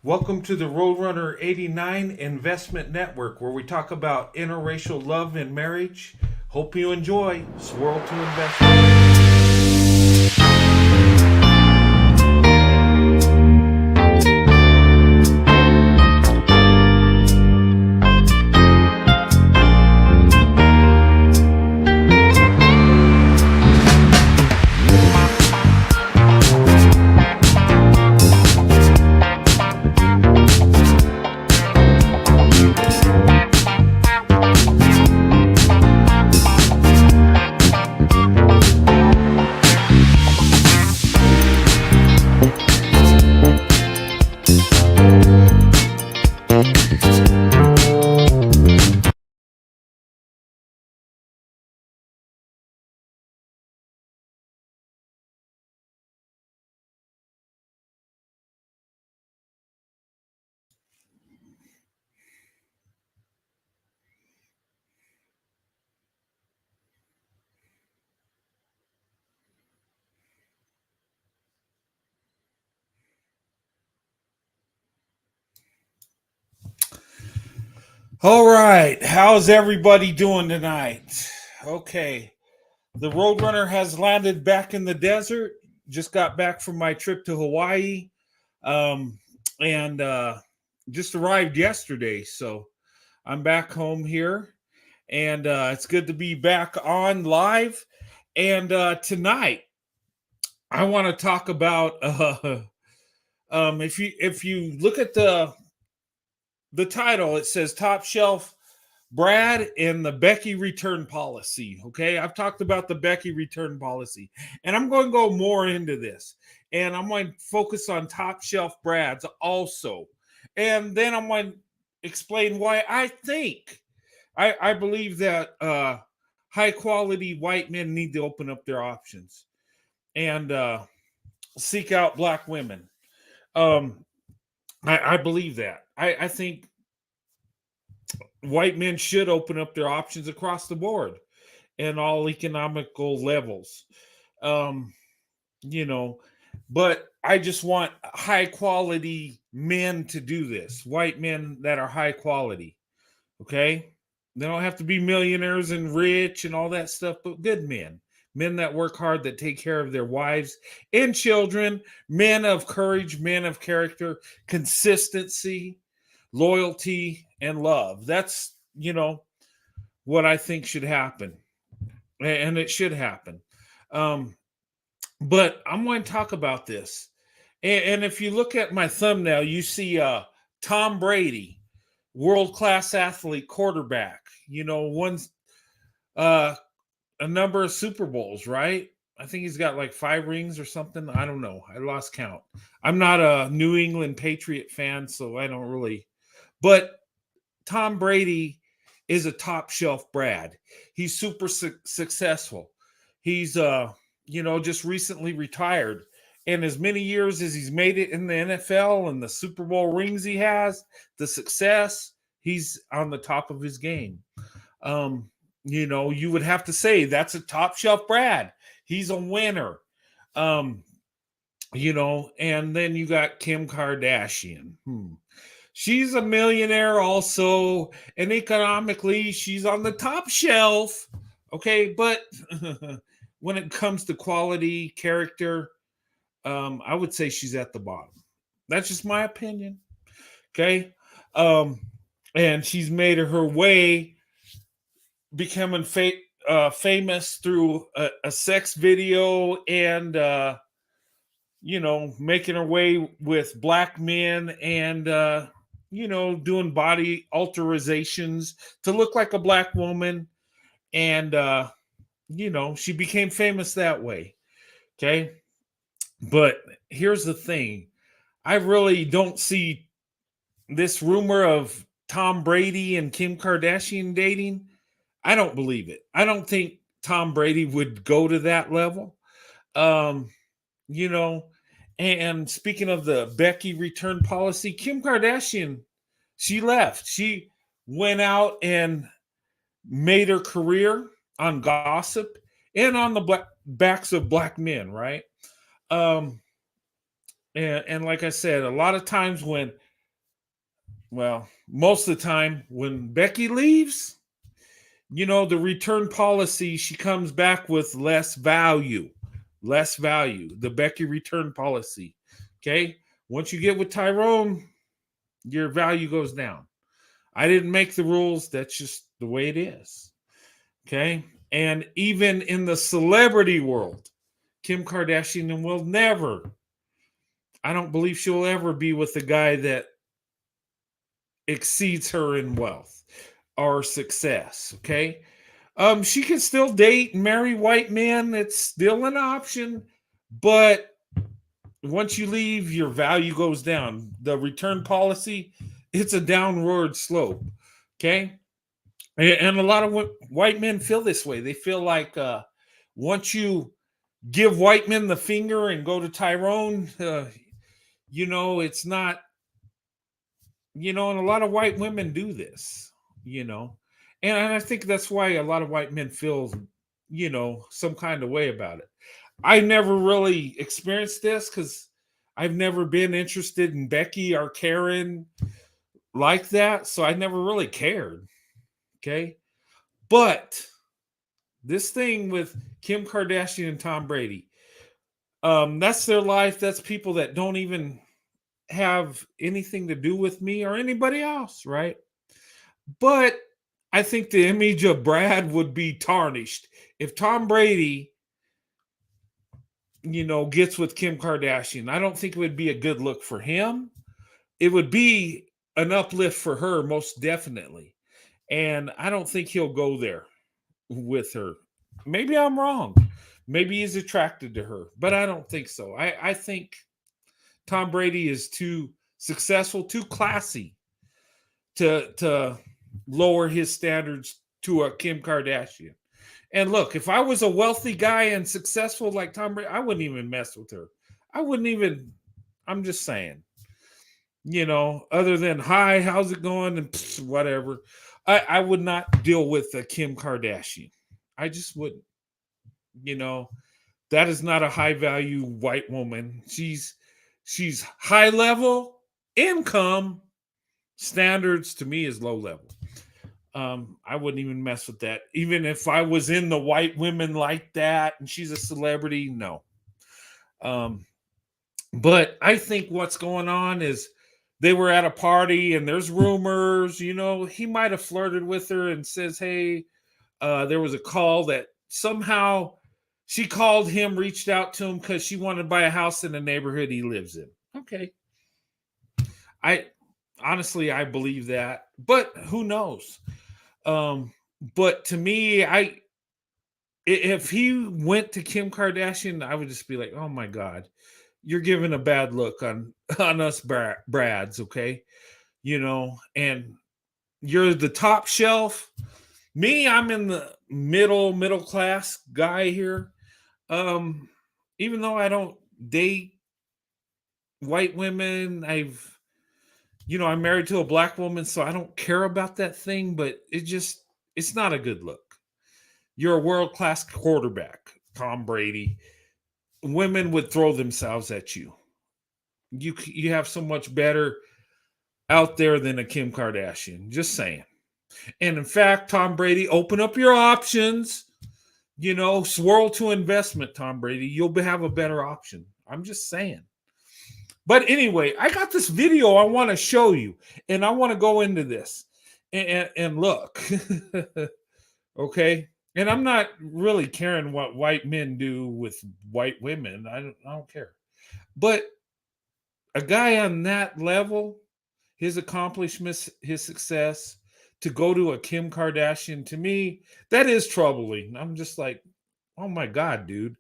Welcome to the Roadrunner 89 Investment Network, where we talk about interracial love and marriage. Hope you enjoy Swirl to Investment. All right, how's everybody doing tonight? Okay, the Roadrunner has landed back in the desert. Just got back from my trip to Hawaii, um, and just arrived yesterday. So I'm back home here, and it's good to be back on live. And tonight, I want to talk about if you look at the title, it says Top Shelf Brad and the Becky return policy. Okay, I've talked about the Becky return policy, and I'm going to go more into this. And I'm going to focus on top shelf Brads also. And then I'm going to explain why I believe that high quality white men need to open up their options and seek out black women. Um, I believe that. I think white men should open up their options across the board and all economical levels. Um, you know, but I just want high quality men to do this, white men that are high quality. Okay. They don't have to be millionaires and rich and all that stuff, but good men that work hard, that take care of their wives and children, men of courage, men of character, consistency, loyalty, and love. That's, what I think should happen. And it should happen. Um, but I'm going to talk about this. And if you look at my thumbnail, you see Tom Brady, world class athlete, quarterback, won uh, a number of Super Bowls, right? I think he's got like 5 rings or something. I don't know. I lost count. I'm not a New England Patriot fan, so I don't really. But Tom Brady is a top shelf Brad. He's super successful. He's just recently retired. And as many years as he's made it in the NFL and the Super Bowl rings he has, the success, he's on the top of his game. You would have to say that's a top shelf Brad. He's a winner. And then you got Kim Kardashian. She's a millionaire also, and economically, she's on the top shelf. Okay, but when it comes to quality, character, I would say she's at the bottom. That's just my opinion. Okay, and she's made her way becoming famous through a sex video and making her way with black men and doing body alterations to look like a black woman. And, she became famous that way. Okay. But here's the thing, I really don't see this rumor of Tom Brady and Kim Kardashian dating. I don't believe it. I don't think Tom Brady would go to that level. Um, you know, and speaking of the Becky return policy, Kim Kardashian, she left. She went out and made her career on gossip and on the backs of black men, right? Um, and like I said, a lot of times when Well, most of the time when Becky leaves, the return policy, she comes back with less value. Less value. The Becky return policy. Okay. Once you get with Tyrone, your value goes down. I didn't make the rules. That's just the way it is. Okay. And even in the celebrity world, Kim Kardashian will never, I don't believe she'll ever be with a guy that exceeds her in wealth or success. Okay. She can still date and marry white men. It's still an option, but once you leave, your value goes down. The return policy, it's a downward slope. Okay. And a lot of white men feel this way. They feel like once you give white men the finger and go to Tyrone, it's not, and a lot of white women do this, you know, and I think that's why a lot of white men feel, some kind of way about it. I never really experienced this because I've never been interested in Becky or Karen like that. So I never really cared. Okay. But this thing with Kim Kardashian and Tom Brady, that's their life. That's people that don't even have anything to do with me or anybody else, right? But I think the image of Brad would be tarnished if Tom Brady, gets with Kim Kardashian. I don't think it would be a good look for him. It would be an uplift for her, most definitely. And I don't think he'll go there with her. Maybe I'm wrong. Maybe he's attracted to her, but I don't think so. I think Tom Brady is too successful, too classy to lower his standards to a Kim Kardashian. And look, if I was a wealthy guy and successful like Tom Brady, I wouldn't even mess with her. I wouldn't even. I'm just saying, other than hi, how's it going, and whatever. I would not deal with a Kim Kardashian. I just wouldn't. You know, that is not a high value white woman. She's high level income standards to me is low level. I wouldn't even mess with that. Even if I was in the white women like that and she's a celebrity, no. Um, but I think what's going on is they were at a party and there's rumors, he might have flirted with her and says, hey, there was a call that somehow she called him, reached out to him because she wanted to buy a house in the neighborhood he lives in. Okay. I honestly, I believe that, but who knows? But to me, if he went to Kim Kardashian, I would just be like, oh my God, you're giving a bad look on us Brads, okay? And you're the top shelf. Me, I'm in the middle class guy here. Even though I don't date white women, I'm married to a black woman, so I don't care about that thing, but it's not a good look. You're a world-class quarterback, Tom Brady. Women would throw themselves at you. You have so much better out there than a Kim Kardashian. Just saying. And in fact, Tom Brady, open up your options. Swirl to investment, Tom Brady. You'll have a better option. I'm just saying. But anyway, I got this video I want to show you, and I want to go into this and look. Okay. And I'm not really caring what white men do with white women. I don't care. But a guy on that level, his accomplishments, his success, to go to a Kim Kardashian, to me, that is troubling. I'm just like, oh my God, dude,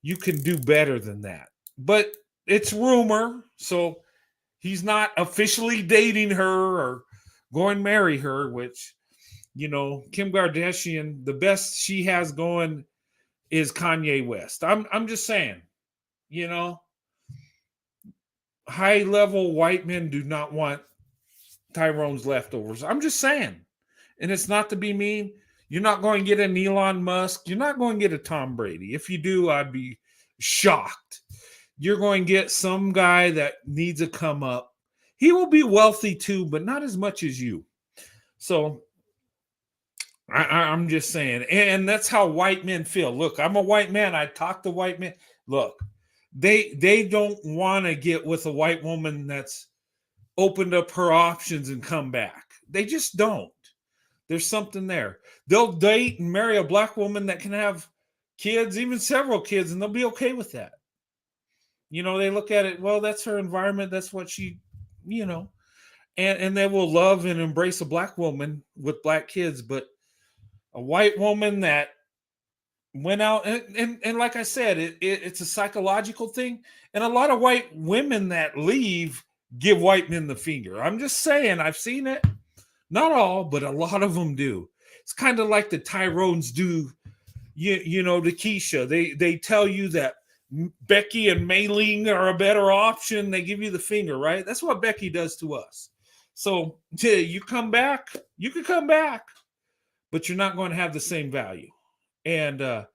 you can do better than that. But it's rumor, so he's not officially dating her or going to marry her, which, Kim Kardashian, the best she has going is Kanye West. I'm just saying, you know, high level white men do not want Tyrone's leftovers. I'm just saying. And it's not to be mean. You're not going to get an Elon Musk. You're not going to get a Tom Brady. If you do, I'd be shocked. You're going to get some guy that needs a come up. he will be wealthy too, but not as much as you. So I'm just saying, and that's how white men feel. Look, I'm a white man. I talk to white men. Look, they don't want to get with a white woman that's opened up her options and come back. They just don't. There's something there. They'll date and marry a black woman that can have kids, even several kids, and they'll be okay with that. You know, they look at it, well, that's her environment. That's what she, you know, and they will love and embrace a black woman with black kids, but a white woman that went out and like I said, it's a psychological thing. And a lot of white women that leave give white men the finger. I'm just saying, I've seen it. Not all, but a lot of them do. It's kind of like the Tyrones do, you know, to Keisha. They tell you that Becky and Mailing are a better option. They give you the finger, right? That's what Becky does to us. So you come back, you can come back, but you're not going to have the same value. And it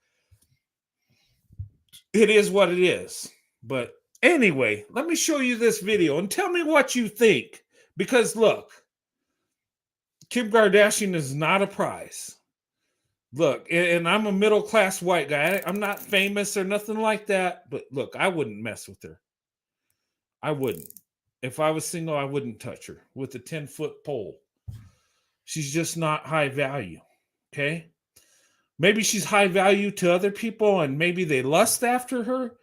is what it is. But anyway, let me show you this video and tell me what you think. Because look, Kim Kardashian is not a prize. Look, and I'm a middle-class white guy. I'm not famous or nothing like that. But look, I wouldn't mess with her. I wouldn't. If I was single, I wouldn't touch her with a 10-foot pole. She's just not high value. Okay? Maybe she's high value to other people and maybe they lust after her,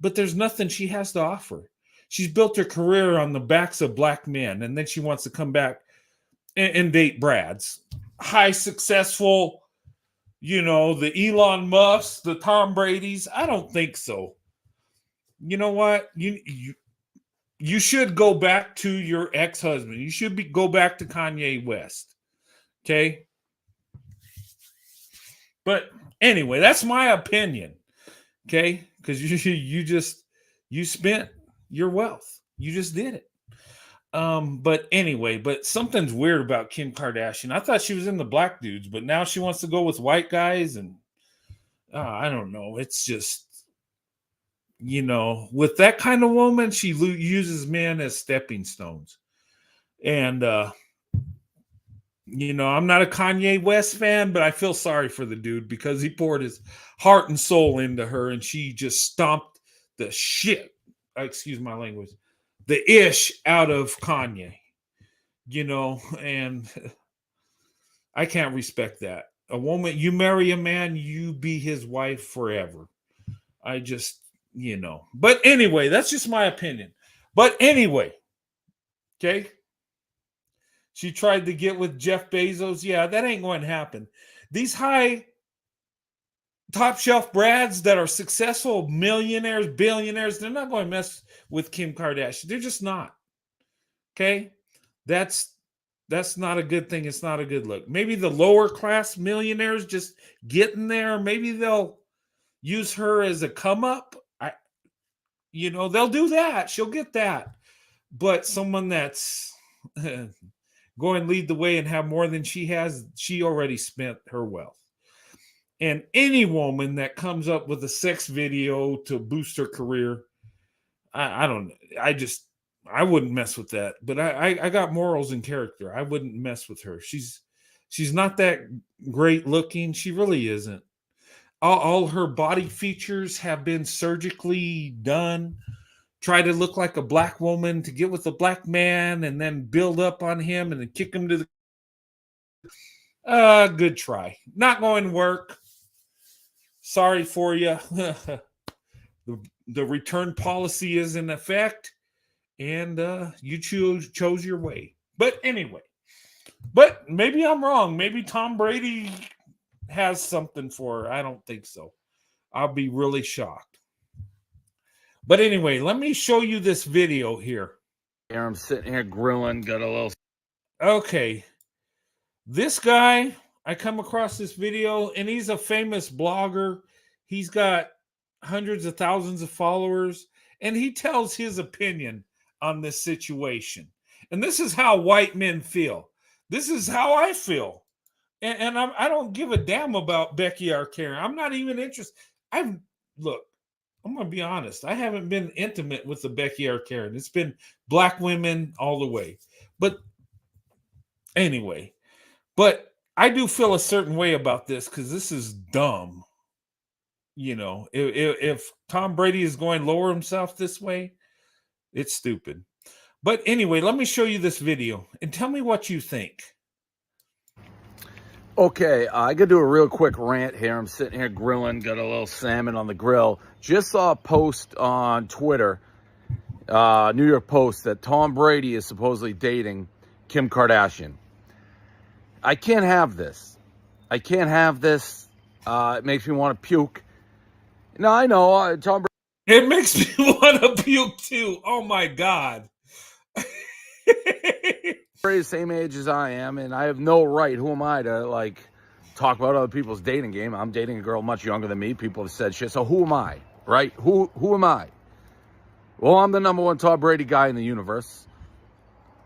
but there's nothing she has to offer. She's built her career on the backs of black men, and then she wants to come back and date Brads. High successful, you know, the Elon Musks, the Tom Bradys. I don't think so. You know what? You should go back to your ex-husband. You should go back to Kanye West. Okay? But anyway, that's my opinion. Okay? Because you spent your wealth. You just did it. But anyway, but something's weird about Kim Kardashian. I thought she was in the black dudes, but now she wants to go with white guys, and I don't know. It's just, you know, with that kind of woman, she uses men as stepping stones. And you know, I'm not a Kanye West fan, but I feel sorry for the dude because he poured his heart and soul into her, and she just stomped the shit, excuse my language, the ish out of Kanye, you know, and I can't respect that. A woman, you marry a man, you be his wife forever. I just, you know, but anyway, that's just my opinion. But anyway, okay. She tried to get with Jeff Bezos. Yeah, that ain't going to happen. These high top shelf brads that are successful, millionaires, billionaires, they're not going to mess with Kim Kardashian. They're just not. Okay? That's not a good thing. It's not a good look. Maybe the lower class millionaires just getting there. Maybe they'll use her as a come up. You know, they'll do that. She'll get that. But someone that's go and lead the way and have more than she has, she already spent her wealth. And any woman that comes up with a sex video to boost her career, I don't, I wouldn't mess with that. But I got morals and character. I wouldn't mess with her. She's not that great looking. She really isn't. All her body features have been surgically done. Try to look like a black woman to get with a black man and then build up on him and then kick him to the good try. Not going to work. Sorry for you. The return policy is in effect, and you chose your way. But anyway, but maybe I'm wrong. Maybe Tom Brady has something for her. I don't think so. I'll be really shocked. But anyway, let me show you this video here. Here I'm sitting here grilling, got a little. Okay. This guy, I come across this video, and he's a famous blogger. He's got hundreds of thousands of followers, and he tells his opinion on this situation. And this is how white men feel. This is how I feel. And I don't give a damn about Becky or Karen. I'm not even interested. Look, I'm gonna be honest. I haven't been intimate with the Becky or Karen. It's been black women all the way. But anyway, but I do feel a certain way about this because this is dumb. If Tom Brady is going to lower himself this way, it's stupid. But anyway, let me show you this video and tell me what you think. Okay, I gotta do a real quick rant here. I'm sitting here grilling, got a little salmon on the grill. Just saw a post on Twitter, New York Post, that Tom Brady is supposedly dating Kim Kardashian. I can't have this. I can't have this. It makes me want to puke. No, I know, Tom Brady. It makes me want to puke too. Oh my God. The same age as I am, and I have no right. Who am I to like talk about other people's dating game? I'm dating a girl much younger than me. People have said shit. So who am I, right? Who am I? Well, I'm the number one Tom Brady guy in the universe.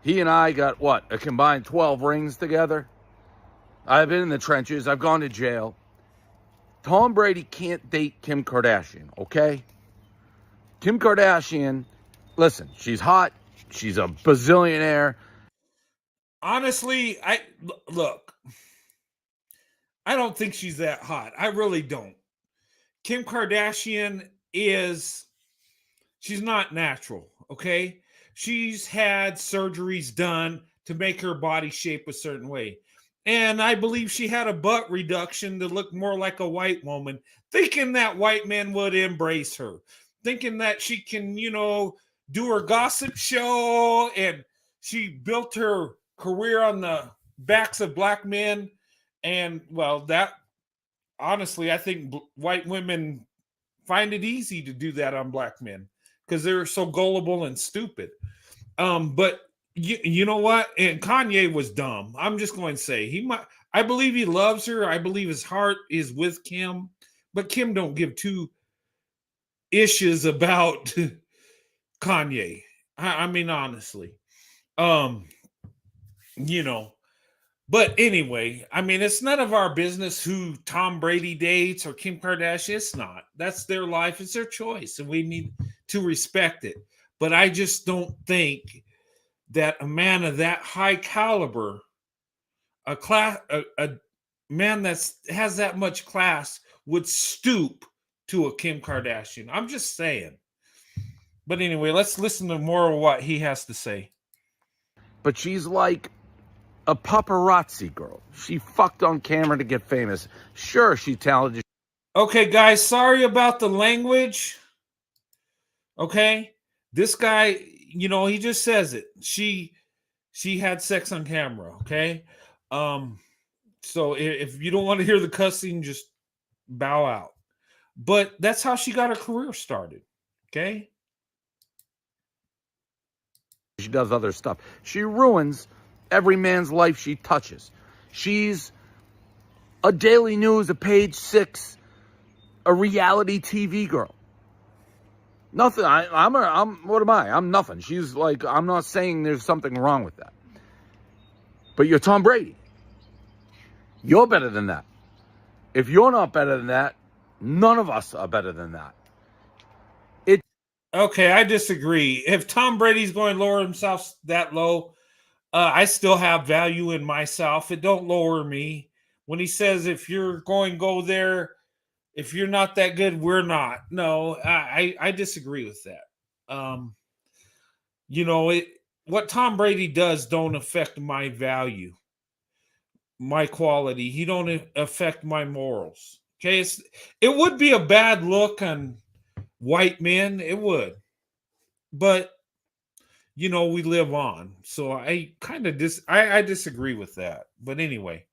He and I got what, a combined 12 rings together. I've been in the trenches. I've gone to jail. Tom Brady can't date Kim Kardashian, okay? Kim Kardashian, listen, she's hot. She's a bazillionaire. Honestly, look, I don't think she's that hot. I really don't. Kim Kardashian she's not natural, okay? She's had surgeries done to make her body shape a certain way. And I believe she had a butt reduction to look more like a white woman, thinking that white men would embrace her, thinking that she can, do her gossip show. And she built her career on the backs of black men. And well, that honestly, I think white women find it easy to do that on black men because they're so gullible and stupid. But you know what? And Kanye was dumb. I'm just going to say I believe he loves her. I believe his heart is with Kim, but Kim don't give two issues about Kanye. I mean, honestly, um, But anyway, I mean, it's none of our business who Tom Brady dates or Kim Kardashian. It's not. That's their life. It's their choice, and we need to respect it. But I just don't think that a man of that high caliber, a man that has that much class, would stoop to a Kim Kardashian. I'm just saying. But anyway, let's listen to more of what he has to say. But she's like a paparazzi girl. She fucked on camera to get famous. Sure, she's talented. Okay, guys, sorry about the language. Okay? This guy, he just says it. She had sex on camera, okay? So if you don't want to hear the cussing, just bow out. But that's how she got her career started. Okay? She does other stuff. She ruins every man's life she touches. She's a Daily News, a Page 6, a reality TV girl. Nothing. I'm what am I? I'm nothing. She's like, I'm not saying there's something wrong with that. But you're Tom Brady. You're better than that. If you're not better than that, none of us are better than that. Okay, I disagree. If Tom Brady's going to lower himself that low, I still have value in myself. It don't lower me. When he says, if you're going to go there, if you're not that good, we're not. No, I disagree with that. What Tom Brady does don't affect my value, my quality. He don't affect my morals. Okay, it would be a bad look on white men. It would, but we live on. So I kind of I disagree with that. But anyway.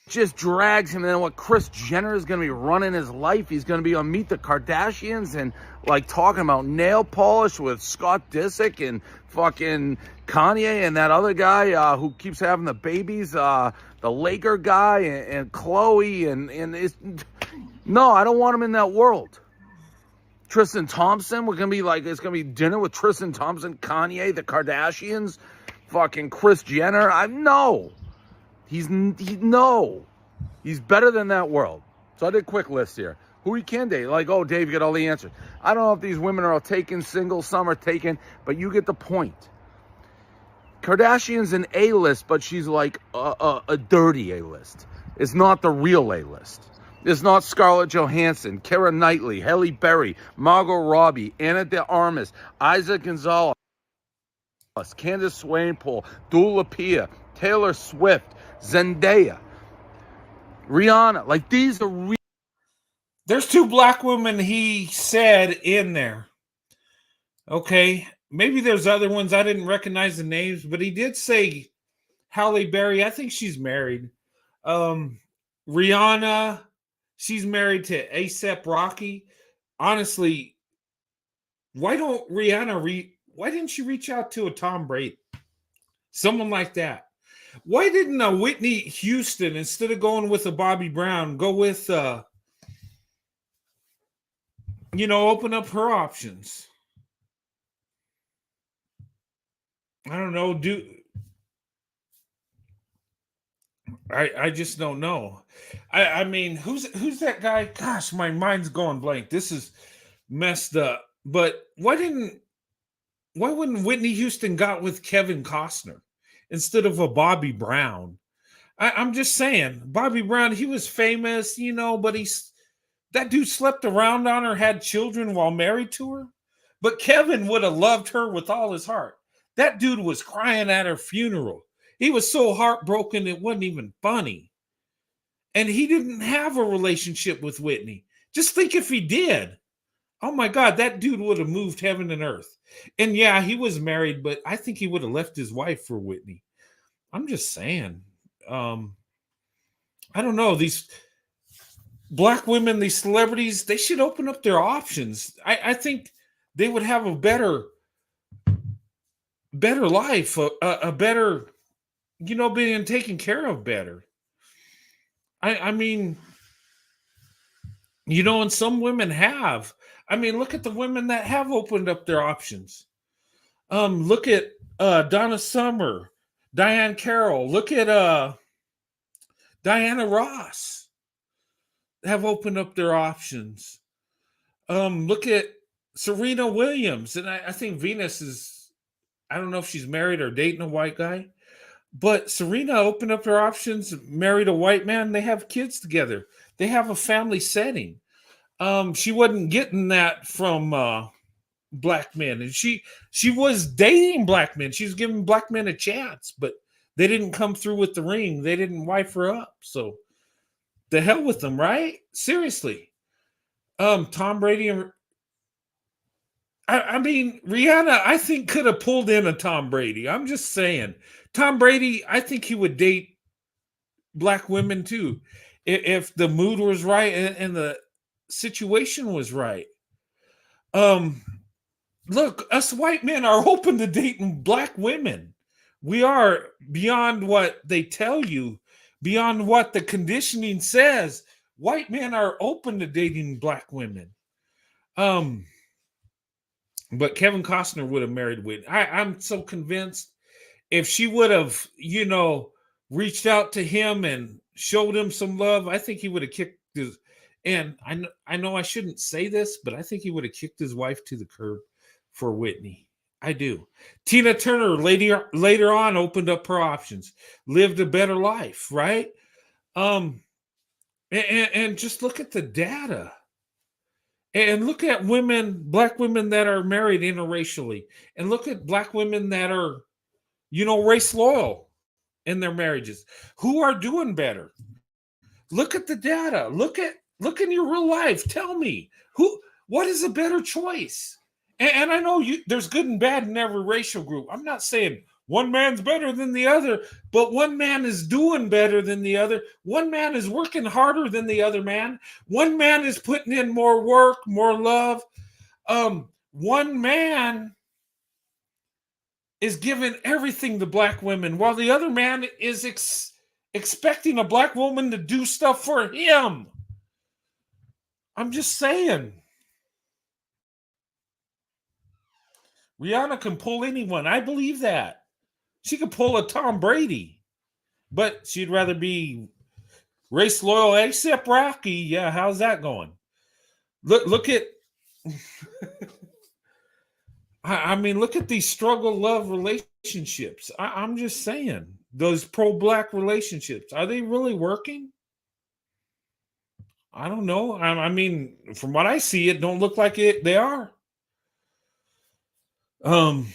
Just drags him. And then what, Kris Jenner is going to be running his life. He's going to be on Meet the Kardashians and like talking about nail polish with Scott Disick and fucking Kanye and that other guy who keeps having the babies, the Laker guy and Chloe and it's, no, I don't want him in that world. Tristan Thompson, we're going to be like, it's going to be dinner with Tristan Thompson, Kanye, the Kardashians, fucking Kris Jenner. No. He's better than that world. So I did a quick list here. Who he can date? Like, oh, Dave, you got all the answers. I don't know if these women are all taken single, some are taken, but you get the point. Kardashian's an A-list, but she's like a dirty A-list. It's not the real A-list. It's not Scarlett Johansson, Keira Knightley, Halle Berry, Margot Robbie, Ana de Armas, Isaac Gonzalez, Candace Swainpool, Dua Lipa, Taylor Swift, Zendaya, Rihanna. Like, these are real. There's 2 black women he said in there. Okay. Maybe there's other ones. I didn't recognize the names, but he did say Halle Berry. I think she's married. Rihanna, she's married to A$AP Rocky. Honestly, why didn't she reach out to a Tom Brady? Someone like that. Why didn't a Whitney Houston, instead of going with a Bobby Brown, go with open up her options? I don't know. I just don't know. I mean, who's that guy? Gosh, my mind's going blank. This is messed up. But why wouldn't Whitney Houston got with Kevin Costner instead of a Bobby Brown? I'm just saying, Bobby Brown, he was famous, but that dude slept around on her, had children while married to her. But Kevin would have loved her with all his heart. That dude was crying at her funeral. He was so heartbroken it wasn't even funny. And he didn't have a relationship with Whitney. Just think if he did. Oh my God, that dude would have moved heaven and earth. And yeah, he was married, but I think he would have left his wife for Whitney. I'm just saying. I don't know. These black women, these celebrities, they should open up their options. I think they would have a better life, a better, being taken care of better. I mean, and some women have. I mean, look at the women that have opened up their options. Look at Donna Summer, Diane Carroll. Look at Diana Ross. Have opened up their options. Look at Serena Williams, and I think Venus is. I don't know if she's married or dating a white guy, but Serena opened up her options, married a white man. They have kids together. They have a family setting. She wasn't getting that from black men, and she was dating black men. She was giving black men a chance, but they didn't come through with the ring. They didn't wife her up. So the hell with them, right? Seriously. Tom Brady and I mean, Rihanna, I think could have pulled in a Tom Brady. I'm just saying. Tom Brady, I think he would date black women too, if the mood was right and the situation was right. Look, us white men are open to dating black women. We are, beyond what they tell you, beyond what the conditioning says. White men are open to dating black women. But Kevin Costner would have married Whitney. I'm so convinced if she would have, reached out to him and showed him some love, I think he would have kicked his. And I know I shouldn't say this, but I think he would have kicked his wife to the curb for Whitney. I do. Tina Turner later on opened up her options, lived a better life, right? And just look at the data. And look at black women that are married interracially. And look at black women that are, race loyal in their marriages. Who are doing better? Look at the data. Look in your real life. Tell me, what is a better choice? And I know there's good and bad in every racial group. I'm not saying one man's better than the other, but one man is doing better than the other. One man is working harder than the other man. One man is putting in more work, more love. One man is giving everything to black women, while the other man is expecting a black woman to do stuff for him. I'm just saying. Rihanna can pull anyone. I believe that. She could pull a Tom Brady, but she'd rather be race loyal, except Rocky. Yeah, how's that going? Look at I mean, look at these struggle love relationships. I'm just saying, those pro black relationships, are they really working? I don't know. I mean, from what I see, it don't look like it. They are. Um,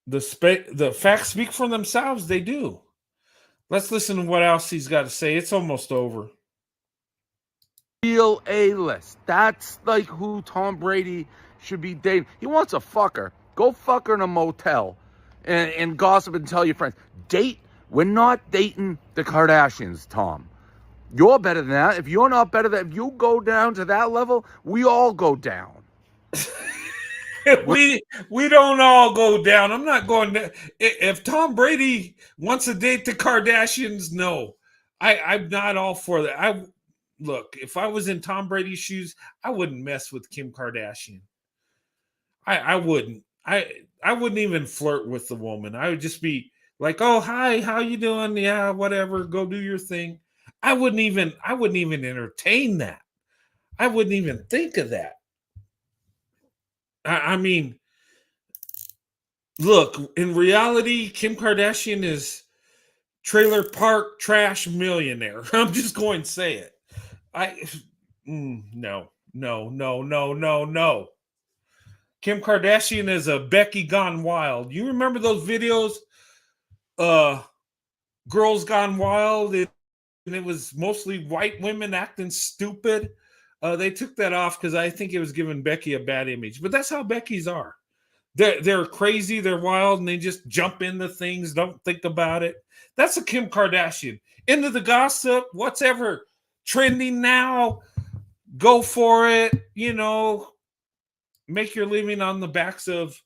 the facts speak for themselves. They do. Let's listen to what else he's got to say. It's almost over. Real A-list. That's like who Tom Brady should be dating. He wants a fucker. Go fuck her in a motel and gossip and tell your friends. Date. We're not dating the Kardashians, Tom. You're better than that. If you're not better than, if you go down to that level, we all go down. we don't all go down. I'm not going to. If Tom Brady wants to date the Kardashians, no, I'm not all for that. Look, if I was in Tom Brady's shoes, I wouldn't mess with Kim Kardashian. I wouldn't. I wouldn't even flirt with the woman. I would just be like, "Oh, hi, how you doing? Yeah, whatever. Go do your thing." I wouldn't even entertain that. I wouldn't even think of that. I mean, look, in reality, Kim Kardashian is trailer park trash millionaire. I'm just going to say it. No, no, no, no, no, no. Kim Kardashian is a Becky gone wild. You remember those videos? Girls Gone Wild, and it was mostly white women acting stupid. They took that off because I think it was giving Becky a bad image. But that's how Becky's are. They're crazy, they're wild, and they just jump into things, don't think about it. That's a Kim Kardashian. Into the gossip, what's ever trending now, go for it. Make your living on the backs of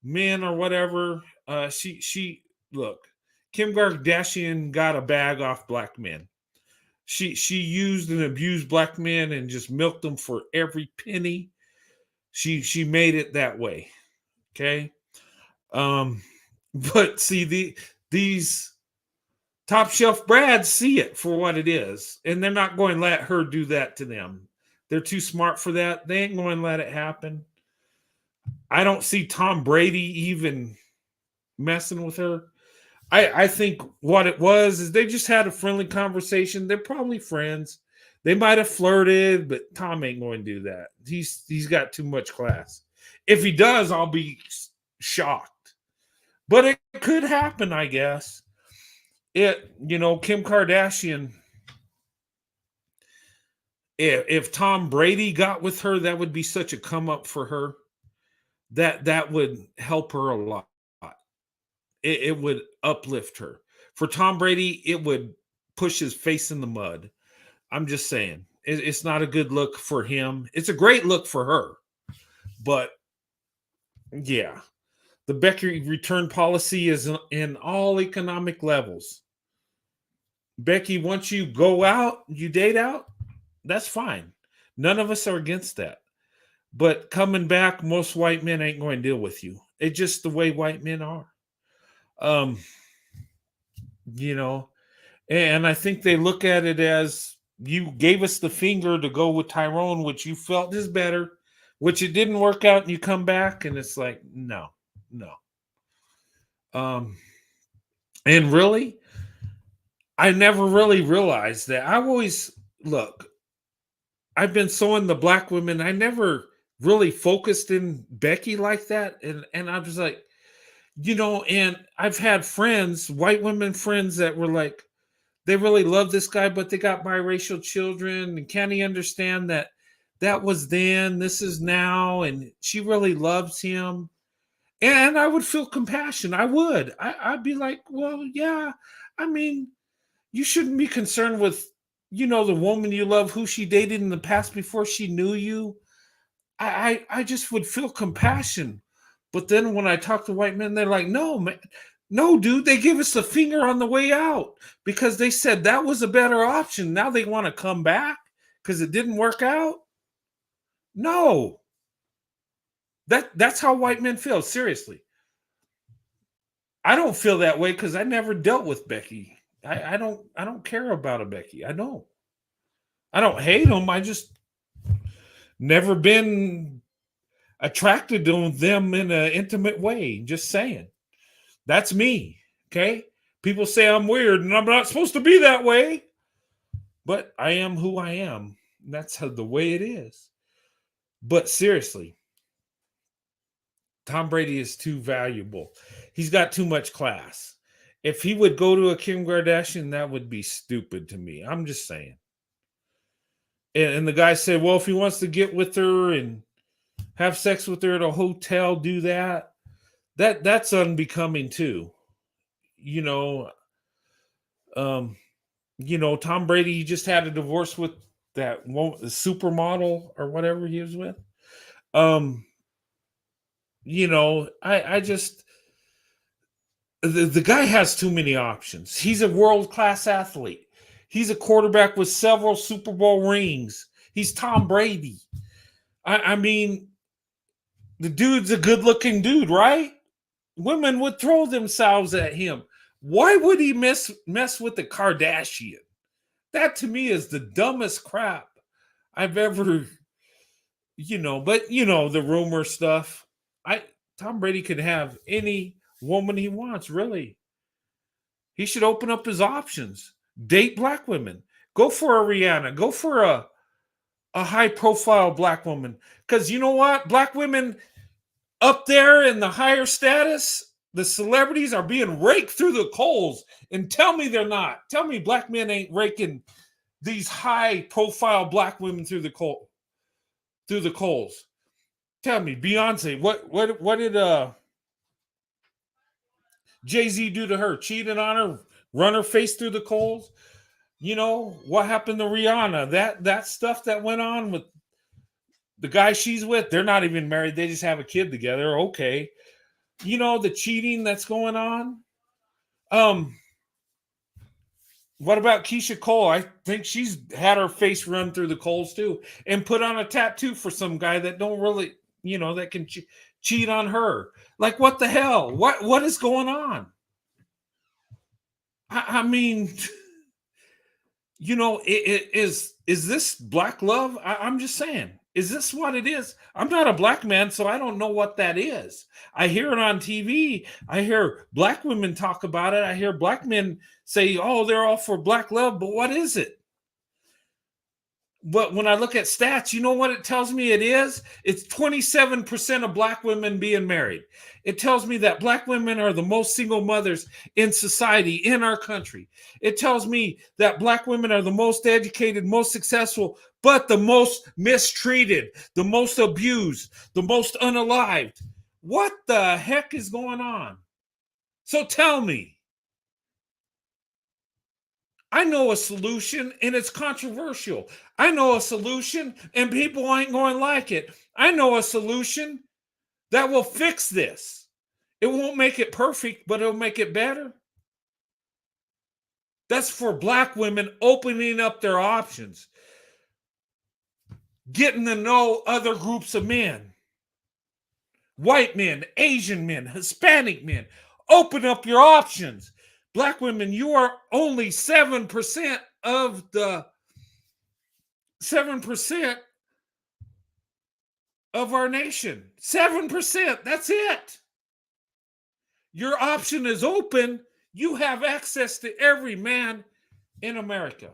men or whatever. She look, Kim Kardashian got a bag off black men. She used and abused black men and just milked them for every penny. She made it that way. Okay. But see, these top shelf brads see it for what it is, and they're not going to let her do that to them. They're too smart for that. They ain't going to let it happen. I don't see Tom Brady even messing with her. I think what it was is they just had a friendly conversation. They're probably friends. They might have flirted, but Tom ain't going to do that. He's got too much class. If he does, I'll be shocked. But it could happen, I guess. Kim Kardashian, if Tom Brady got with her, that would be such a come up for her. That would help her a lot. It would uplift her. For Tom Brady, it would push his face in the mud. I'm just saying, it's not a good look for him. It's a great look for her. But yeah, the Becky return policy is in all economic levels. Becky, once you go out, you date out, that's fine. None of us are against that. But coming back, most white men ain't going to deal with you. It's just the way white men are. And I think they look at it as you gave us the finger to go with Tyrone, which you felt is better, which it didn't work out, and you come back, and it's like, no. And really, I never really realized that. I've been so into black women, I never really focused in Becky like that. And I was like, and I've had friends, white women friends, that were like, they really love this guy, but they got biracial children. And can he understand that was then, this is now, and she really loves him? And I would feel compassion. I would. I'd be like, well, yeah, I mean, you shouldn't be concerned with, the woman you love, who she dated in the past before she knew you. I just would feel compassion. But then when I talk to white men, they're like, no, man, no, dude, they give us the finger on the way out because they said that was a better option. Now they want to come back because it didn't work out. No. That's how white men feel. Seriously. I don't feel that way because I never dealt with Becky. I don't care about a Becky. I don't hate them. Never been attracted to them in an intimate way. Just saying. That's me. Okay. People say I'm weird and I'm not supposed to be that way, but I am who I am. That's how the way it is. But seriously, Tom Brady is too valuable. He's got too much class. If he would go to a Kim Kardashian, that would be stupid to me. I'm just saying. And the guy said, well, if he wants to get with her and have sex with her at a hotel, do that. That's unbecoming too. You know, Tom Brady, he just had a divorce with that one, the supermodel or whatever he was with. I just the guy has too many options. He's a world-class athlete. He's a quarterback with several Super Bowl rings. He's Tom Brady. I mean, the dude's a good-looking dude, right? Women would throw themselves at him. Why would he mess with the Kardashian? That to me is the dumbest crap I've ever, but the rumor stuff. Tom Brady could have any woman he wants, really. He should open up his options. Date black women. Go for a Rihanna. Go for a high profile black woman. Because you know what? Black women up there in the higher status, the celebrities are being raked through the coals. And tell me they're not. Tell me black men ain't raking these high profile black women through the coals. Tell me, Beyonce, what did Jay-Z do to her? Cheated on her, run her face through the coals? What happened to Rihanna? That stuff that went on with the guy she's with, they're not even married. They just have a kid together. Okay. The cheating that's going on. What about Keisha Cole? I think she's had her face run through the coals too and put on a tattoo for some guy that don't really, that can cheat on her. Like, what the hell? What is going on? I mean, is this black love? I'm just saying. Is this what it is? I'm not a black man, so I don't know what that is. I hear it on TV. I hear black women talk about it. I hear black men say, oh, they're all for black love, but what is it? But when I look at stats, you know what it tells me it is? It's 27% of black women being married. It tells me that black women are the most single mothers in society, in our country. It tells me that black women are the most educated, most successful, but the most mistreated, the most abused, the most unalived. What the heck is going on? So tell me. I know a solution and it's controversial. I know a solution and people ain't going to like it. I know a solution that will fix this. It won't make it perfect, but it'll make it better. That's for black women opening up their options, getting to know other groups of men, white men, Asian men, Hispanic men. Open up your options. Black women, you are only 7% of the 7% of our nation. 7%. That's it. Your option is open. You have access to every man in America.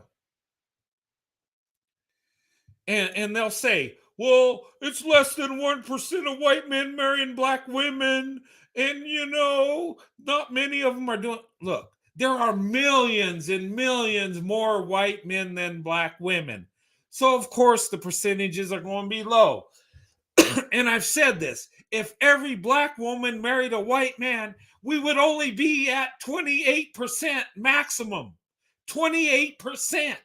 And they'll say, well, it's less than 1% of white men marrying black women. And, not many of them are doing. Look, there are millions and millions more white men than black women. So, of course, the percentages are going to be low. And I've said this. If every black woman married a white man, we would only be at 28% maximum. 28%.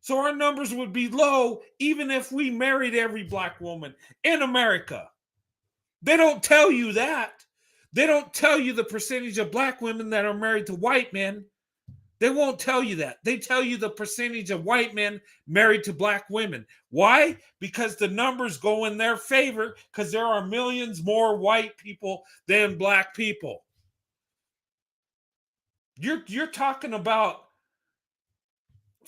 So our numbers would be low even if we married every black woman in America. They don't tell you that. They don't tell you the percentage of black women that are married to white men. They won't tell you that. They tell you the percentage of white men married to black women. Why? Because the numbers go in their favor because there are millions more white people than black people. You're talking about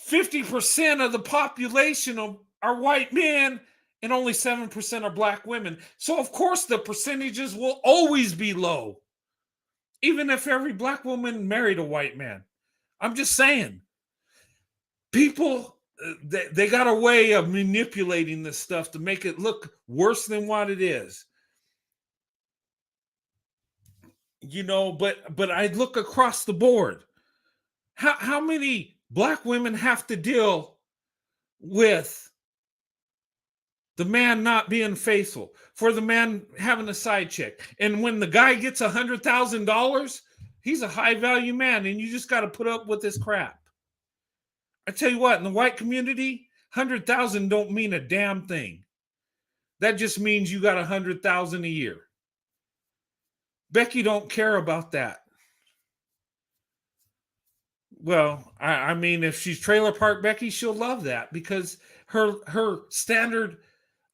50% of the population are white men and only 7% are black women. So, of course, the percentages will always be low, even if every black woman married a white man. I'm just saying, people, they got a way of manipulating this stuff to make it look worse than what it is. But I look across the board. How many black women have to deal with the man not being faithful, for the man having a side chick? And when the guy gets $100,000, he's a high value man, and you just got to put up with this crap. I tell you what, in the white community, 100,000 don't mean a damn thing. That just means you got 100,000 a year. Becky don't care about that. Well, I mean, if she's trailer park Becky, she'll love that because her standard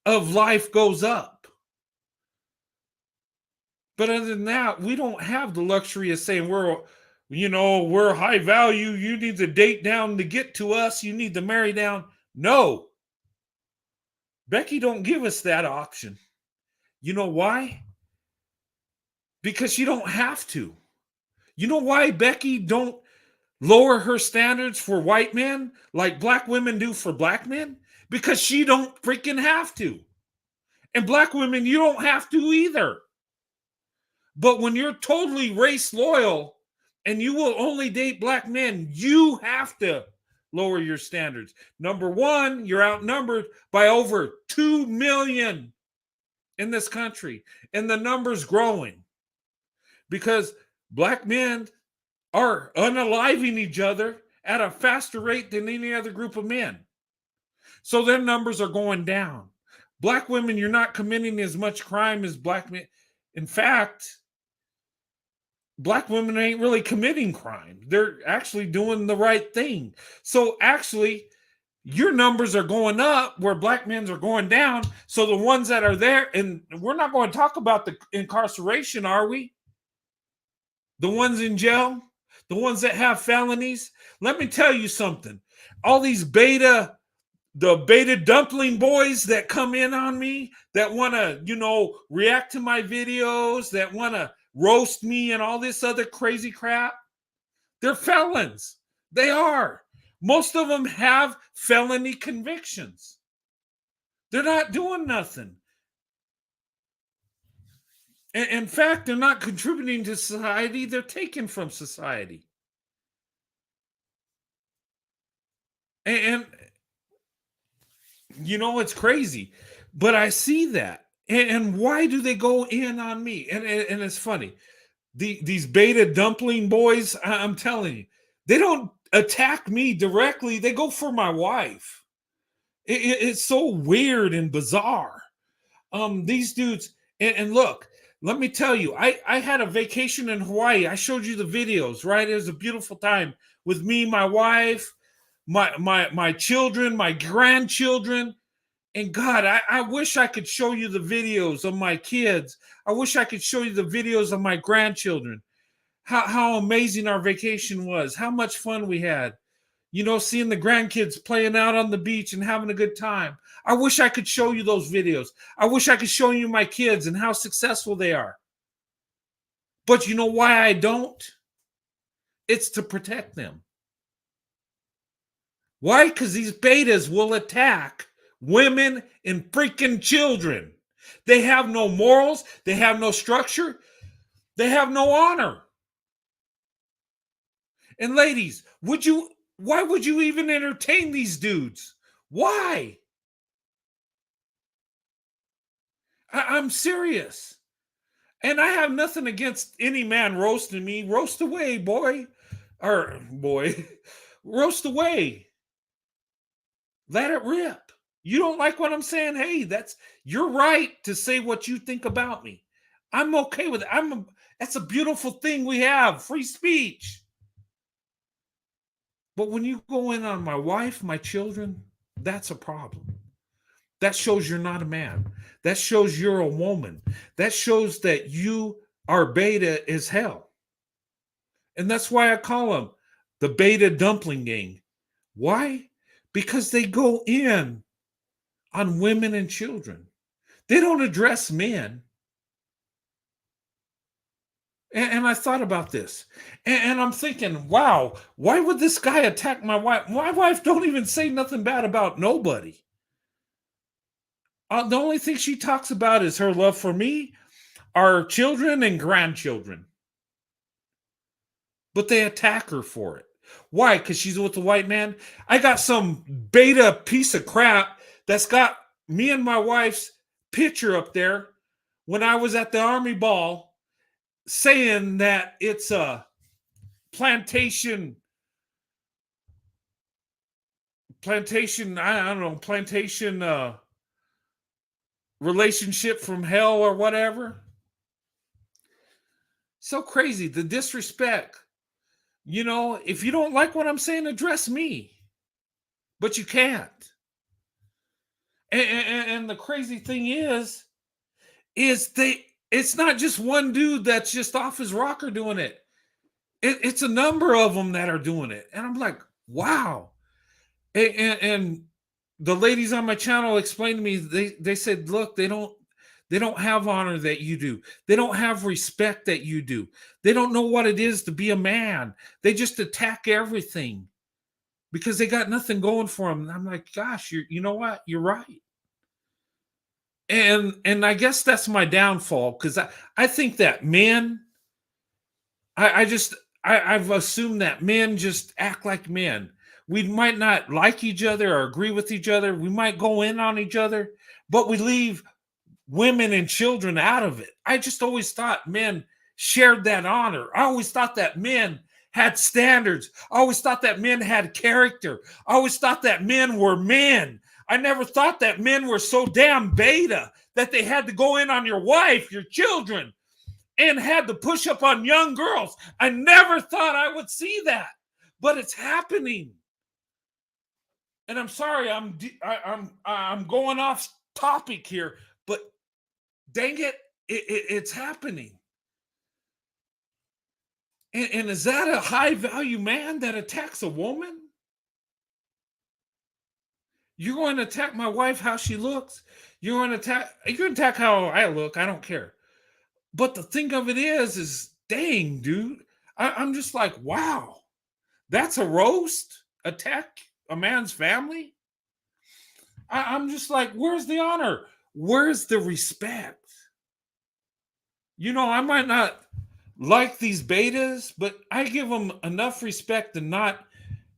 of life goes up. But other than that, we don't have the luxury of saying we're high value. You need to date down to get to us. You need to marry down. No. Becky don't give us that option. You know why? Because she don't have to. You know why Becky don't lower her standards for white men like black women do for black men? Because she don't freaking have to. And black women, you don't have to either. But when you're totally race loyal and you will only date black men, you have to lower your standards. Number one, you're outnumbered by over 2 million in this country. And the number's growing because black men are unaliving each other at a faster rate than any other group of men. So their numbers are going down. Black women, you're not committing as much crime as black men. In fact, black women ain't really committing crime. They're actually doing the right thing. So actually, your numbers are going up where black men are going down. So the ones that are there, and we're not going to talk about the incarceration, are we? The ones in jail? The ones that have felonies? Let me tell you something. All these beta dumpling boys that come in on me, that want to, react to my videos, that want to roast me and all this other crazy crap, they're felons. They are. Most of them have felony convictions. They're not doing nothing. In fact, they're not contributing to society. They're taken from society. And it's crazy. But I see that. And why do they go in on me? And it's funny. These beta dumpling boys, I'm telling you, they don't attack me directly. They go for my wife. It's so weird and bizarre. These dudes, and look, let me tell you, I had a vacation in Hawaii. I showed you the videos, right? It was a beautiful time with me, my wife, my children, my grandchildren. And God, I wish I could show you the videos of my kids. I wish I could show you the videos of my grandchildren. How amazing our vacation was. How much fun we had. Seeing the grandkids playing out on the beach and having a good time. I wish I could show you those videos. I wish I could show you my kids and how successful they are. But you know why I don't? It's to protect them. Why? Because these betas will attack women and freaking children. They have no morals. They have no structure. They have no honor. And ladies, why would you even entertain these dudes? Why? I'm serious. And I have nothing against any man roasting me. Roast away, boy. Or boy. Roast away. Let it rip. You don't like what I'm saying? Hey, you're right to say what you think about me. I'm okay with it. That's a beautiful thing we have, free speech. But when you go in on my wife, my children, that's a problem. That shows you're not a man. That shows you're a woman. That shows that you are beta as hell. And that's why I call them the beta dumpling gang. Why? Because they go in on women and children. They don't address men. And I thought about this. And I'm thinking, wow, why would this guy attack my wife? My wife don't even say nothing bad about nobody. The only thing she talks about is her love for me, our children, and grandchildren. But they attack her for it. Why? Because she's with the white man? I got some beta piece of crap that's got me and my wife's picture up there when I was at the Army ball saying that it's a plantation, I don't know, plantation relationship from hell or whatever. So crazy. The disrespect. You know, if you don't like what I'm saying, address me. But you can't. And the crazy thing is it's not just one dude that's just off his rocker doing it. It's a number of them that are doing it. And I'm like, wow. And the ladies on my channel explained to me, they said, look, they don't have honor that you do. They don't have respect that you do. They don't know what it is to be a man. They just attack everything because they got nothing going for them. And I'm like, gosh, you know what? You're right. And I guess that's my downfall, because I think that men, I've assumed that men just act like men. We might not like each other or agree with each other. We might go in on each other, but we leave women and children out of it. I just always thought men shared that honor. I always thought that men had standards. I always thought that men had character. I always thought that men were men. I never thought that men were so damn beta that they had to go in on your wife, your children, and had to push up on young girls. I never thought I would see that, but it's happening. And I'm sorry, I'm going off topic here, but dang it, it's happening. And is that a high value man that attacks a woman? You're going to attack my wife, how she looks. You're going to attack how I look. I don't care. But the thing of it is dang, dude. I'm just like, wow, that's a roast? Attack a man's family? I'm just like, where's the honor? Where's the respect? You know, I might not like these betas, but I give them enough respect to not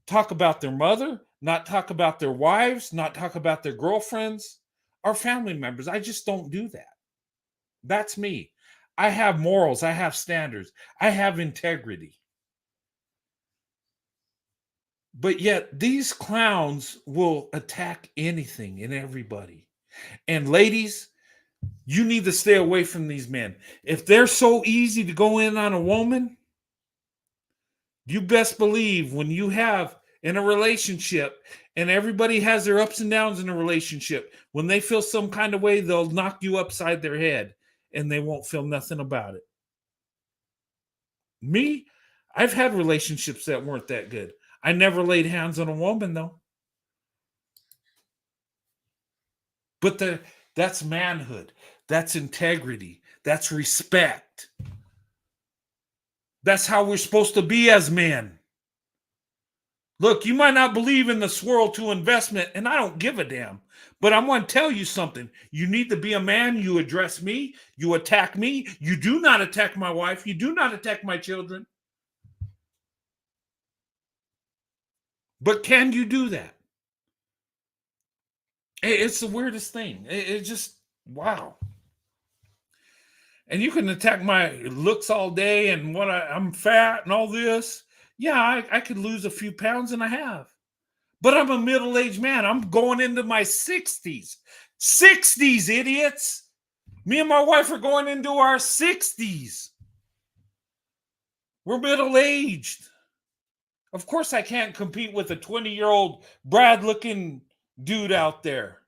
talk about their mother, not talk about their wives, not talk about their girlfriends or family members. I just don't do that. That's me. I have morals. I have standards. I have integrity. But yet these clowns will attack anything and everybody. And ladies, you need to stay away from these men. If they're so easy to go in on a woman, you best believe when you have in a relationship, and everybody has their ups and downs in a relationship, when they feel some kind of way, they'll knock you upside their head and they won't feel nothing about it. Me, I've had relationships that weren't that good. I never laid hands on a woman, though. But that's manhood. That's integrity. That's respect. That's how we're supposed to be as men. Look, you might not believe in the Swirl to investment, and I don't give a damn. But I'm going to tell you something. You need to be a man. You address me. You attack me. You do not attack my wife. You do not attack my children. But can you do that? It's the weirdest thing. It's just, wow. And you can attack my looks all day and what I'm fat and all this. Yeah, I could lose a few pounds, and I have. But I'm a middle-aged man. I'm going into my 60s. 60s, idiots. Me and my wife are going into our 60s. We're middle-aged. Of course, I can't compete with a 20-year-old Brad-looking dude out there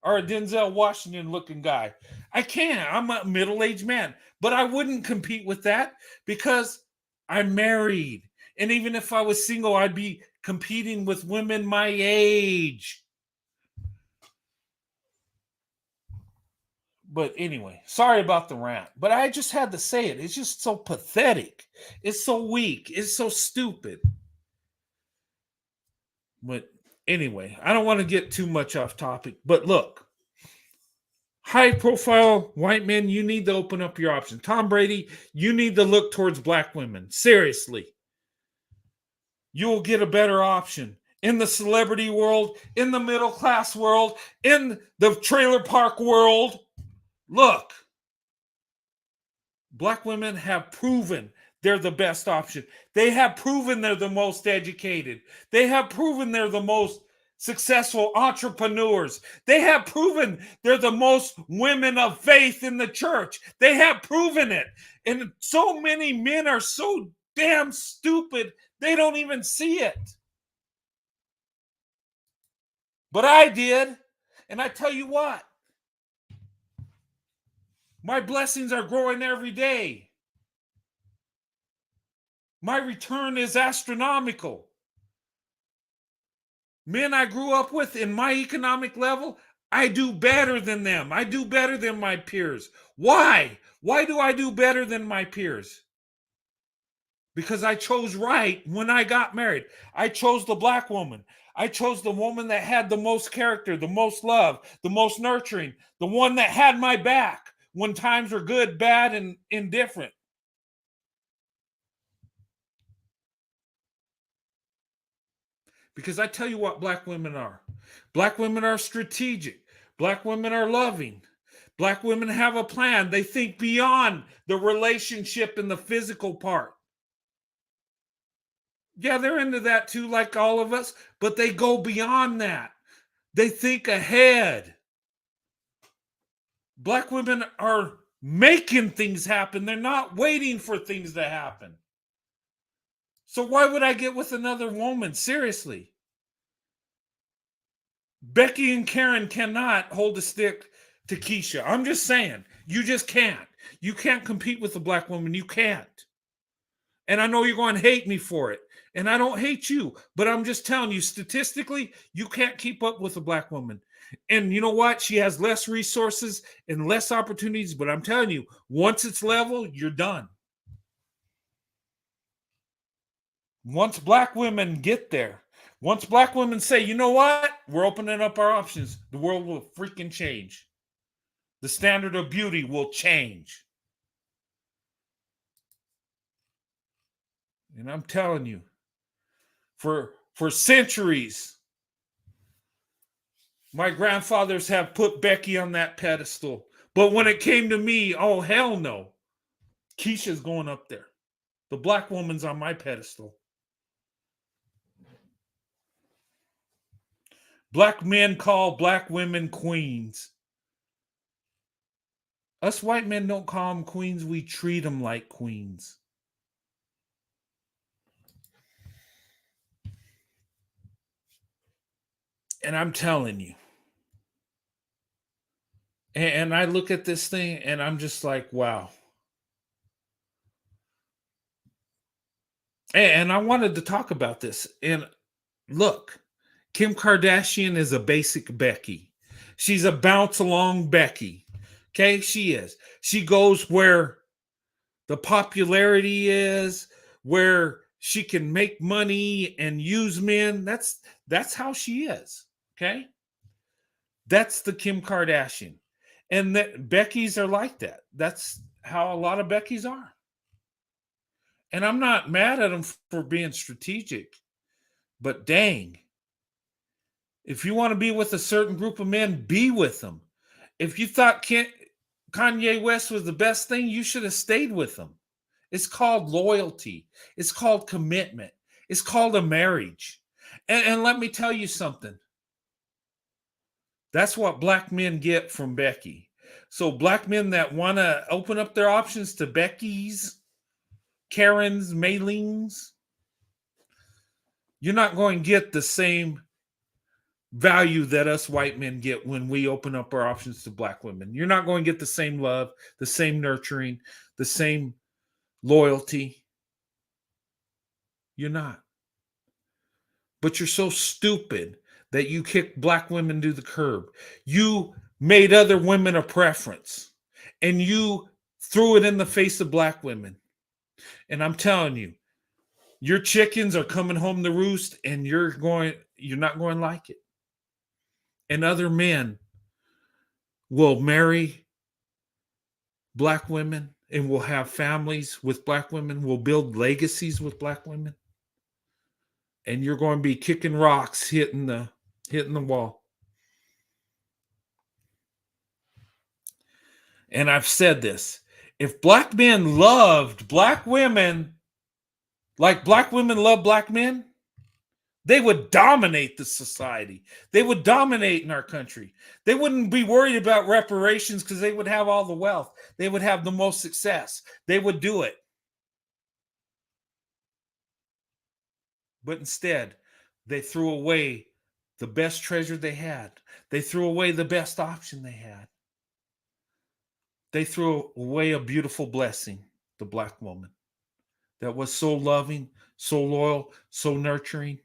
or a Denzel Washington-looking guy. I can't. I'm a middle-aged man. But I wouldn't compete with that because I'm married. And even if I was single, I'd be competing with women my age. But anyway, sorry about the rant, but I just had to say it. It's just so pathetic. It's so weak. It's so stupid. But anyway, I don't want to get too much off topic. But look, high profile white men, you need to open up your options. Tom Brady, you need to look towards black women. Seriously. You will get a better option in the celebrity world, in the middle class world, in the trailer park world. Look, black women have proven they're the best option. They have proven they're the most educated. They have proven they're the most successful entrepreneurs. They have proven they're the most women of faith in the church. They have proven it. And so many men are so damn stupid, they don't even see it. But I did. And I tell you what, my blessings are growing every day. My return is astronomical. Men I grew up with in my economic level, I do better than them. I do better than my peers. Why? Why do I do better than my peers? Because I chose right when I got married. I chose the black woman. I chose the woman that had the most character, the most love, the most nurturing, the one that had my back when times were good, bad, and indifferent. Because I tell you what black women are. Black women are strategic. Black women are loving. Black women have a plan. They think beyond the relationship and the physical part. Yeah, they're into that too, like all of us, but they go beyond that. They think ahead. Black women are making things happen. They're not waiting for things to happen. So why would I get with another woman? Seriously. Becky and Karen cannot hold a stick to Keisha. I'm just saying. You just can't. You can't compete with a black woman. You can't. And I know you're going to hate me for it. And I don't hate you. But I'm just telling you, statistically, you can't keep up with a black woman. And you know what? She has less resources and less opportunities. But I'm telling you, once it's level, you're done. Once black women get there, once black women say, you know what? We're opening up our options, the world will freaking change. The standard of beauty will change. And I'm telling you, for centuries, my grandfathers have put Becky on that pedestal. But when it came to me, oh, hell no. Keisha's going up there. The black woman's on my pedestal. Black men call black women queens. Us white men don't call them queens. We treat them like queens. And I'm telling you. And I look at this thing and I'm just like, wow. And I wanted to talk about this. And look, Kim Kardashian is a basic Becky. She's a bounce along Becky. Okay, she is. She goes where the popularity is, where she can make money and use men. That's how she is. Okay? That's the Kim Kardashian. And that Becky's are like that. That's how a lot of Becky's are. And I'm not mad at them for being strategic, but dang, if you want to be with a certain group of men, be with them. If you thought Kanye West was the best thing, you should have stayed with him. It's called loyalty. It's called commitment. It's called a marriage. And let me tell you something. That's what black men get from Becky. So black men that want to open up their options to Becky's, Karen's, Maylings, you're not going to get the same value that us white men get when we open up our options to black women. You're not going to get the same love, the same nurturing, the same loyalty. You're not. But you're so stupid that you kick black women to the curb. You made other women a preference, and you threw it in the face of black women. And I'm telling you, your chickens are coming home to roost, and you're not going to like it. And other men will marry black women and will have families with black women, will build legacies with black women. And you're going to be kicking rocks, hitting the wall. And I've said this. If black men loved black women like black women love black men, they would dominate the society. They would dominate in our country. They wouldn't be worried about reparations because they would have all the wealth. They would have the most success. They would do it. But instead, they threw away the best treasure they had. They threw away the best option they had. They threw away a beautiful blessing, the black woman, that was so loving, so loyal, so nurturing,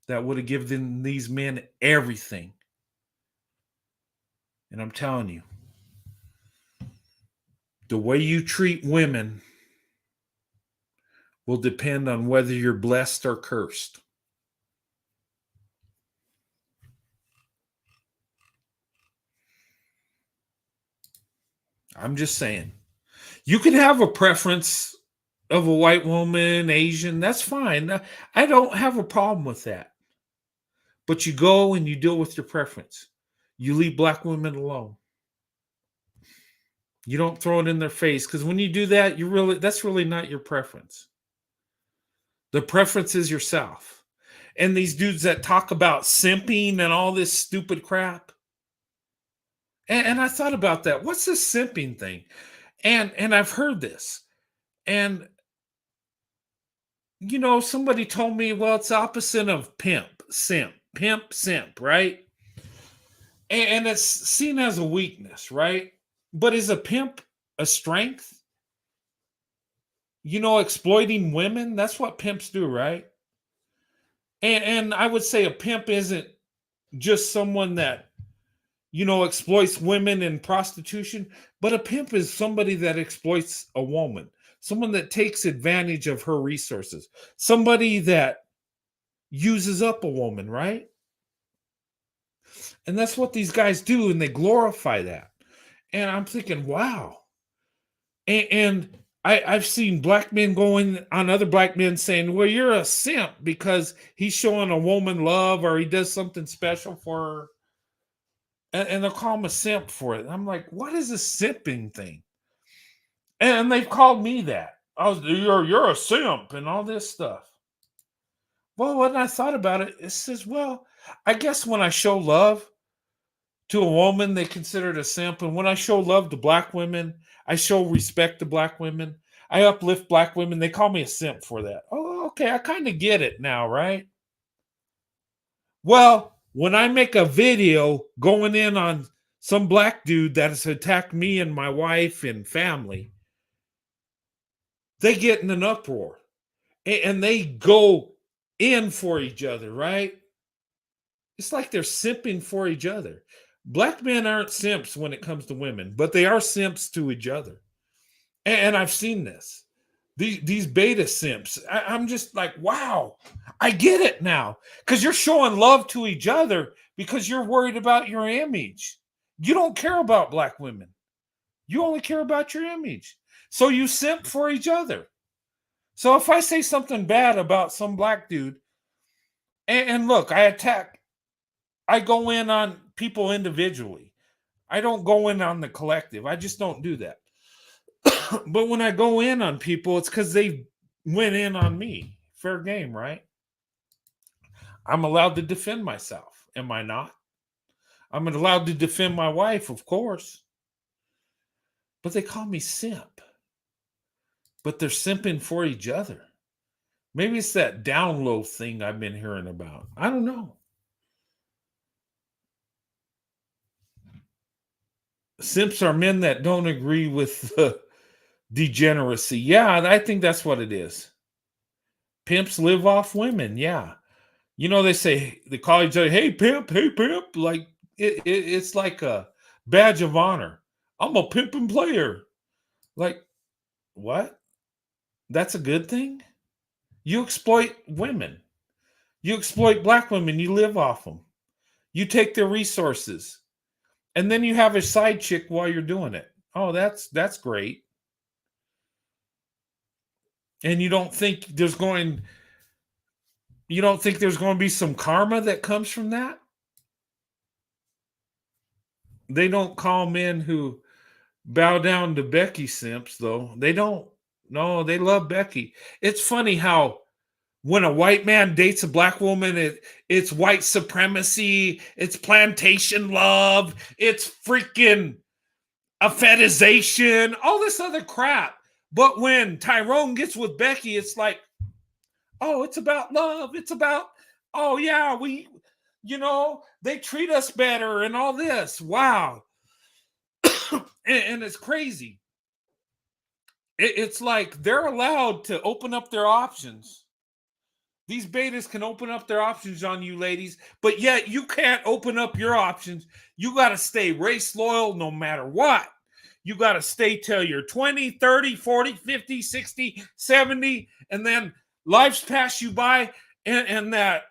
that would have given these men everything. And I'm telling you, the way you treat women will depend on whether you're blessed or cursed. I'm just saying. You can have a preference of a white woman, Asian, that's fine. I don't have a problem with that. But you go and you deal with your preference. You leave black women alone. You don't throw it in their face, because when you do that, that's really not your preference. The preference is yourself. And these dudes that talk about simping and all this stupid crap. And I thought about that. What's this simping thing? And I've heard this. And somebody told me, well, it's opposite of pimp, simp, right? And it's seen as a weakness, right? But is a pimp a strength? Exploiting women, that's what pimps do, right? And I would say a pimp isn't just someone that, exploits women in prostitution, but a pimp is somebody that exploits a woman, someone that takes advantage of her resources, somebody that uses up a woman, right? And that's what these guys do, and they glorify that. And I'm thinking, wow. And I've seen black men going on other black men saying, well, you're a simp because he's showing a woman love or he does something special for her. And they'll call him a simp for it. And I'm like, what is a simping thing? And they've called me that. You're a simp and all this stuff. Well, when I thought about it, it says, well, I guess when I show love to a woman, they consider it a simp. And when I show love to black women, I show respect to black women, I uplift black women, they call me a simp for that. Oh, okay, I kind of get it now, right? Well, when I make a video going in on some black dude that has attacked me and my wife and family, they get in an uproar and they go in for each other, right? It's like they're simping for each other. Black men aren't simps when it comes to women, but they are simps to each other. And I've seen this. These beta simps. I'm just like, wow, I get it now. Because you're showing love to each other because you're worried about your image. You don't care about black women. You only care about your image. So you simp for each other. So if I say something bad about some black dude, and look, I go in on people individually. I don't go in on the collective. I just don't do that. But when I go in on people, it's because they went in on me. Fair game, right? I'm allowed to defend myself. Am I not? I'm allowed to defend my wife, of course. But they call me simp. But they're simping for each other. Maybe it's that down low thing I've been hearing about. I don't know. Simps are men that don't agree with degeneracy. Yeah, I think that's what it is. Pimps live off women. Yeah. They say, they call each other, hey, pimp, like It's like a badge of honor. I'm a pimping player. Like, what? That's a good thing? You exploit women. You exploit black women. You live off them. You take their resources. And then you have a side chick while you're doing it. Oh, that's great. And you don't think there's going to be some karma that comes from that? They don't call men who bow down to Becky simps, though. They don't. No, they love Becky. It's funny how when a white man dates a black woman, it's white supremacy, it's plantation love, it's freaking a fetishization, all this other crap. But when Tyrone gets with Becky, it's like, oh, it's about love. It's about, oh yeah, they treat us better and all this. Wow. And it's crazy. It's like they're allowed to open up their options. These betas can open up their options on you ladies, but yet you can't open up your options. You got to stay race loyal no matter what. You got to stay till you're 20, 30, 40, 50, 60, 70, and then life's passed you by, and that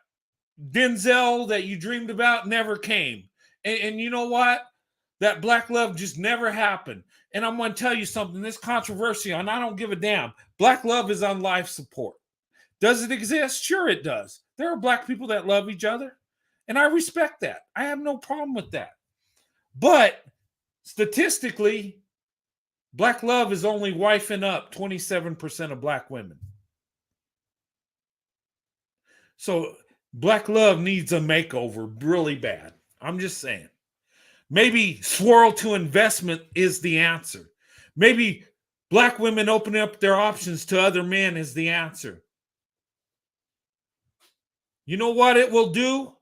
Denzel that you dreamed about never came. And you know what? That black love just never happened. And I'm going to tell you something. This controversial, and I don't give a damn. Black love is on life support. Does it exist? Sure, it does. There are black people that love each other, and I respect that. I have no problem with that. But statistically, black love is only wifing up 27% of black women. So black love needs a makeover really bad. I'm just saying. Maybe swirl to investment is the answer. Maybe black women opening up their options to other men is the answer. You know what it will do?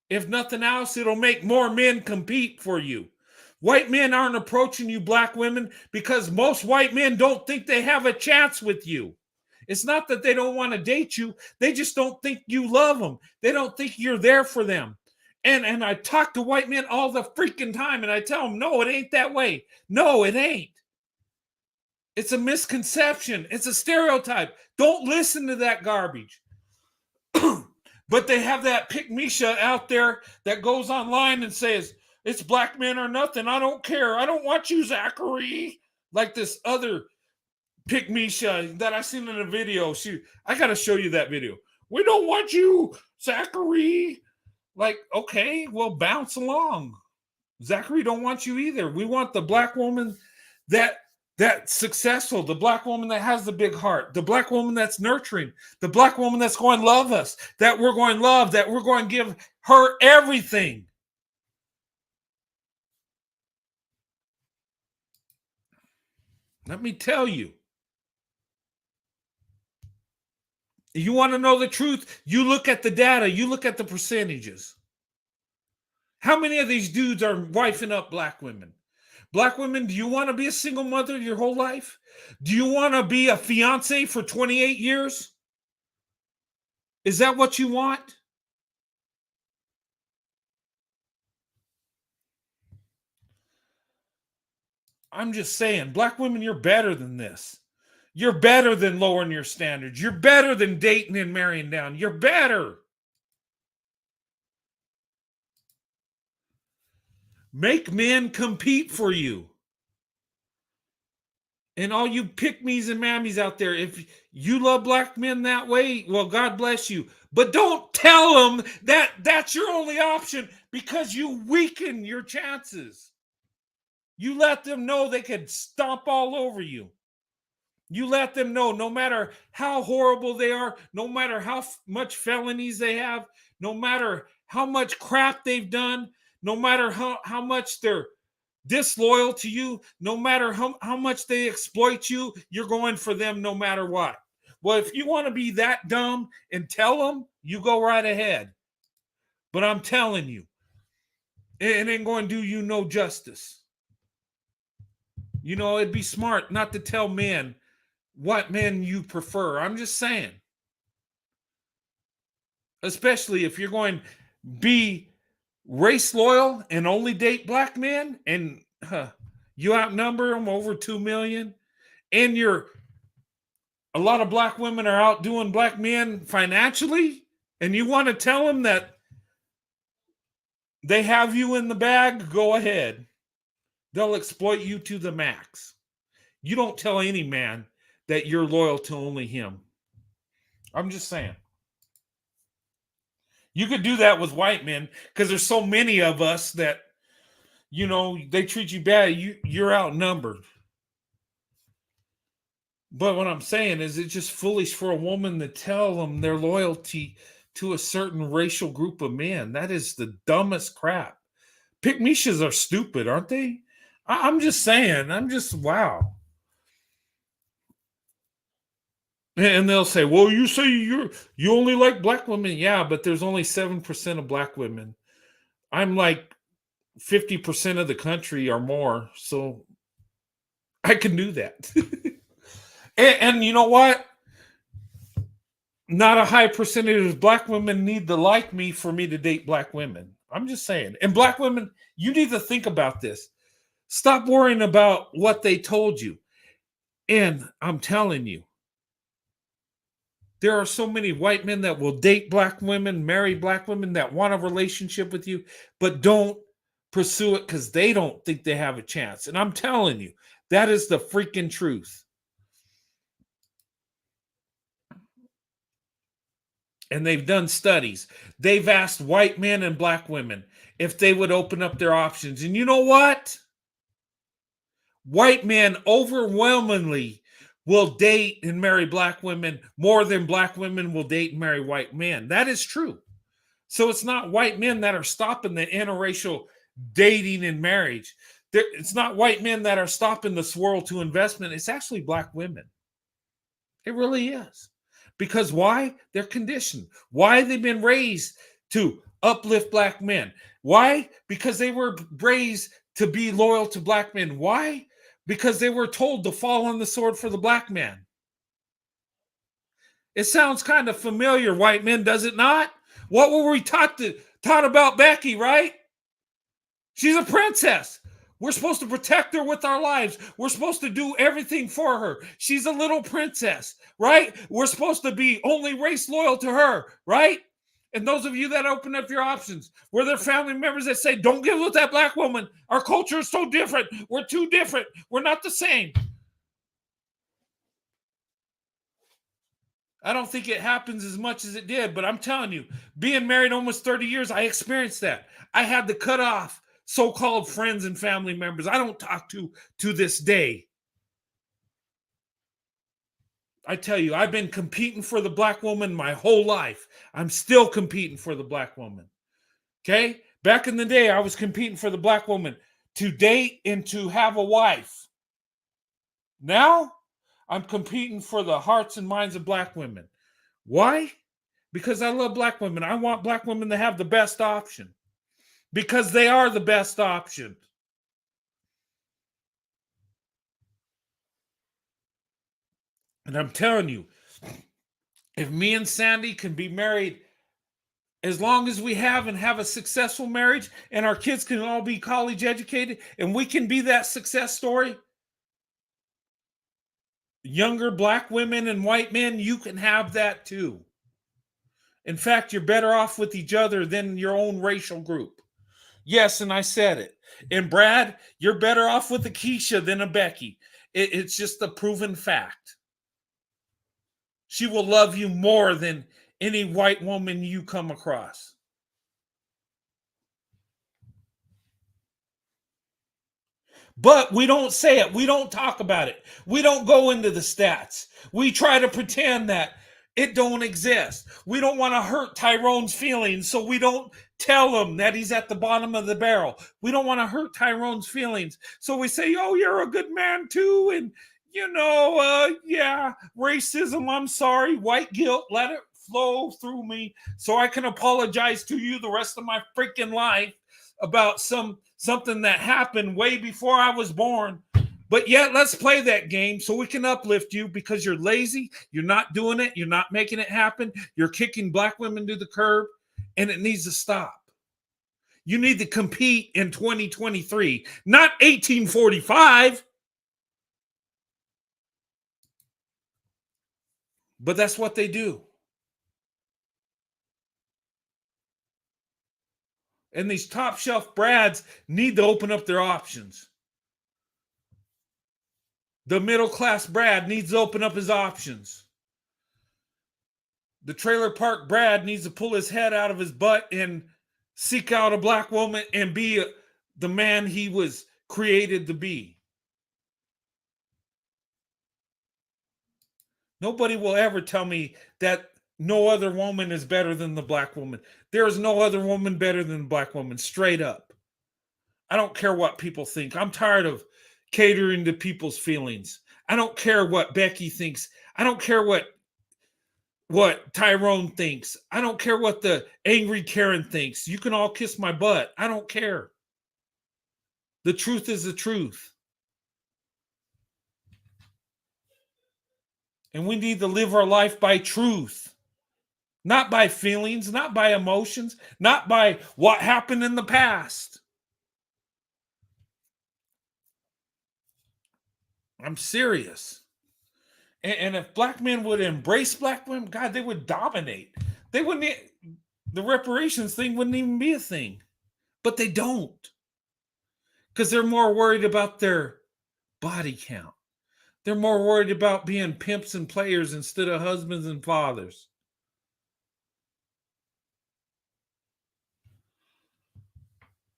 If nothing else, it'll make more men compete for you. White men aren't approaching you, black women, because most white men don't think they have a chance with you. It's not that they don't want to date you. They just don't think you love them. They don't think you're there for them. And I talk to white men all the freaking time, and I tell them, no, it ain't that way. No, it ain't. It's a misconception. It's a stereotype. Don't listen to that garbage. But they have that pick-me-sha out there that goes online and says, it's black men or nothing. I don't care. I don't want you, Zachary. Like this other pick-me-sha that I seen in a video. I got to show you that video. We don't want you, Zachary. Like, okay, well, bounce along. Zachary don't want you either. We want the black woman that's successful, the black woman that has the big heart, the black woman that's nurturing, the black woman that's going to love us, that we're going to love, that we're going to give her everything. Let me tell you. You want to know the truth? You look at the data, you look at the percentages. How many of these dudes are wifing up black women? Black women, do you want to be a single mother your whole life? Do you want to be a fiance for 28 years? Is that what you want? I'm just saying, black women, you're better than this. You're better than lowering your standards. You're better than dating and marrying down. You're better. Make men compete for you. And all you pick-me's and mammies out there, if you love black men that way, well, God bless you. But don't tell them that that's your only option, because you weaken your chances. You let them know they can stomp all over you. You let them know no matter how horrible they are, no matter how much felonies they have, no matter how much crap they've done, no matter how much they're disloyal to you, no matter how much they exploit you, you're going for them no matter what. Well, if you want to be that dumb and tell them, you go right ahead. But I'm telling you, it ain't going to do you no justice. You know, it'd be smart not to tell men what men you prefer. I'm just saying. Especially if you're going to be race loyal and only date black men, and you outnumber them over 2 million, and a lot of black women are outdoing black men financially, and you want to tell them that they have you in the bag, go ahead. They'll exploit you to the max. You don't tell any man that you're loyal to only him. I'm just saying. You could do that with white men because there's so many of us that, they treat you bad. You're outnumbered. But what I'm saying is it's just foolish for a woman to tell them their loyalty to a certain racial group of men. That is the dumbest crap. Pygmishas are stupid, aren't they? I'm just saying. Wow. And they'll say, well, you say you only like black women. Yeah, but there's only 7% of black women. I'm like 50% of the country or more. So I can do that. and you know what? Not a high percentage of black women need to like me for me to date black women. I'm just saying. And black women, you need to think about this. Stop worrying about what they told you. And I'm telling you, there are so many white men that will date black women, marry black women that want a relationship with you, but don't pursue it because they don't think they have a chance. And I'm telling you, that is the freaking truth. And they've done studies. They've asked white men and black women if they would open up their options. And you know what? White men overwhelmingly will date and marry black women more than black women will date and marry white men. That is true. So it's not white men that are stopping the interracial dating and marriage. It's not white men that are stopping the swirl to investment. It's actually black women. It really is. Because why? They're conditioned. Why? They've been raised to uplift black men. Why? Because they were raised to be loyal to black men. Why? Because they were told to fall on the sword for the black man. It sounds kind of familiar, white men, does it not? What were we taught about Becky, right? She's a princess. We're supposed to protect her with our lives. We're supposed to do everything for her. She's a little princess, right? We're supposed to be only race loyal to her, right? And those of you that open up your options, were there family members that say, don't get with that black woman. Our culture is so different. We're too different. We're not the same. I don't think it happens as much as it did, but I'm telling you, being married almost 30 years, I experienced that. I had to cut off so-called friends and family members I don't talk to this day. I tell you, I've been competing for the black woman my whole life. I'm still competing for the black woman. Okay? Back in the day, I was competing for the black woman to date and to have a wife. Now, I'm competing for the hearts and minds of black women. Why? Because I love black women. I want black women to have the best option. Because they are the best option. And I'm telling you, if me and Sandy can be married as long as we have and have a successful marriage, and our kids can all be college educated, and we can be that success story, younger black women and white men, you can have that too. In fact, you're better off with each other than your own racial group. Yes, and I said it. And Brad, you're better off with a Keisha than a Becky. It's just a proven fact. She will love you more than any white woman you come across. But we don't say it. We don't talk about it. We don't go into the stats. We try to pretend that it don't exist. We don't want to hurt Tyrone's feelings, so we don't tell him that he's at the bottom of the barrel. We don't want to hurt Tyrone's feelings, so we say, oh, you're a good man too, and yeah, racism, I'm sorry, white guilt, let it flow through me so I can apologize to you the rest of my freaking life about something that happened way before I was born. But yet, let's play that game so we can uplift you because you're lazy, you're not doing it, you're not making it happen, you're kicking black women to the curb, and it needs to stop. You need to compete in 2023, not 1845. But that's what they do. And these top shelf Brads need to open up their options. The middle class Brad needs to open up his options. The trailer park Brad needs to pull his head out of his butt and seek out a black woman and be the man he was created to be. Nobody will ever tell me that no other woman is better than the black woman. There is no other woman better than the black woman, straight up. I don't care what people think. I'm tired of catering to people's feelings. I don't care what Becky thinks. I don't care what Tyrone thinks. I don't care what the angry Karen thinks. You can all kiss my butt. I don't care. The truth is the truth. And we need to live our life by truth, not by feelings, not by emotions, not by what happened in the past. I'm serious. And if black men would embrace black women, God, they would dominate. They wouldn't, the reparations thing wouldn't even be a thing. But they don't. Because they're more worried about their body count. They're more worried about being pimps and players instead of husbands and fathers.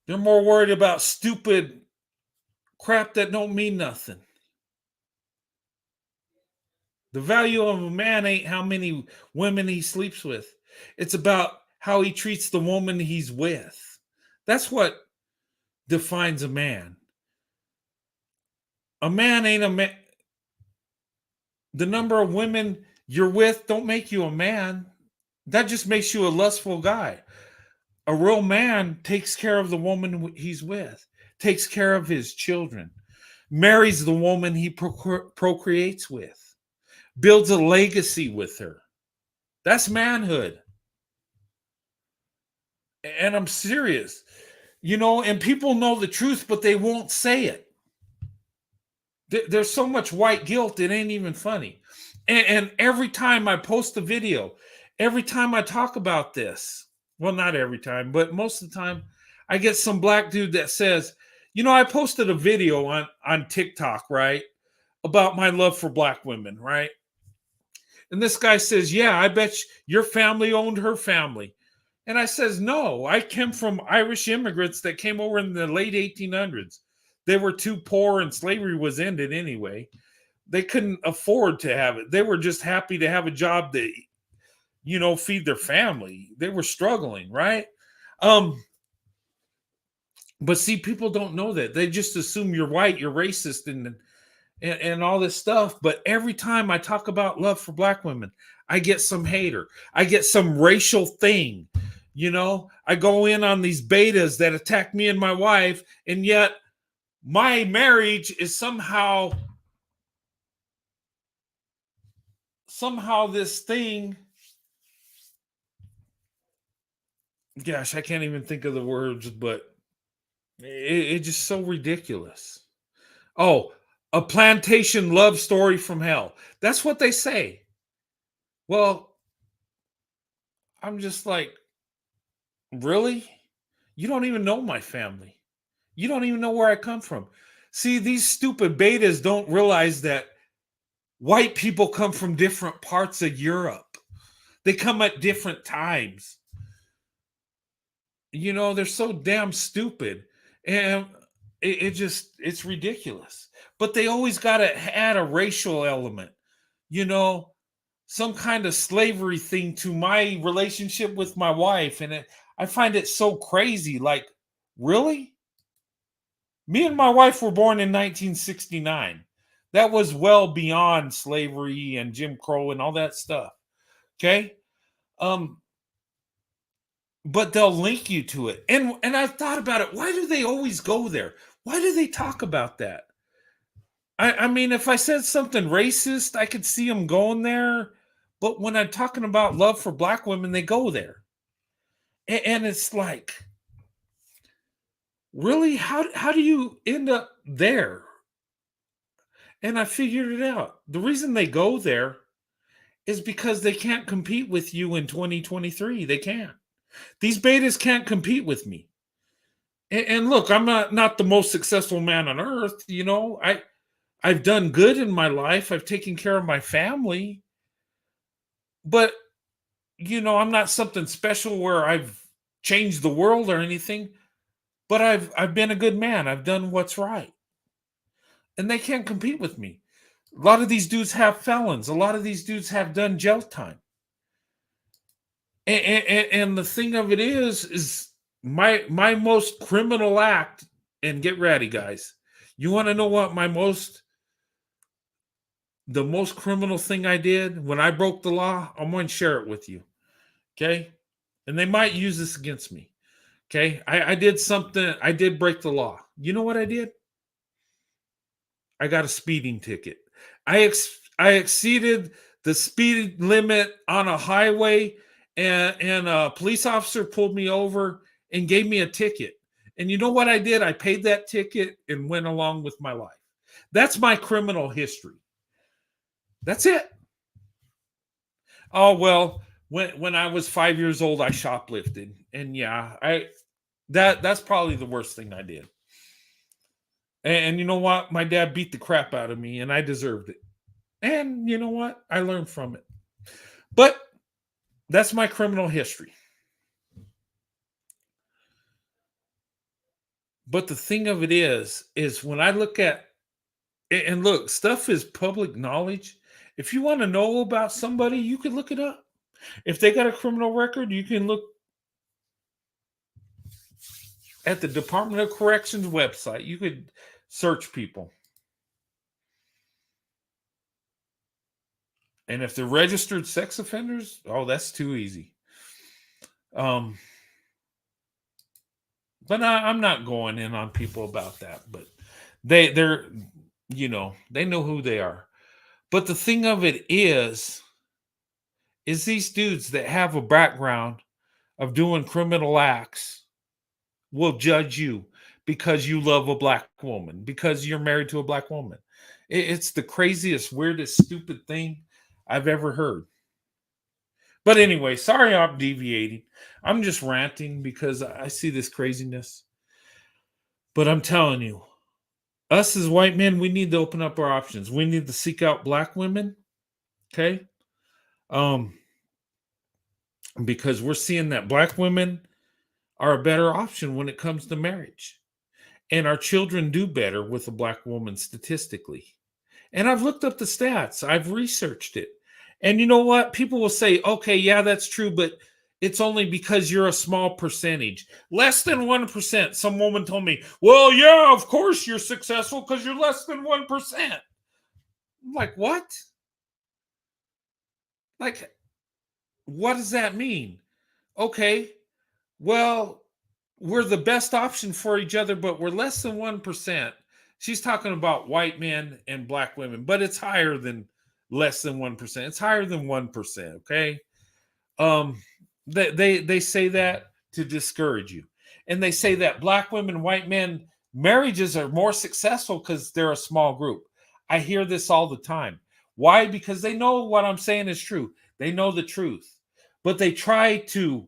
They're more worried about stupid crap that don't mean nothing. The value of a man ain't how many women he sleeps with. It's about how he treats the woman he's with. That's what defines a man. A man ain't a man. The number of women you're with don't make you a man. That just makes you a lustful guy. A real man takes care of the woman he's with, takes care of his children, marries the woman he procreates with, builds a legacy with her. That's manhood. And I'm serious. And people know the truth, but they won't say it. There's so much white guilt, it ain't even funny. And every time I post a video, every time I talk about this, well, not every time, but most of the time, I get some black dude that says, I posted a video on TikTok, right, about my love for black women, right? And this guy says, yeah, I bet your family owned her family. And I says, no, I came from Irish immigrants that came over in the late 1800s. They were too poor and slavery was ended anyway. They couldn't afford to have it. They were just happy to have a job to, feed their family. They were struggling, right? But see, people don't know that. They just assume you're white, you're racist, and all this stuff. But every time I talk about love for black women, I get some hater. I get some racial thing. I go in on these betas that attack me and my wife, and yet my marriage is somehow this thing. Gosh, I can't even think of the words, but it's just so ridiculous. Oh, a plantation love story from hell. That's what they say. Well, I'm just like, really? You don't even know my family. You don't even know where I come from. See, these stupid betas don't realize that white people come from different parts of Europe. They come at different times. They're so damn stupid. And it's ridiculous. But they always got to add a racial element, some kind of slavery thing to my relationship with my wife. And I find it so crazy. Like, really? Me and my wife were born in 1969. That was well beyond slavery and Jim Crow and all that stuff. Okay? But they'll link you to it. And I've thought about it. Why do they always go there? Why do they talk about that? I mean, if I said something racist, I could see them going there. But when I'm talking about love for black women, they go there. And it's like, really, how do you end up there? And I figured it out. The reason they go there is because they can't compete with you in 2023. They can't. These betas can't compete with me. And look, I'm not the most successful man on earth. I've done good in my life. I've taken care of my family, but I'm not something special where I've changed the world or anything. But I've been a good man. I've done what's right, and they can't compete with me. A lot of these dudes have felons. A lot of these dudes have done jail time. And the thing of it is my most criminal act. And get ready, guys. You want to know what the most criminal thing I did when I broke the law? I'm going to share it with you. Okay. And they might use this against me. Okay. I did something. I did break the law. You know what I did? I got a speeding ticket. I exceeded the speed limit on a highway, and a police officer pulled me over and gave me a ticket. And you know what I did? I paid that ticket and went along with my life. That's my criminal history. That's it. Oh well, when I was 5 years old, I shoplifted, and yeah, that's probably the worst thing I did. And you know what? My dad beat the crap out of me, and I deserved it. And you know what? I learned from it. But that's my criminal history. But the thing of it is when I look at, and look, stuff is public knowledge. If you want to know about somebody, you can look it up. If they got a criminal record, you can look at the Department of Corrections website. You could search people. And if they're registered sex offenders, oh, that's too easy. But I'm not going in on people about that. But they're they know who they are. But the thing of it is these dudes that have a background of doing criminal acts will judge you because you love a black woman, because you're married to a black woman. It's the craziest, weirdest, stupid thing I've ever heard. But anyway, sorry I'm deviating. I'm just ranting because I see this craziness. But I'm telling you, us as white men, we need to open up our options. We need to seek out black women. Okay. Because we're seeing that black women are a better option when it comes to marriage. And our children do better with a black woman statistically. And I've looked up the stats, I've researched it. And you know what? People will say, okay, yeah, that's true, but it's only because you're a small percentage. Less than 1%. Some woman told me, well, yeah, of course you're successful because you're less than 1%. I'm like, what? Like, what does that mean? Okay, well, we're the best option for each other, but we're less than 1%. She's talking about white men and black women, but it's higher than less than 1%. It's higher than 1%. Okay. Um, they say that to discourage you. And they say that black women, white men marriages are more successful because they're a small group. I hear this all the time. Why? Because they know what I'm saying is true. They know the truth, but they try to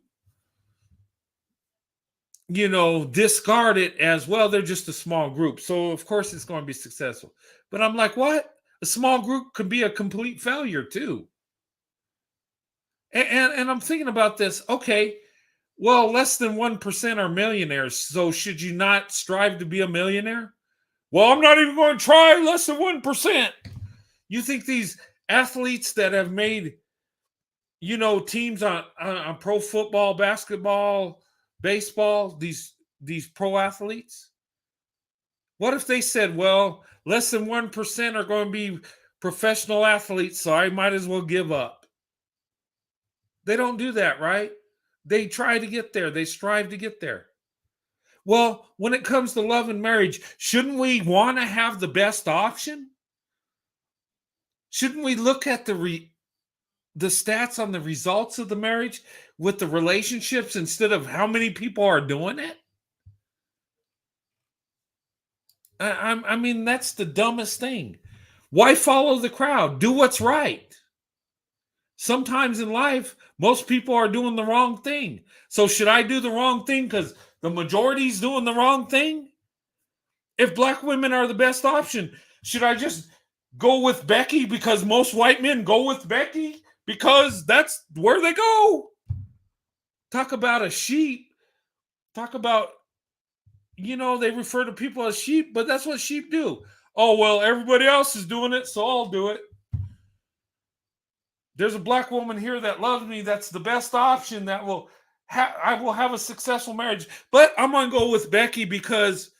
discard it as well. They're just a small group. So, of course, it's going to be successful. But I'm like, what? A small group could be a complete failure, too. And I'm thinking about this. Okay, well, less than 1% are millionaires. So, should you not strive to be a millionaire? Well, I'm not even going to try less than 1%. You think these athletes that have made, teams on pro football, basketball, baseball, these pro athletes, what if they said, well, less than 1% are going to be professional athletes, so I might as well give up? They don't do that, right? They try to get there. They strive to get there. Well, when it comes to love and marriage, shouldn't we want to have the best option? Shouldn't we look at the stats on the results of the marriage with the relationships instead of how many people are doing it? I mean, that's the dumbest thing. Why follow the crowd? Do what's right. Sometimes in life, most people are doing the wrong thing. So should I do the wrong thing because the majority's doing the wrong thing? If black women are the best option, should I just go with Becky because most white men go with Becky because that's where they go? Talk about a sheep. Talk about, they refer to people as sheep, but that's what sheep do. Oh, well, everybody else is doing it, so I'll do it. There's a black woman here that loves me. That's the best option. That will I will have a successful marriage. But I'm gonna go with Becky because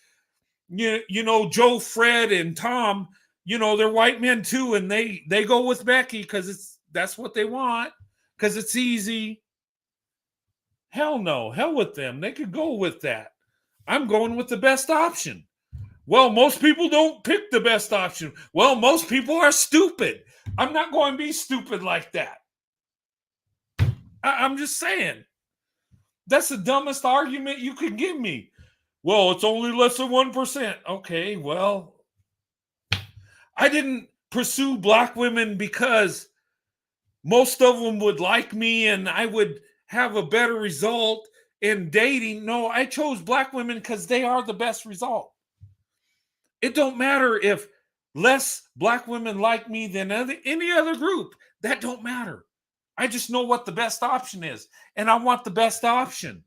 Joe, Fred, and Tom, they're white men too, and they go with Becky because that's what they want because it's easy. Hell no, hell with them. They could go with that. I'm going with the best option. Well, most people don't pick the best option. Well, most people are stupid. I'm not going to be stupid like that. I'm just saying. That's the dumbest argument you could give me. Well, it's only less than 1%. Okay, well, I didn't pursue black women because most of them would like me and I would have a better result in dating. No, I chose black women because they are the best result. It don't matter if less black women like me than any other group. That don't matter. I just know what the best option is, and I want the best option.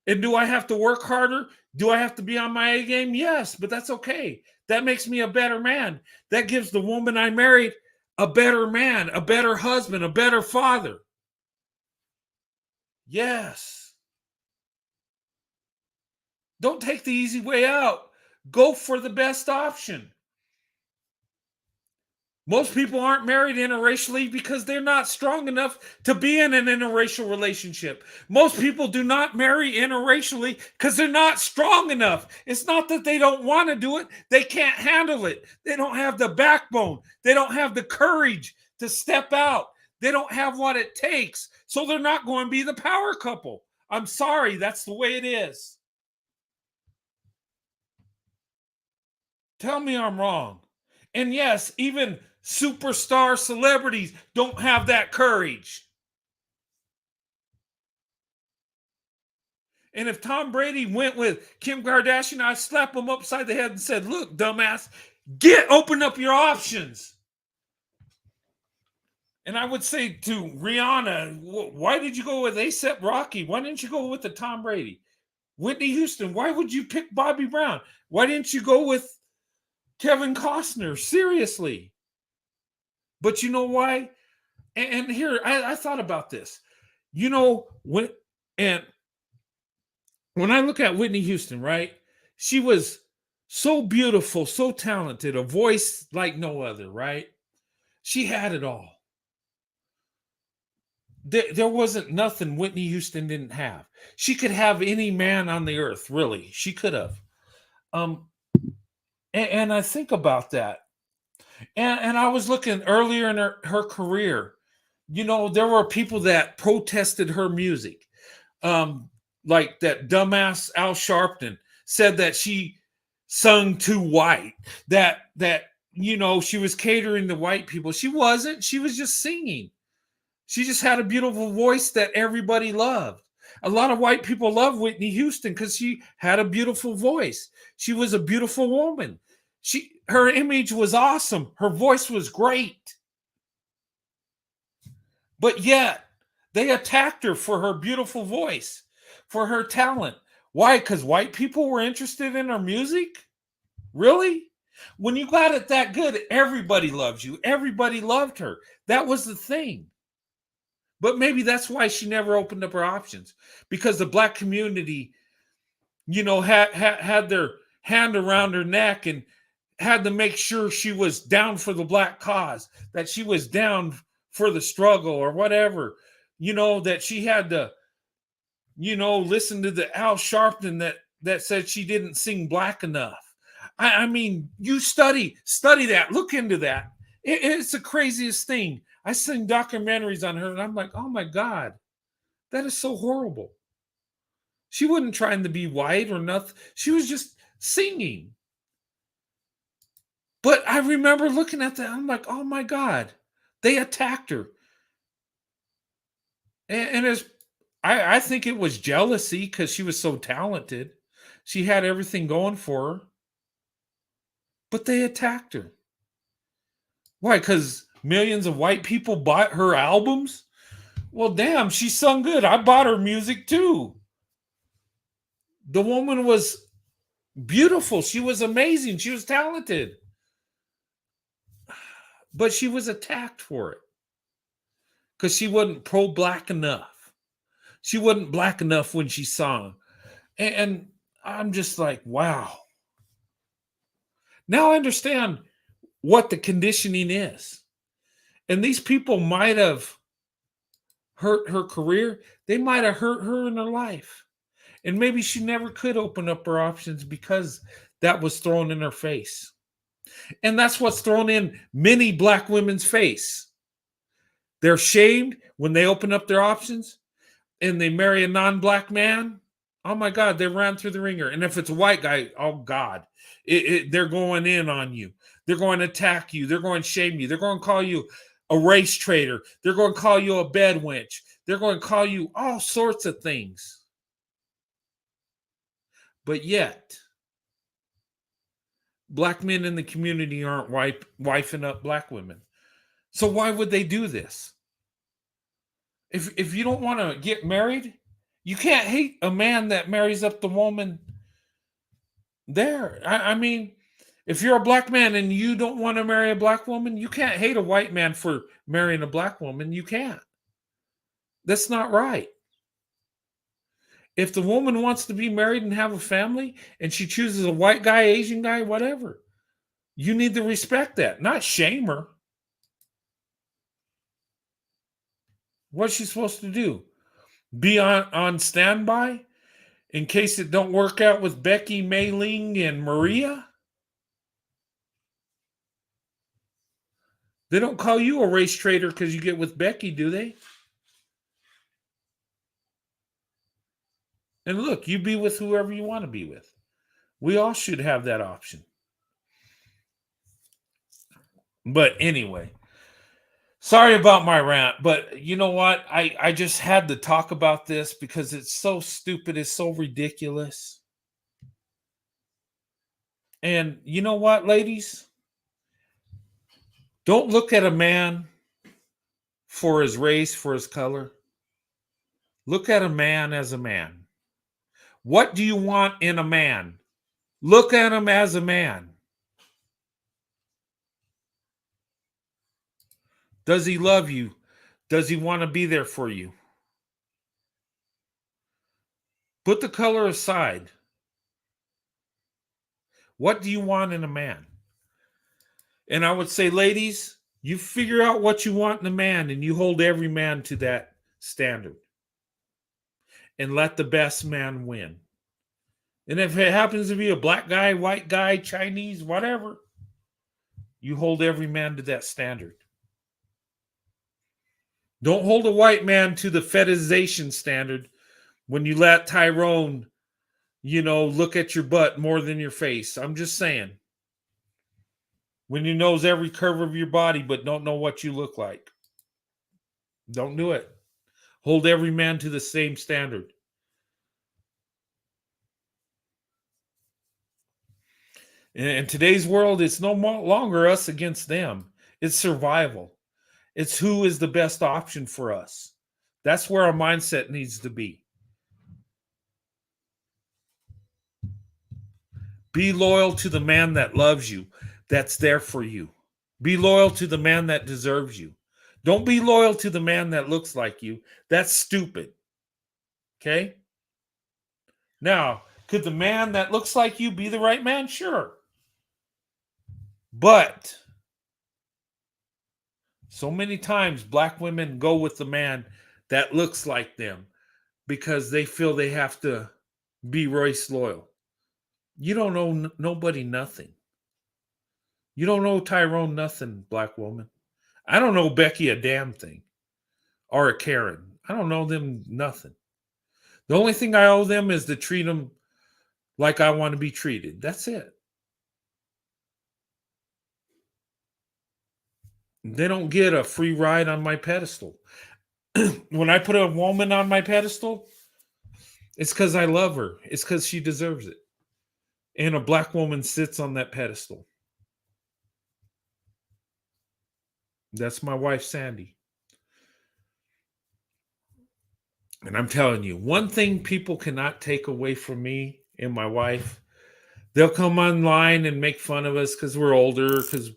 And do I have to work harder? Do I have to be on my A game? Yes, but that's okay. That makes me a better man. That gives the woman I married a better man, a better husband, a better father. Yes. Don't take the easy way out. Go for the best option. Most people aren't married interracially because they're not strong enough to be in an interracial relationship. Most people do not marry interracially because they're not strong enough. It's not that they don't want to do it, they can't handle it. They don't have the backbone, they don't have the courage to step out. They don't have what it takes. So they're not going to be the power couple. I'm sorry, that's the way it is. Tell me I'm wrong. And yes, even superstar celebrities don't have that courage. And if Tom Brady went with Kim Kardashian, I'd slap him upside the head and said, look, dumbass, open up your options. And I would say to Rihanna, why did you go with A$AP Rocky? Why didn't you go with the Tom Brady? Whitney Houston, why would you pick Bobby Brown? Why didn't you go with Kevin Costner? Seriously. But you know why? And here, I thought about this. When I look at Whitney Houston, right? She was so beautiful, so talented, a voice like no other, right? She had it all. There wasn't nothing Whitney Houston didn't have. She could have any man on the earth, really. She could have. And I think about that. And I was looking earlier in her career. There were people that protested her music. Like that dumbass Al Sharpton said that she sung too white, that she was catering to white people. She wasn't. She was just singing. She just had a beautiful voice that everybody loved. A lot of white people love Whitney Houston because she had a beautiful voice. She was a beautiful woman. Her image was awesome. Her voice was great. But yet, they attacked her for her beautiful voice, for her talent. Why? Because white people were interested in her music? Really? When you got it that good, everybody loves you. Everybody loved her. That was the thing. But maybe that's why she never opened up her options, because the black community, had their hand around her neck and had to make sure she was down for the black cause, that she was down for the struggle or whatever, that she had to, listen to the Al Sharpton that said she didn't sing black enough. I mean, you study that, look into that. It's the craziest thing. I seen documentaries on her and I'm like, oh my God, that is so horrible. She wasn't trying to be white or nothing. She was just singing. But I remember looking at that. I'm like, oh my God, they attacked her. And it's, I think it was jealousy because she was so talented. She had everything going for her, but they attacked her. Why? Because millions of white people bought her albums? Well, damn, she sung good. I bought her music too. The woman was beautiful. She was amazing. She was talented. But she was attacked for it because she wasn't pro-black enough. She wasn't black enough when she sung. And I'm just like, wow. Now I understand what the conditioning is. And these people might have hurt her career. They might have hurt her in her life. And maybe she never could open up her options because that was thrown in her face. And that's what's thrown in many black women's face. They're shamed when they open up their options and they marry a non-black man. Oh my God, they ran through the ringer. And if it's a white guy, oh God, they're going in on you. They're going to attack you. They're going to shame you. They're going to call you a race traitor. They're going to call you a bed wench. They're going to call you all sorts of things. But yet, black men in the community aren't wifing up black women. So why would they do this? If you don't want to get married, you can't hate a man that marries up the woman there. I mean, if you're a black man and you don't want to marry a black woman, you can't hate a white man for marrying a black woman. You can't. That's not right. If the woman wants to be married and have a family and she chooses a white guy, Asian guy, whatever, you need to respect that, not shame her. What's she supposed to do? Be on standby in case it don't work out with Becky, Mei Ling, and Maria? They don't call you a race traitor because you get with Becky, do they? And look, you be with whoever you want to be with. We all should have that option. But anyway, sorry about my rant, but you know what? I just had to talk about this because it's so stupid. It's so ridiculous. And you know what, ladies? Don't look at a man for his race, for his color. Look at a man as a man. What do you want in a man? Look at him as a man. Does he love you? Does he want to be there for you? Put the color aside. What do you want in a man? And I would say, ladies, you figure out what you want in a man and you hold every man to that standard. And let the best man win. And if it happens to be a black guy, white guy, Chinese, whatever, you hold every man to that standard. Don't hold a white man to the fetishization standard when you let Tyrone, look at your butt more than your face. I'm just saying. When he knows every curve of your body but don't know what you look like. Don't do it. Hold every man to the same standard. In today's world, it's no longer us against them. It's survival. It's who is the best option for us. That's where our mindset needs to be. Be loyal to the man that loves you, that's there for you. Be loyal to the man that deserves you. Don't be loyal to the man that looks like you. That's stupid. Okay? Now, could the man that looks like you be the right man? Sure. But so many times black women go with the man that looks like them because they feel they have to be race loyal. You don't know nobody nothing. You don't know Tyrone nothing, black woman. I don't know Becky a damn thing. Or a Karen. I don't know them nothing. The only thing I owe them is to treat them like I want to be treated. That's it. They don't get a free ride on my pedestal. When I put a woman on my pedestal, it's because I love her. It's because she deserves it. And a black woman sits on that pedestal. That's my wife, Sandy. And I'm telling you, one thing people cannot take away from me and my wife, they'll come online and make fun of us because we're older, because,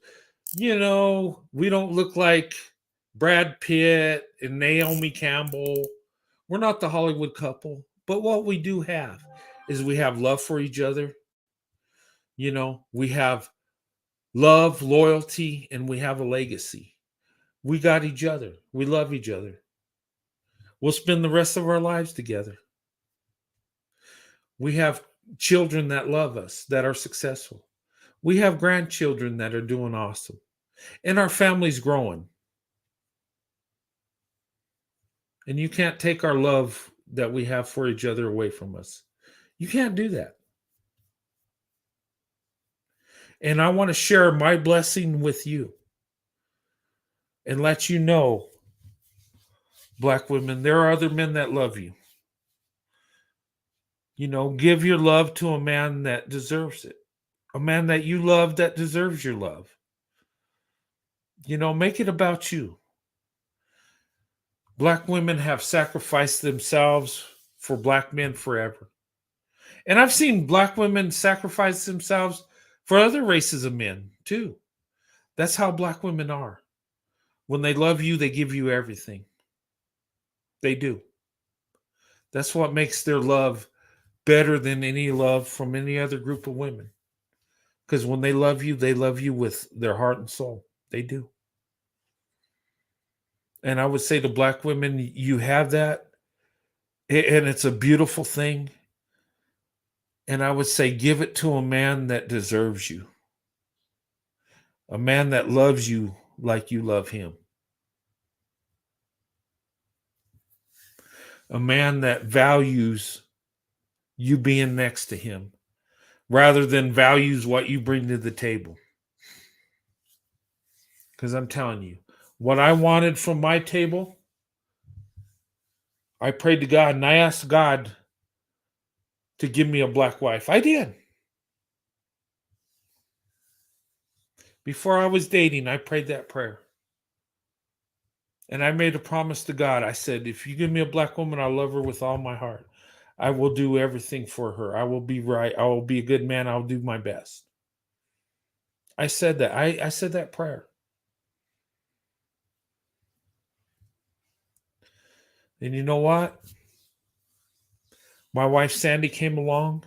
we don't look like Brad Pitt and Naomi Campbell. We're not the Hollywood couple. But what we do have is we have love for each other. We have love, loyalty, and we have a legacy. We got each other. We love each other. We'll spend the rest of our lives together. We have children that love us, that are successful. We have grandchildren that are doing awesome. And our family's growing. And you can't take our love that we have for each other away from us. You can't do that. And I want to share my blessing with you and let you know, black women, there are other men that love you. Give your love to a man that deserves it. A man that you love that deserves your love. Make it about you. Black women have sacrificed themselves for black men forever. And I've seen black women sacrifice themselves for other races of men too. That's how black women are. When they love you, they give you everything. They do. That's what makes their love better than any love from any other group of women. Because when they love you with their heart and soul. They do. And I would say to black women, you have that. And it's a beautiful thing. And I would say, give it to a man that deserves you. A man that loves you like you love him. A man that values you being next to him rather than values what you bring to the table. Because I'm telling you, what I wanted from my table, I prayed to God and I asked God to give me a black wife. I did. Before I was dating, I prayed that prayer. And I made a promise to God. I said, if you give me a black woman, I'll love her with all my heart. I will do everything for her. I will be right. I will be a good man. I'll do my best. I said that. I said that prayer. And you know what? My wife, Sandy, came along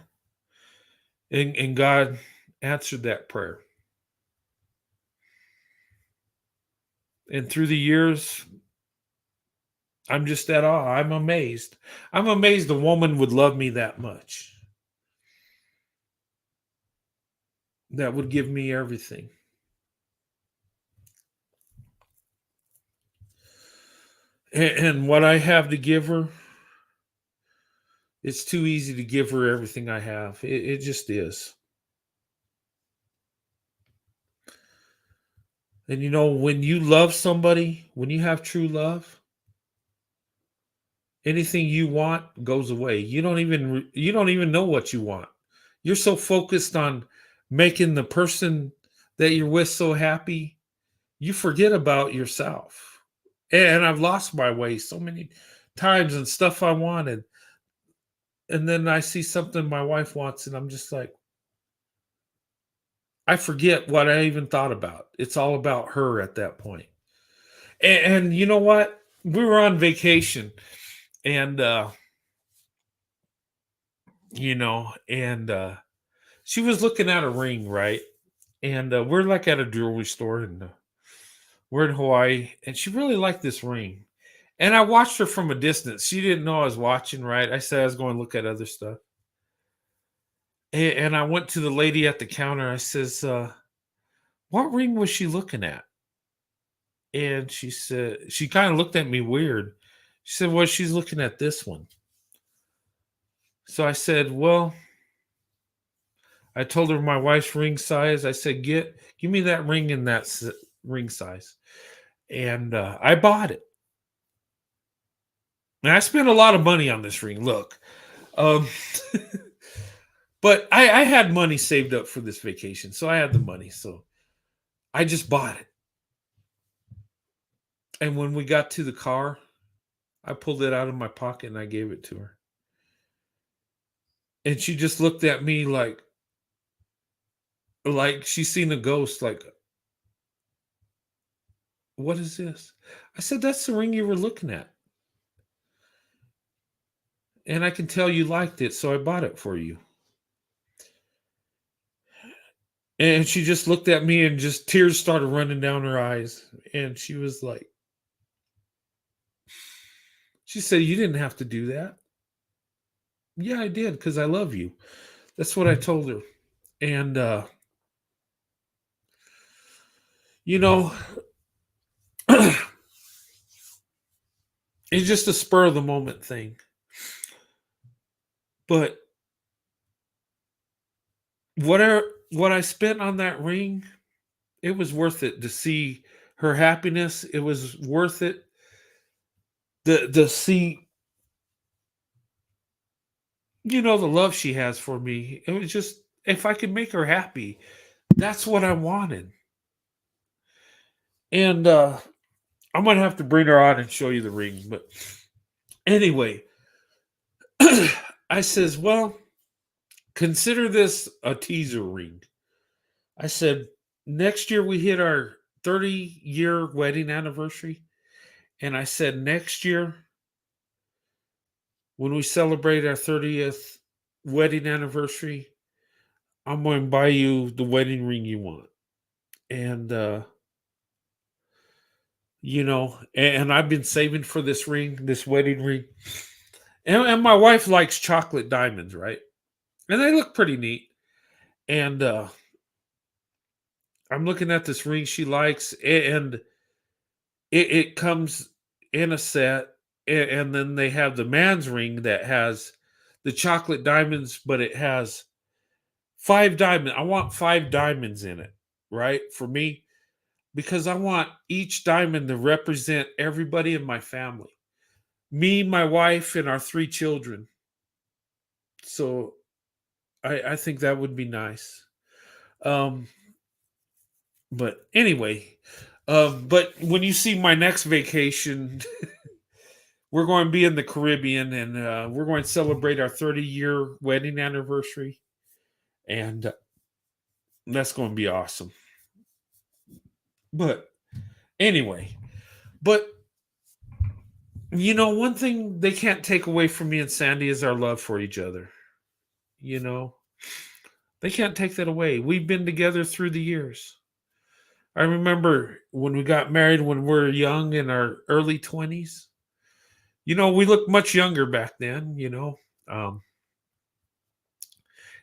and God answered that prayer. And through the years, I'm just at awe. I'm amazed. I'm amazed a woman would love me that much. That would give me everything. And what I have to give her, it's too easy to give her everything I have. It just is. And when you love somebody, when you have true love, anything you want goes away. You don't even know what you want. You're so focused on making the person that you're with so happy, you forget about yourself. And I've lost my way so many times and stuff I wanted. And then I see something my wife wants, and I'm just like, I forget what I even thought about. It's all about her at that point. And you know what? We were on vacation, and she was looking at a ring, right? And we're like at a jewelry store, and we're in Hawaii, and she really liked this ring. And I watched her from a distance. She didn't know I was watching, right? I said I was going to look at other stuff. And I went to the lady at the counter. I says, what ring was she looking at? And she said, she kind of looked at me weird. She said, well, she's looking at this one. So I said, well, I told her my wife's ring size. I said, give me that ring in that ring size, and I bought it. And I spent a lot of money on this ring. Look, um, but I had money saved up for this vacation, so I had the money. So I just bought it. And when we got to the car, I pulled it out of my pocket and I gave it to her. And she just looked at me like she seen a ghost, like, what is this? I said, that's the ring you were looking at. And I can tell you liked it, so I bought it for you. And she just looked at me and just tears started running down her eyes. And she was like, she said, you didn't have to do that. Yeah, I did because I love you. That's what I told her. And, you know, it's just a spur of the moment thing. But what I spent on that ring, it was worth it to see her happiness. It was worth it to see, the love she has for me. It was just, if I could make her happy, that's what I wanted. And I'm gonna have to bring her on and show you the ring. But anyway, I says, well, consider this a teaser ring. I said, next year we hit our 30-year wedding anniversary. And I said, next year, when we celebrate our 30th wedding anniversary, I'm going to buy you the wedding ring you want. And, and I've been saving for this ring, this wedding ring. And my wife likes chocolate diamonds, right? And they look pretty neat. And I'm looking at this ring she likes, and it comes in a set. And then they have the man's ring that has the chocolate diamonds, but it has 5 diamonds. I want 5 diamonds in it, right? For me, because I want each diamond to represent everybody in my family, me, my wife, and our 3 children. So I think that would be nice. Um, but anyway, but when you see my next vacation, we're going to be in the Caribbean, and we're going to celebrate our 30-year wedding anniversary, and that's going to be awesome. But anyway, but one thing they can't take away from me and Sandy is our love for each other. You know, they can't take that away. We've been together through the years. I remember when we got married when we were young in our early 20s. We looked much younger back then. Um,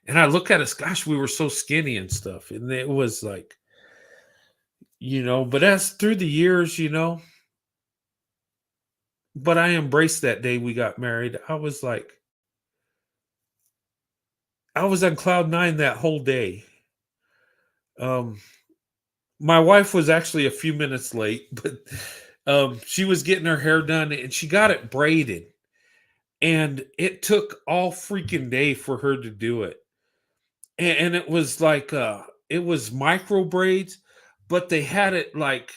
and I look at us, gosh, we were so skinny and stuff. And it was like, but as through the years, but I embraced that day we got married. I was on cloud nine that whole day. Um, my wife was actually a few minutes late, but she was getting her hair done and she got it braided. And it took all freaking day for her to do it. And it was like it was micro braids, but they had it like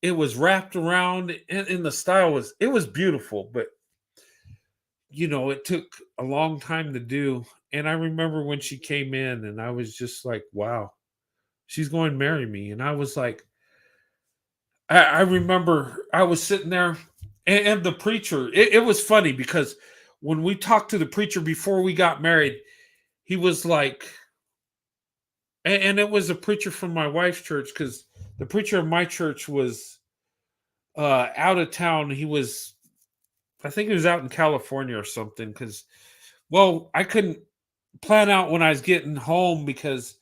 it was wrapped around, and the style was beautiful, but it took a long time to do. And I remember when she came in and I was just like, wow, she's going to marry me. And I was like, I remember I was sitting there, and the preacher, it was funny because when we talked to the preacher before we got married, he was like, and it was a preacher from my wife's church, because the preacher of my church was out of town. I think he was out in California or something, because, well, I couldn't plan out when I was getting home because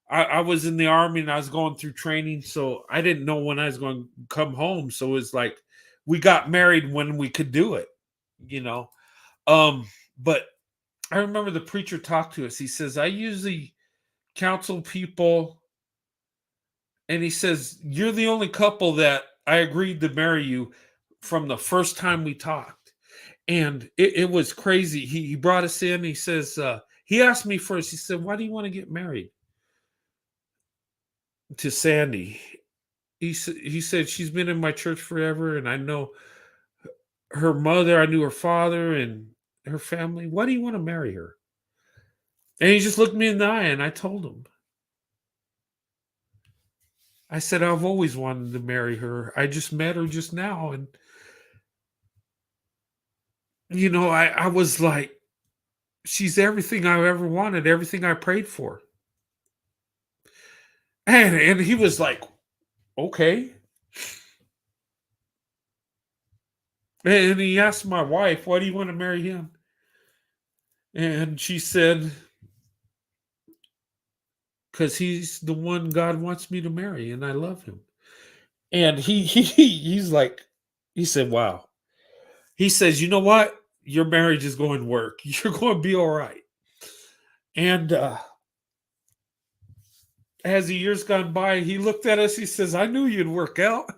I was in the army and I was going through training, so I didn't know when I was going to come home. So it was like we got married when we could do it, you know. But I remember the preacher talked to us. He says, I usually counsel people And he says, "You're the only couple that I agreed to marry you from the first time we talked." And it was crazy. He brought us in. He says, he asked me first, he said, "Why do you want to get married to Sandy?" He said, "She's been in my church forever, and I know her mother, I knew her father and her family. Why do you want to marry her?" And he just looked me in the eye, and I told him, I said, "I've always wanted to marry her. I just met her just now." And, I was like, she's everything I ever wanted, everything I prayed for. And he was like, "Okay." And he asked my wife, "Why do you want to marry him?" And she said, "Because he's the one God wants me to marry, and I love him." And he's like, he said, "Wow." He says, "You know what? Your marriage is going to work. You're going to be all right." And as the years gone by, he looked at us. He says, "I knew you'd work out."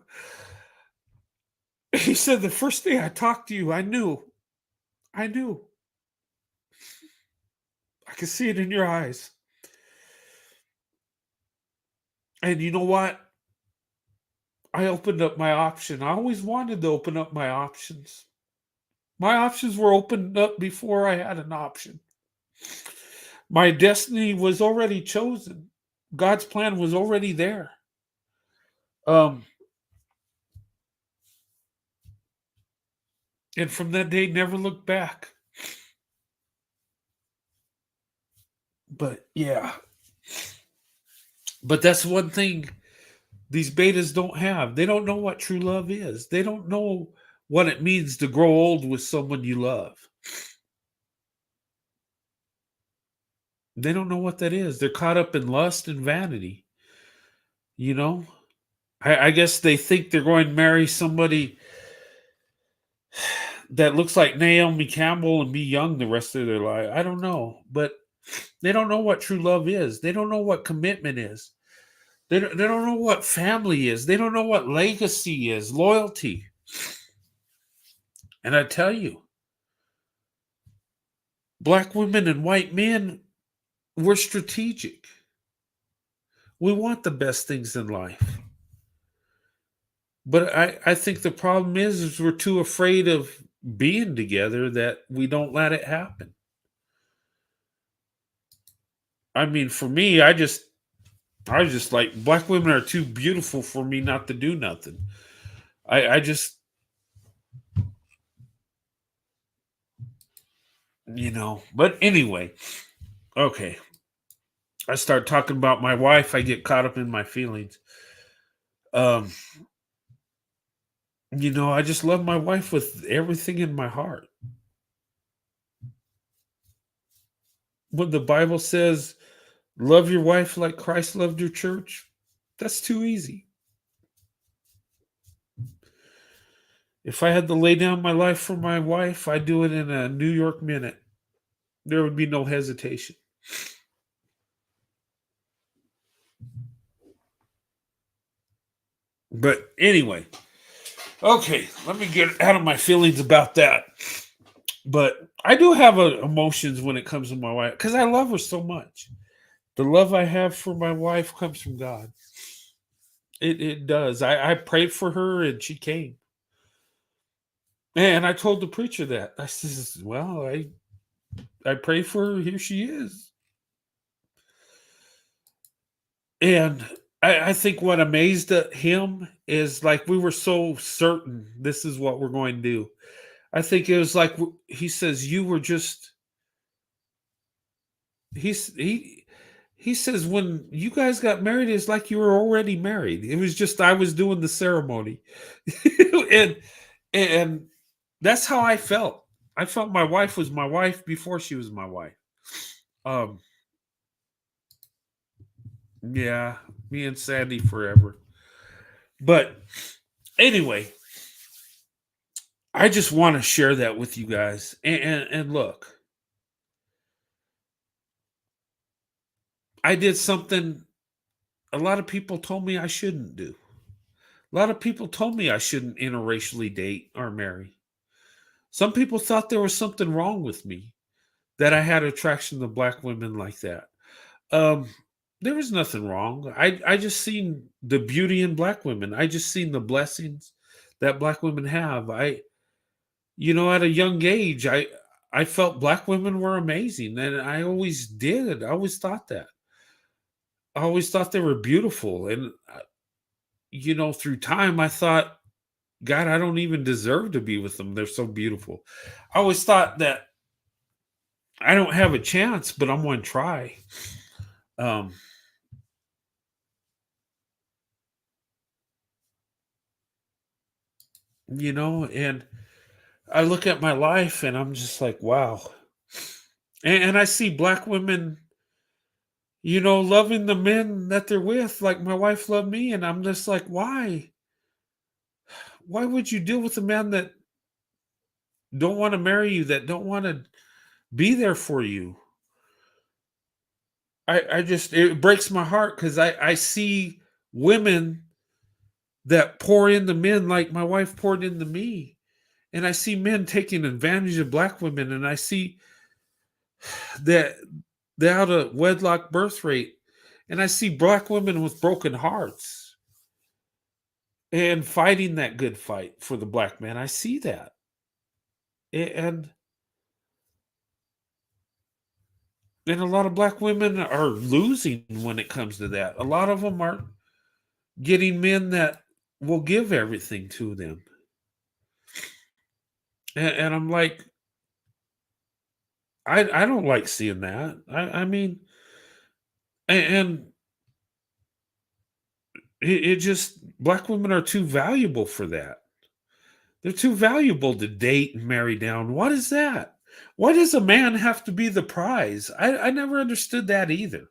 He said, "The first day I talked to you, I knew. I could see it in your eyes." And you know what? I opened up my option. I always wanted to open up my options. My options were opened up before I had an option. My destiny was already chosen. God's plan was already there. Um, and from that day, never looked back. But yeah, but that's one thing these betas don't have. They don't know what true love is. They don't know what it means to grow old with someone you love. They don't know what that is. They're caught up in lust and vanity. You know, I guess they think they're going to marry somebody that looks like Naomi Campbell and be young the rest of their life. I don't know, but they don't know what true love is. They don't know what commitment is. They don't know what family is. They don't know what legacy is, loyalty. And I tell you, black women and white men, we're strategic. We want the best things in life. But I think the problem is we're too afraid of being together that we don't let it happen. I mean, for me, I was just like, black women are too beautiful for me not to do nothing. I just, but anyway, okay. I start talking about my wife, I get caught up in my feelings. Um, I just love my wife with everything in my heart. When the Bible says, love your wife like Christ loved your church, that's too easy. If I had to lay down my life for my wife, I'd do it in a New York minute. There would be no hesitation. But anyway, okay, let me get out of my feelings about that. But I do have emotions when it comes to my wife because I love her so much. The love I have for my wife comes from God. It does. I prayed for her and she came. And I told the preacher that. I says, "Well, I pray for her. Here she is." And I think what amazed him is like we were so certain this is what we're going to do. I think it was like he says, "You were just." He's he says when you guys got married, it's like you were already married. It was just I was doing the ceremony, and and that's how I felt. I felt my wife was my wife before she was my wife. Um, yeah, me and Sandy forever. But anyway, I just want to share that with you guys. And look, I did something a lot of people told me I shouldn't do. A lot of people told me I shouldn't interracially date or marry. Some people thought there was something wrong with me, that I had attraction to black women like that. Um, there was nothing wrong. I just seen the beauty in black women. I just seen the blessings that black women have. At a young age, I felt black women were amazing, and I always did. I always thought that. I always thought they were beautiful, and through time, I thought, God, I don't even deserve to be with them. They're so beautiful. I always thought that I don't have a chance, but I'm going to try. Um, and I look at my life and I'm just like, wow. And I see black women, loving the men that they're with, like my wife loved me. And I'm just like, why? Why would you deal with a man that don't want to marry you, that don't want to be there for you? It breaks my heart because I see women that pour into men like my wife poured into me. And I see men taking advantage of black women, and I see that the out of wedlock birth rate, and I see black women with broken hearts and fighting that good fight for the black man. I see that. And a lot of black women are losing when it comes to that. A lot of them are getting men that will give everything to them. And I'm like, I don't like seeing that. I mean, and it just, black women are too valuable for that. They're too valuable to date and marry down. What is that? Why does a man have to be the prize? I never understood that either.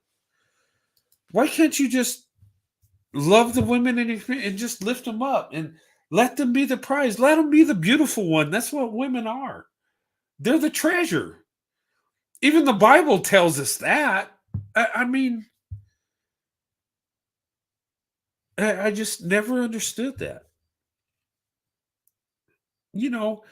Why can't you just love the women and just lift them up and let them be the prize? Let them be the beautiful one. That's what women are. They're the treasure. Even the Bible tells us that. I mean, I just never understood that. You know,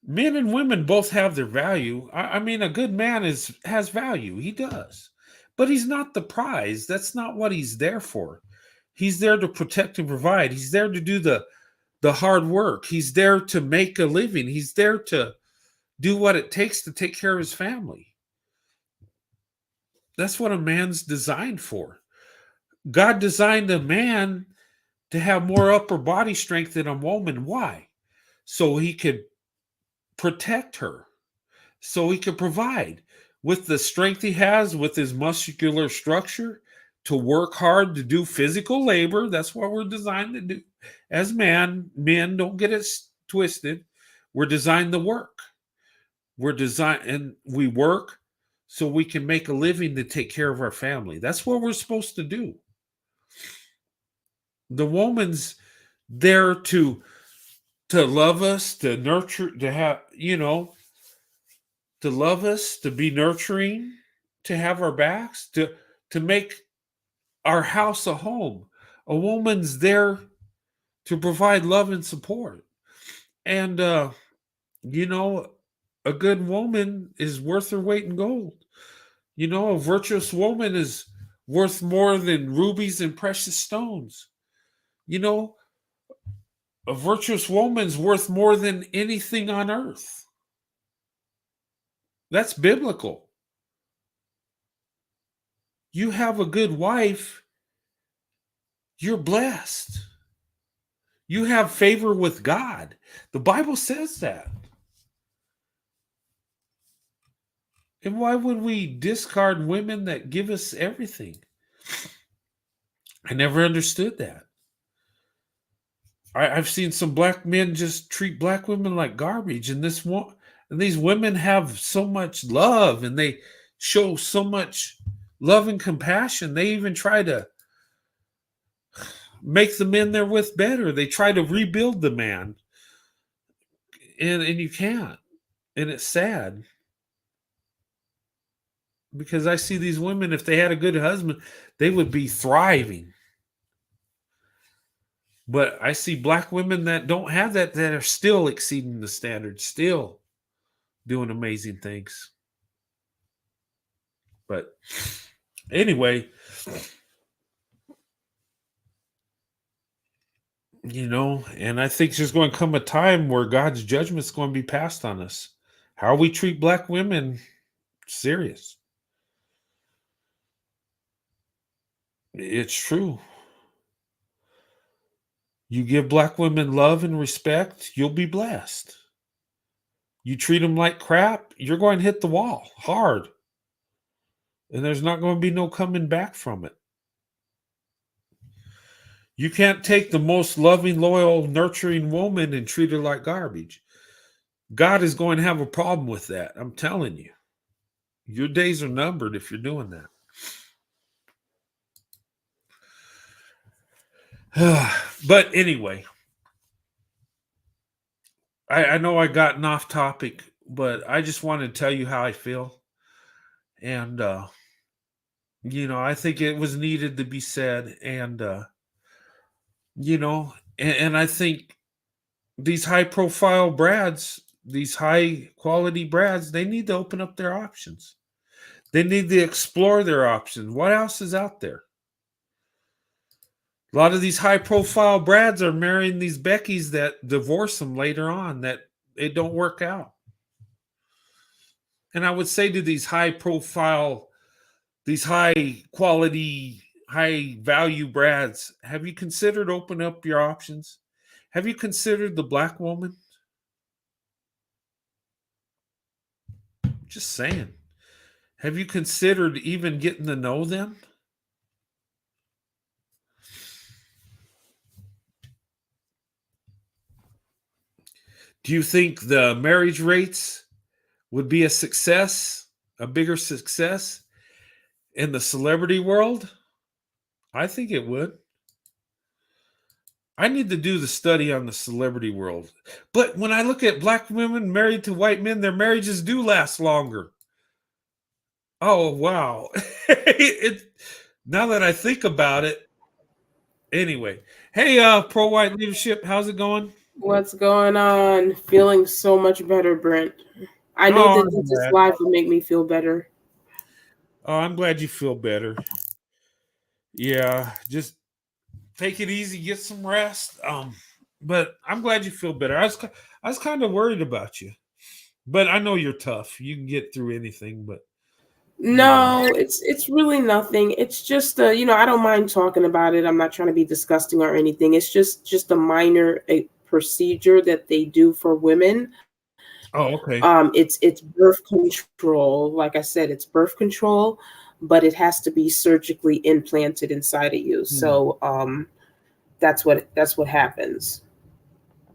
Men and women both have their value. I mean, a good man has value. He does. But he's not the prize. That's not what he's there for. He's there to protect and provide. He's there to do the hard work. He's there to make a living. He's there to do what it takes to take care of his family. That's what a man's designed for. God designed a man to have more upper body strength than a woman. Why? So he could protect her, so he could provide with the strength he has, with his muscular structure, to work hard, to do physical labor. That's what we're designed to do as men. Don't get it twisted. We're designed to work. We're designed, and we work so we can make a living to take care of our family. That's what we're supposed to do. The woman's there to love us, to nurture, to have, to love us, to be nurturing, to have our backs, to make our house a home. A woman's there to provide love and support. And you know, a good woman is worth her weight in gold. A virtuous woman is worth more than rubies and precious stones. You know, a virtuous woman's worth more than anything on earth. That's biblical. You have a good wife, you're blessed. You have favor with God. The Bible says that. And why would we discard women that give us everything? I never understood that. I've seen some black men just treat black women like garbage, and these women have so much love, and they show so much love and compassion. They even try to make the men they're with better. They try to rebuild the man, and you can't. And it's sad because I see these women, if they had a good husband, they would be thriving. But I see black women that don't have that, that are still exceeding the standard, still doing amazing things. But anyway, and I think there's going to come a time where God's judgment's going to be passed on us. How we treat black women, serious. It's true. You give black women love and respect, you'll be blessed. You treat them like crap, you're going to hit the wall hard. And there's not going to be no coming back from it. You can't take the most loving, loyal, nurturing woman and treat her like garbage. God is going to have a problem with that. I'm telling you. Your days are numbered if you're doing that. But anyway, I know I gotten off topic, but I just wanted to tell you how I feel. And, I think it was needed to be said. And, and I think these high profile brads, these high quality brads, they need to open up their options. They need to explore their options. What else is out there? A lot of these high profile brads are marrying these Beckys that divorce them later on, that it don't work out. And I would say to these high profile, these high quality, high value brads, have you considered open up your options? Have you considered the black woman? Just saying. Have you considered even getting to know them? Do you think the marriage rates would be a success, a bigger success in the celebrity world? I think it would. I need to do the study on the celebrity world. But when I look at black women married to white men, their marriages do last longer. Oh, wow. Now that I think about it, anyway. Hey, pro white leadership, how's it going? What's going on? Feeling so much better, Brent. I knew Oh, that I'm this glad. live would make me feel better. Oh, I'm glad you feel better. Yeah, just take it easy, get some rest. But I'm glad you feel better. I was kind of worried about you, but I know you're tough. You can get through anything. But you know, No, it's really nothing. It's just I don't mind talking about it. I'm not trying to be disgusting or anything. It's just a minor procedure that they do for women. oh, okay. It's birth control. Like I said, it's birth control, but it has to be surgically implanted inside of you. Hmm. So that's what happens.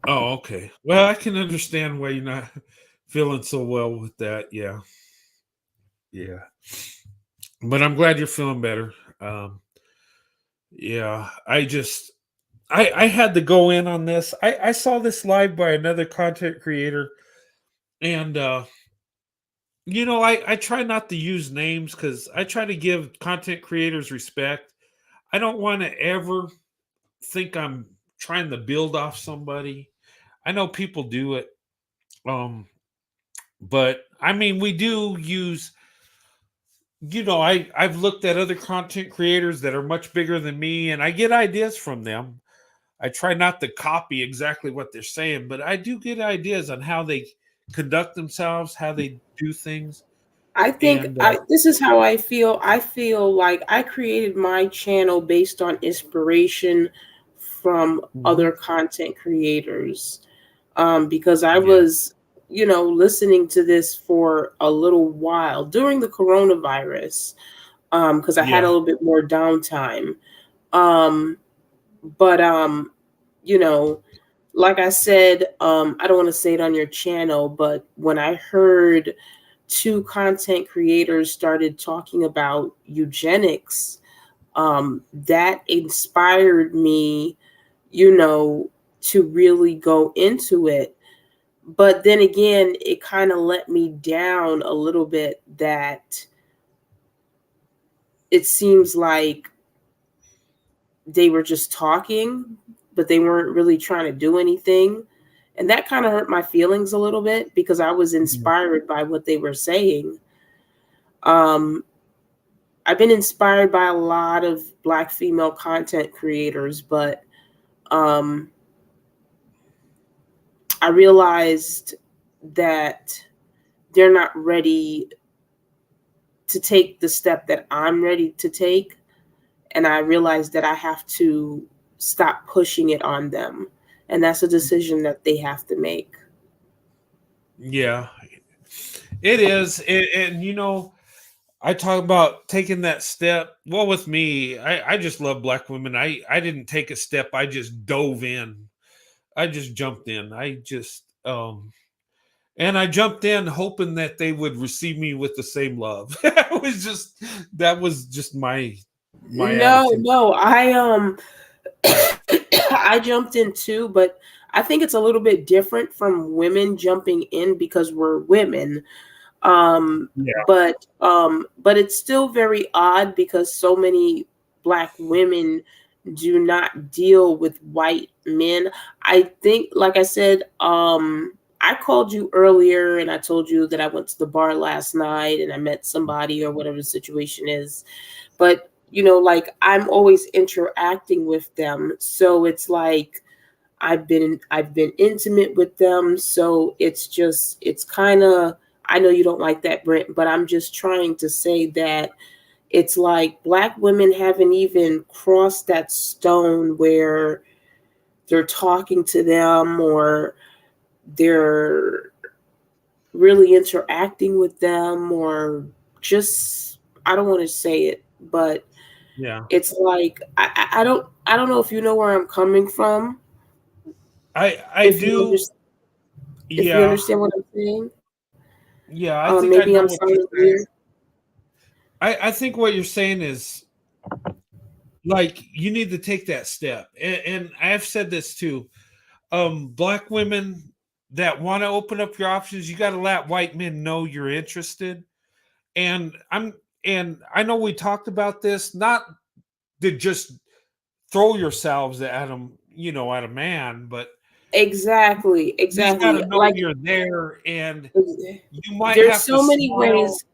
Oh, okay. Well, I can understand why you're not feeling so well with that. Yeah, yeah. But I'm glad you're feeling better. Um, yeah, I had to go in on this. I saw this live by another content creator, and I try not to use names because I try to give content creators respect. I don't want to ever think I'm trying to build off somebody. I know people do it. Um, but I mean, we do use, I've looked at other content creators that are much bigger than me, and I get ideas from them. I try not to copy exactly what they're saying, but I do get ideas on how they conduct themselves, how they do things. I think And this is how I feel. I feel like I created my channel based on inspiration from Mhm. other content creators, because I Yeah, was, listening to this for a little while during the coronavirus, because I had a yeah, little bit more downtime. Um, but you know, like I said, I don't want to say it on your channel, but when I heard two content creators started talking about eugenics, that inspired me, you know, to really go into it. But then again, it kind of let me down a little bit that it seems like they were just talking. but they weren't really trying to do anything. And that kind of hurt my feelings a little bit because I was Mhm. inspired by what they were saying. Um, I've been inspired by a lot of Black female content creators, but um, I realized that they're not ready to take the step that I'm ready to take. And I realized that I have to stop pushing it on them. And that's a decision that they have to make. Yeah, it is. And I talk about taking that step. Well, with me, I just love black women. I didn't take a step. I just dove in. I just jumped in. And I jumped in hoping that they would receive me with the same love. That was just my No, attitude. no, I jumped in too, but I think it's a little bit different from women jumping in because we're women. Yeah. But it's still very odd because so many Black women do not deal with white men. I think, like I said, I called you earlier and I told you that I went to the bar last night and I met somebody or whatever the situation is. But like I'm always interacting with them, so it's like I've been intimate with them, so it's kind of, I know you don't like that, Brent, but I'm just trying to say that it's like Black women haven't even crossed that stone where they're talking to them or they're really interacting with them or just, I don't want to say it, but Yeah. it's like I don't know if you know where I'm coming from. I If you do. understand, if you Yeah. understand what I'm saying. Yeah, I think I Maybe know I'm what you're sounding saying. weird. I think what you're saying is like you need to take that step. And I've said this too. Black women that want to open up your options, you got to let white men know you're interested. And I know we talked about this, not to just throw yourselves at them, at a man, but Exactly, you just got exactly. to know Like you're there, and you might there's have to so many smile. ways.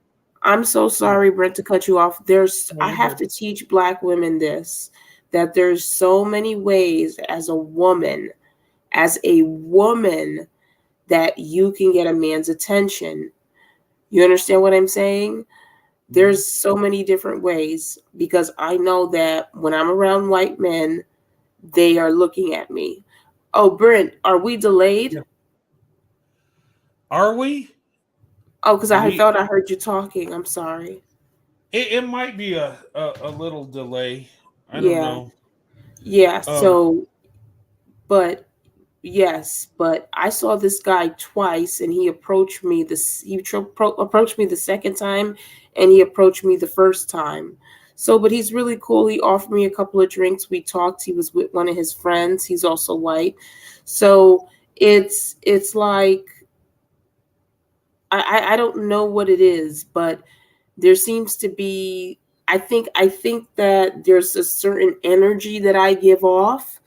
I'm so sorry, Brent, to cut you off. No, I you're have good. to teach Black women this, that there's so many ways as a woman, that you can get a man's attention. You understand what I'm saying? Mhm. There's so many different ways because I know that when I'm around white men, they are looking at me. Oh, Brent, are we delayed? Yeah. Are we? Oh, because I We thought I heard you talking. I'm sorry. it might be a little delay. I don't Yeah. know. Yeah. Um, So, but yes, but I saw this guy twice, and he approached me. Approached me the second time, and he approached me the first time. So, but he's really cool. He offered me a couple of drinks. We talked. He was with one of his friends. He's also white. So it's like I don't know what it is, but there seems to be. I think that there's a certain energy that I give off.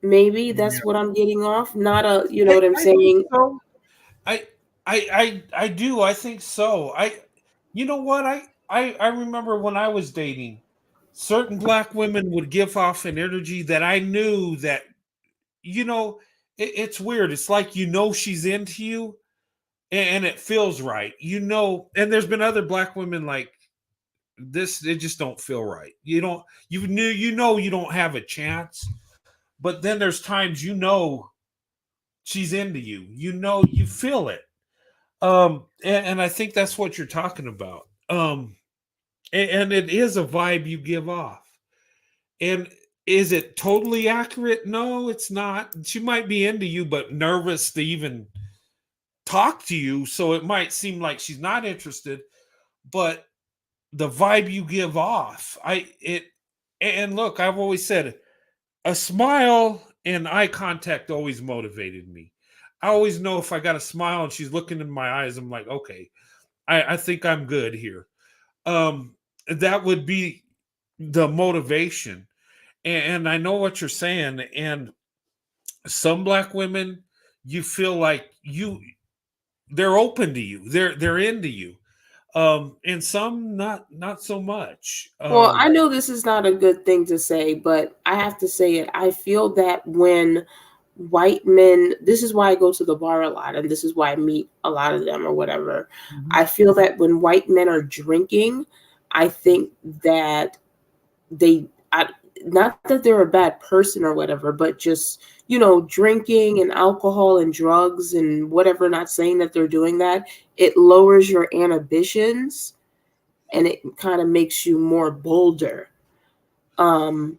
Maybe yeah. that's what I'm getting off. Not a, you know I what I'm I think saying? so. I I do. I think so. You know what? I remember when I was dating, certain black women would give off an energy that I knew that you know it's weird. It's like she's into you, and it feels right. And there's been other black women like this. It just don't feel right. You don't have a chance. But then there's times she's into you. You feel it. And I think that's what you're talking about. And it is a vibe you give off. And is it totally accurate? No, it's not. She might be into you, but nervous to even talk to you. So it might seem like she's not interested, but the vibe you give off, and look, I've always said a smile and eye contact always motivated me. I always know if I got a smile and she's looking in my eyes, I'm like, okay, I think I'm good here. That would be the motivation. And I know what you're saying. And some black women, you feel like they're open to you. They're into you. And some not so much. Well, I know this is not a good thing to say, but I have to say it. I feel that when white men, this is why I go to the bar a lot, and this is why I meet a lot of them or whatever. Mhm. I feel that when white men are drinking, I think that they, I, not that they're a bad person or whatever, but just, drinking and alcohol and drugs and whatever, not saying that they're doing that, it lowers your inhibitions and it kind of makes you more bolder. Um,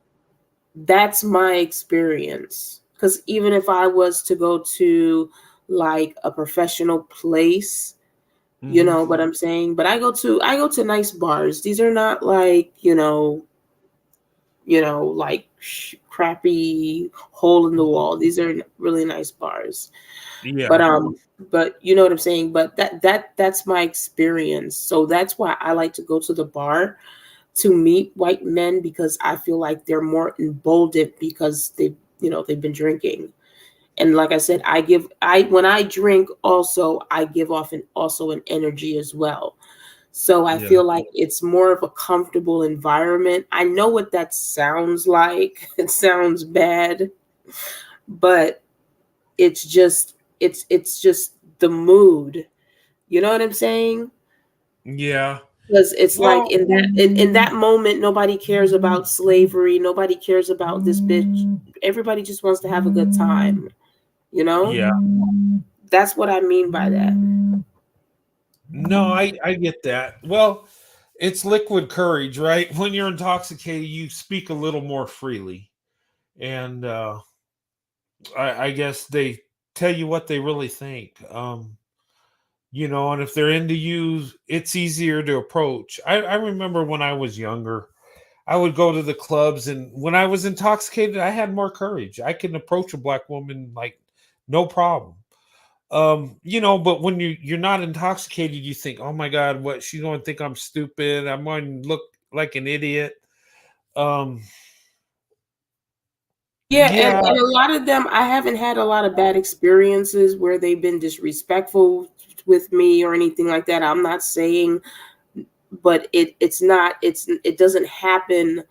that's my experience. Because even if I was to go to like a professional place, you Mhm. know what I'm saying? But I go to nice bars. These are not like, like crappy hole in the wall. These are really nice bars. But Yeah. but you know what I'm saying? But that's my experience. So that's why I like to go to the bar to meet white men, because I feel like they're more emboldened because they've been drinking. And like I said, I when I drink also I give off an energy as well. So I Yeah. feel like it's more of a comfortable environment. I know what that sounds like. It sounds bad, but it's just the mood. You know what I'm saying? Yeah. Because it's like Well, in that moment, nobody cares about slavery. Nobody cares about this bitch. Everybody just wants to have a good time. You know, yeah. that's what I mean by that. No, I get that. Well, it's liquid courage, right? When you're intoxicated, you speak a little more freely. And I guess they tell you what they really think. And if they're into you, it's easier to approach. I remember when I was younger, I would go to the clubs, and when I was intoxicated, I had more courage. I can approach a black woman like no problem. But when you're not intoxicated, you think, oh my God, what, she's going to think I'm stupid. I'm going to look like an idiot. Um, Yeah, and, yeah, and a lot of them, I haven't had a lot of bad experiences where they've been disrespectful with me or anything like that. I'm not saying, but it doesn't happen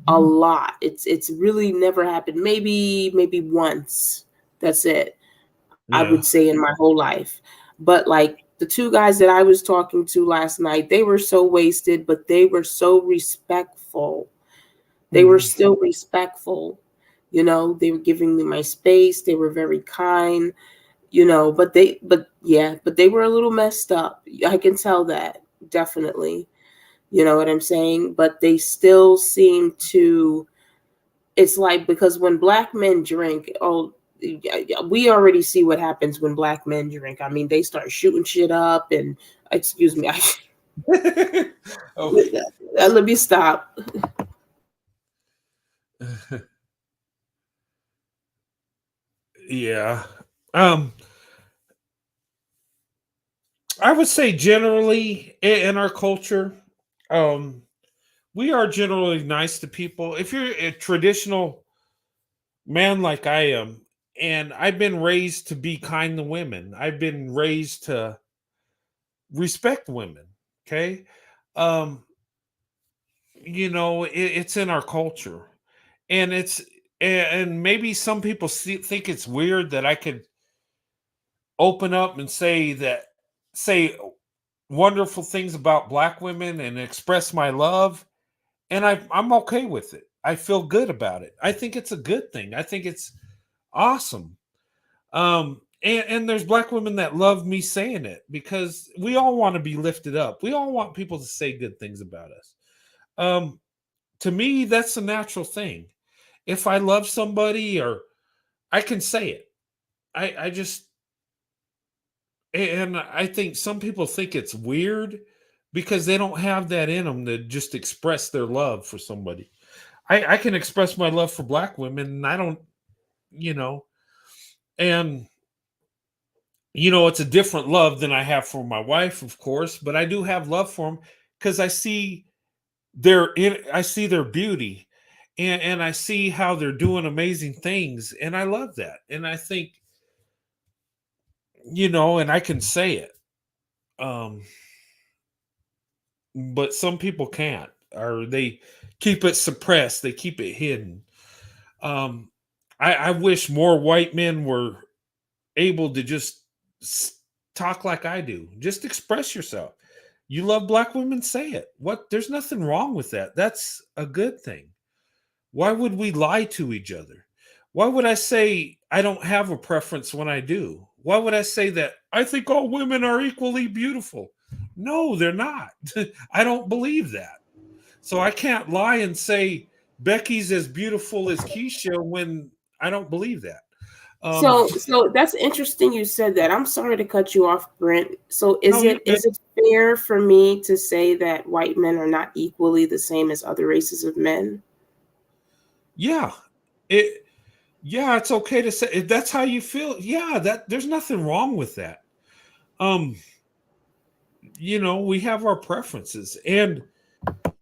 a lot. It's really never happened. Maybe once. That's it. I yeah, would say in my whole life. But like the two guys that I was talking to last night, they were so wasted, but they were so respectful. They were mhm, still respectful. They were giving me my space. They were very kind, but they were a little messed up. I can tell that, definitely. You know what I'm saying? But they still seem to, it's like, because when black men drink, oh, we already see what happens when black men drink. I mean, they start shooting shit up and, excuse me, okay. let me stop. Yeah. Um, I would say generally in our culture, um, we are generally nice to people. If you're a traditional man like I am, and I've been raised to be kind to women, I've been raised to respect women. Okay. Um, it's in our culture, and and maybe some people think it's weird that I could open up and say wonderful things about black women and express my love, and I'm okay with it. I feel good about it. I think it's a good thing. I think it's awesome. And there's black women that love me saying it, because we all want to be lifted up. We all want people to say good things about us. Um, to me, that's a natural thing. If I love somebody, or I can say it. I just, and I think some people think it's weird because they don't have that in them to just express their love for somebody. I can express my love for black women, and I don't, you know, and it's a different love than I have for my wife, of course, but I do have love for them because I see their beauty. and I see how they're doing amazing things, and I love that. And I think, and I can say it. Um, but some people can't, or they keep it suppressed, they keep it hidden. Um, I wish more white men were able to just talk like I do. Just express yourself. You love black women, say it. What? There's nothing wrong with that. That's a good thing. Why would we lie to each other? Why would I say I don't have a preference when I do? Why would I say that I think all women are equally beautiful? No, they're not. I don't believe that. So I can't lie and say Becky's as beautiful as Keisha when I don't believe that. Um, So that's interesting you said that. I'm sorry to cut you off, Brent. So no, you're good. is it fair for me to say that white men are not equally the same as other races of men? Yeah, it. Yeah, it's okay to say if that's how you feel. Yeah, that there's nothing wrong with that. Um, we have our preferences, and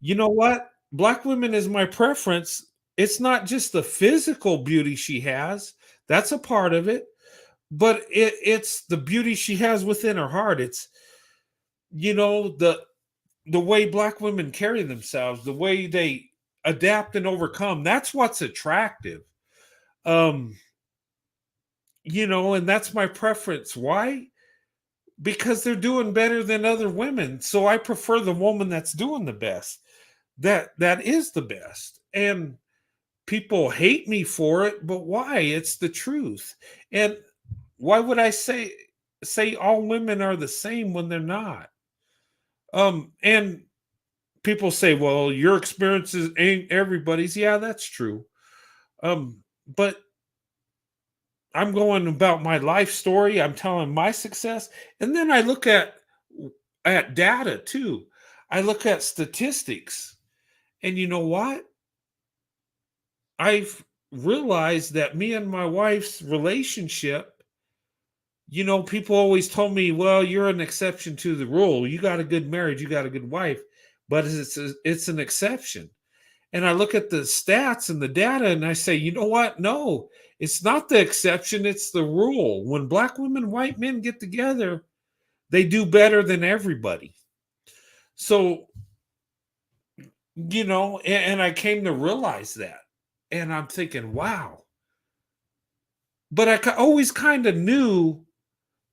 you know what? Black women is my preference. It's not just the physical beauty she has. That's a part of it, but it's the beauty she has within her heart. It's the way black women carry themselves, the way they adapt and overcome. That's what's attractive. Um, and that's my preference. Why? Because they're doing better than other women. So I prefer the woman that's doing the best. That is the best. And people hate me for it, but why? It's the truth. And why would I say all women are the same when they're not? And people say, well, your experiences ain't everybody's. Yeah, that's true. But I'm going about my life story. I'm telling my success. And then I look at data too. I look at statistics. And you know what? I've realized that me and my wife's relationship, people always told me, well, you're an exception to the rule. You got a good marriage, you got a good wife, but it's an exception. And I look at the stats and the data and I say, you know what? No, it's not the exception, it's the rule. When black women and white men get together, they do better than everybody. So, and I came to realize that. And I'm thinking, wow. But I always kind of knew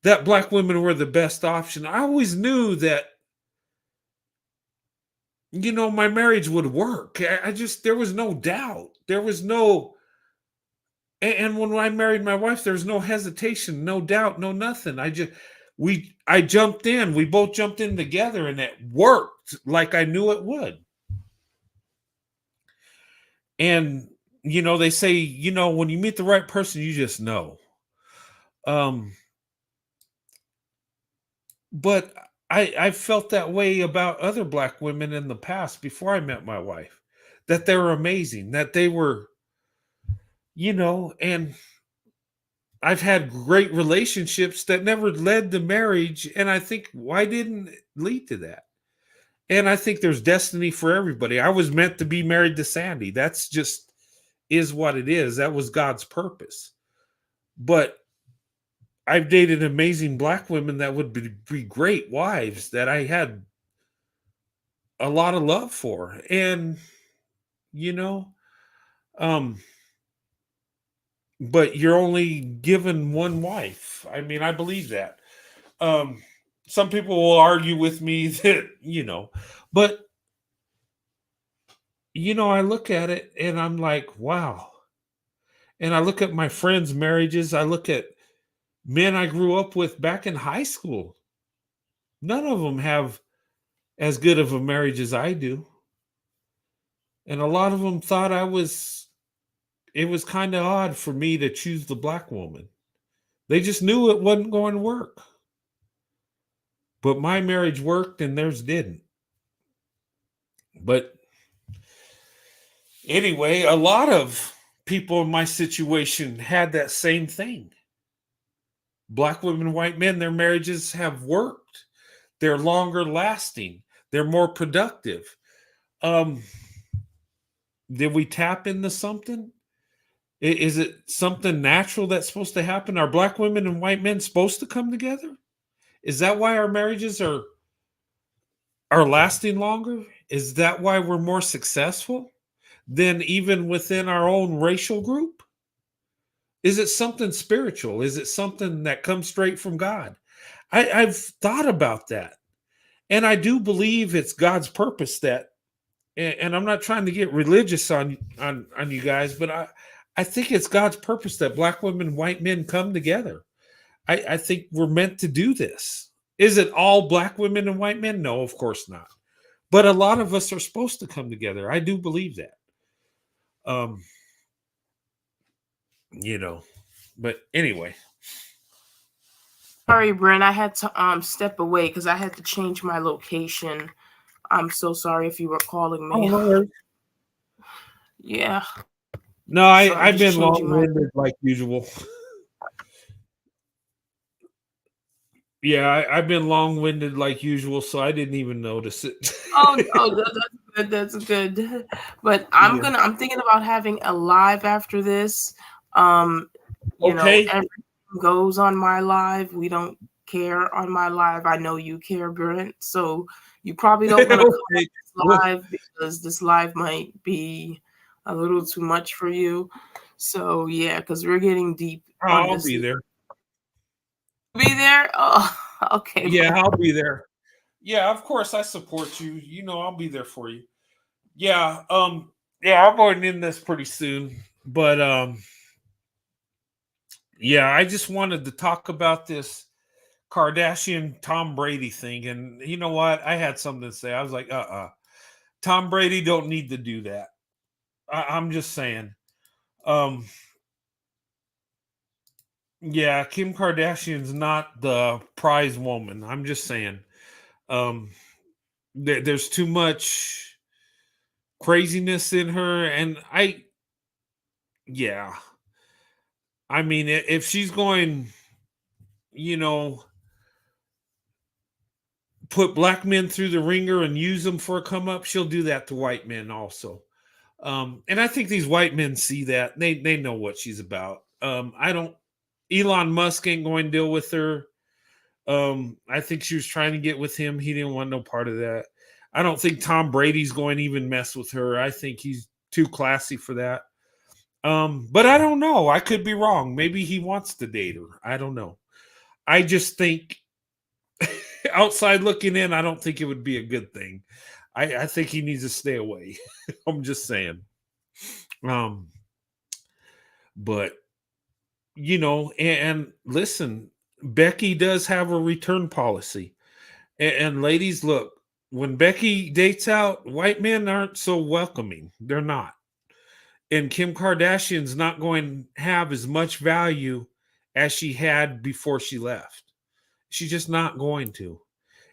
that black women were the best option. I always knew that, my marriage would work. I just, there was no doubt. There was no, and when I married my wife, there's no hesitation, no doubt, no nothing. I jumped in. We both jumped in together and it worked like I knew it would. And, they say, when you meet the right person, you just know. But I felt that way about other black women in the past before I met my wife, that they were amazing, that they were, and I've had great relationships that never led to marriage. And I think, why didn't it lead to that? And I think there's destiny for everybody. I was meant to be married to Sandy. That's just is what it is. That was God's purpose. But I've dated amazing black women that would be great wives that I had a lot of love for. And, you know, um, but you're only given one wife. I mean, I believe that. Um, some people will argue with me that, but, I look at it and I'm like, wow. And I look at my friends' marriages. I look at men I grew up with back in high school. None of them have as good of a marriage as I do. And a lot of them thought it was kind of odd for me to choose the black woman. They just knew it wasn't going to work. But my marriage worked and theirs didn't. But anyway, a lot of people in my situation had that same thing. Black women, white men, their marriages have worked. They're longer lasting. They're more productive. Um, Did we tap into something? Is it something natural that's supposed to happen? Are black women and white men supposed to come together? Is that why our marriages are lasting longer? Is that why we're more successful than even within our own racial group? Is it something spiritual? Is it something that comes straight from God? I've thought about that. And I do believe it's God's purpose that, and I'm not trying to get religious on you guys, but I think it's God's purpose that black women and white men come together. I think we're meant to do this. Is it all black women and white men? No, of course not. But a lot of us are supposed to come together. I do believe that. Um, you know, but anyway. Sorry, Brent, I had to step away because I had to change my location. I'm so sorry if you were calling me. Oh, yeah. no, I've been long-winded like usual. Yeah, I've been long-winded like usual, so I didn't even notice it. That's good. That's good. But I'm thinking about having a live after this. You know, everything goes on my live. We don't care on my live. I know you care, Brent. So you probably don't want to come this live because this live might be a little too much for you. So yeah, because we're getting deep. I'll be there. Be there? Oh, okay. Yeah, I'll be there. Yeah, of course I support you. You know, I'll be there for you. Yeah, yeah, I'm going in this pretty soon. But yeah, I just wanted to talk about this Kardashian Tom Brady thing. And you know what? I had something to say. I was like, Tom Brady don't need to do that. I'm just saying. Yeah, Kim Kardashian's not the prize woman. I'm just saying. There's too much craziness in her, and yeah. I mean, if she's going, you know, put black men through the ringer and use them for a come up, she'll do that to white men also. And I think these white men see that. They know what she's about. I don't Elon Musk ain't going to deal with her. I think she was trying to get with him. He didn't want no part of that. I don't think Tom Brady's going to even mess with her. I think he's too classy for that. But I don't know. I could be wrong. Maybe he wants to date her. I don't know. I just think outside looking in, I don't think it would be a good thing. I think he needs to stay away. I'm just saying. But you know, and listen, Becky does have a return policy. And ladies, look, when Becky dates out, white men aren't so welcoming. They're not. And Kim Kardashian's not going to have as much value as she had before she left. She's just not going to.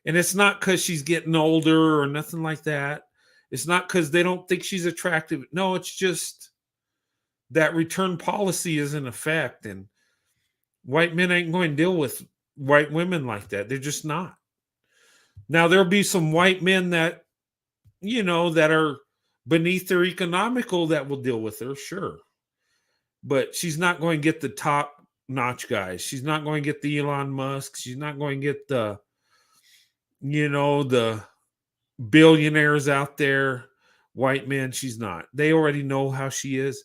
And it's not because she's getting older or nothing like that. It's not because they don't think she's attractive. No, it's just that return policy is in effect. And white men ain't going to deal with white women like that. They're just not. Now, there'll be some white men that, you know, that are beneath their economical that will deal with her, sure. But she's not going to get the top notch guys. She's not going to get the Elon Musk. She's not going to get the, you know, the billionaires out there, white men. She's not. They already know how she is.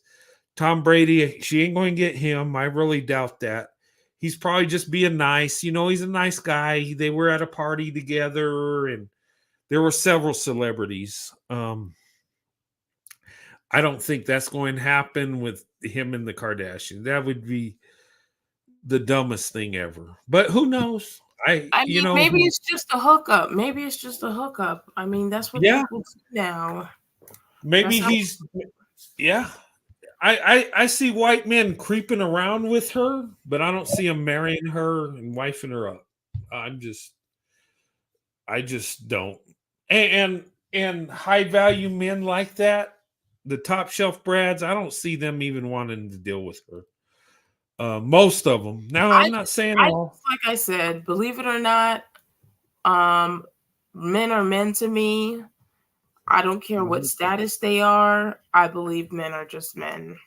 Tom Brady, she ain't going to get him. I really doubt that. He's probably just being nice. You know, he's a nice guy. They were at a party together and there were several celebrities. I don't think that's going to happen with him and the Kardashians. That would be the dumbest thing ever. But who knows? I mean, you know, maybe it's just a hookup. Maybe it's just a hookup. I mean, that's what people do now. Maybe he's yeah. I see white men creeping around with her, but I don't see him marrying her and wifing her up. I just don't. And high value men like that, the top shelf brads, I don't see them even wanting to deal with her. Most of them. Now, I'm not saying all. Like I said, believe it or not, men are men to me. I don't care what status they are. I believe men are just men.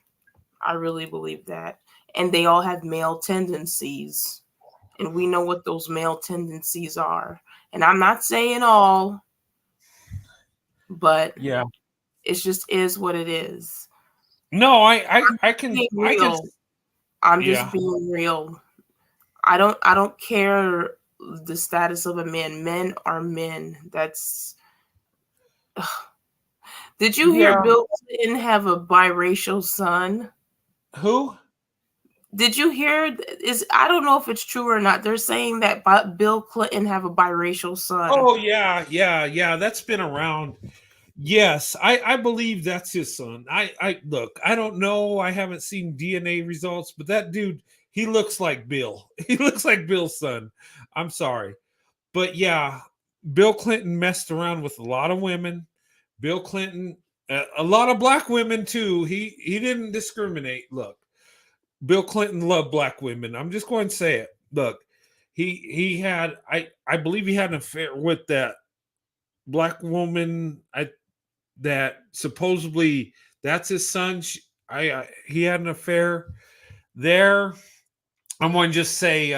I really believe that. And they all have male tendencies. And we know what those male tendencies are. And I'm not saying all, but Yeah. it just is what it is. No, Being I can. real. I'm just Yeah. being real. I don't care the status of a man. Men are men. That's Did you hear Yeah. Bill Clinton have a biracial son? Who? Did you hear is I don't know if it's true or not. They're saying that Bill Clinton have a biracial son. Oh yeah, yeah, yeah. That's been around. Yes, I believe that's his son. I look. I don't know. I haven't seen DNA results, but that dude, he looks like Bill. He looks like Bill's son. I'm sorry, but yeah, Bill Clinton messed around with a lot of women. Bill Clinton, a lot of black women too. He didn't discriminate. Look, Bill Clinton loved black women. I'm just going to say it. Look, he had I believe he had an affair with that black woman. That supposedly that's his son. He had an affair there. I'm going to just say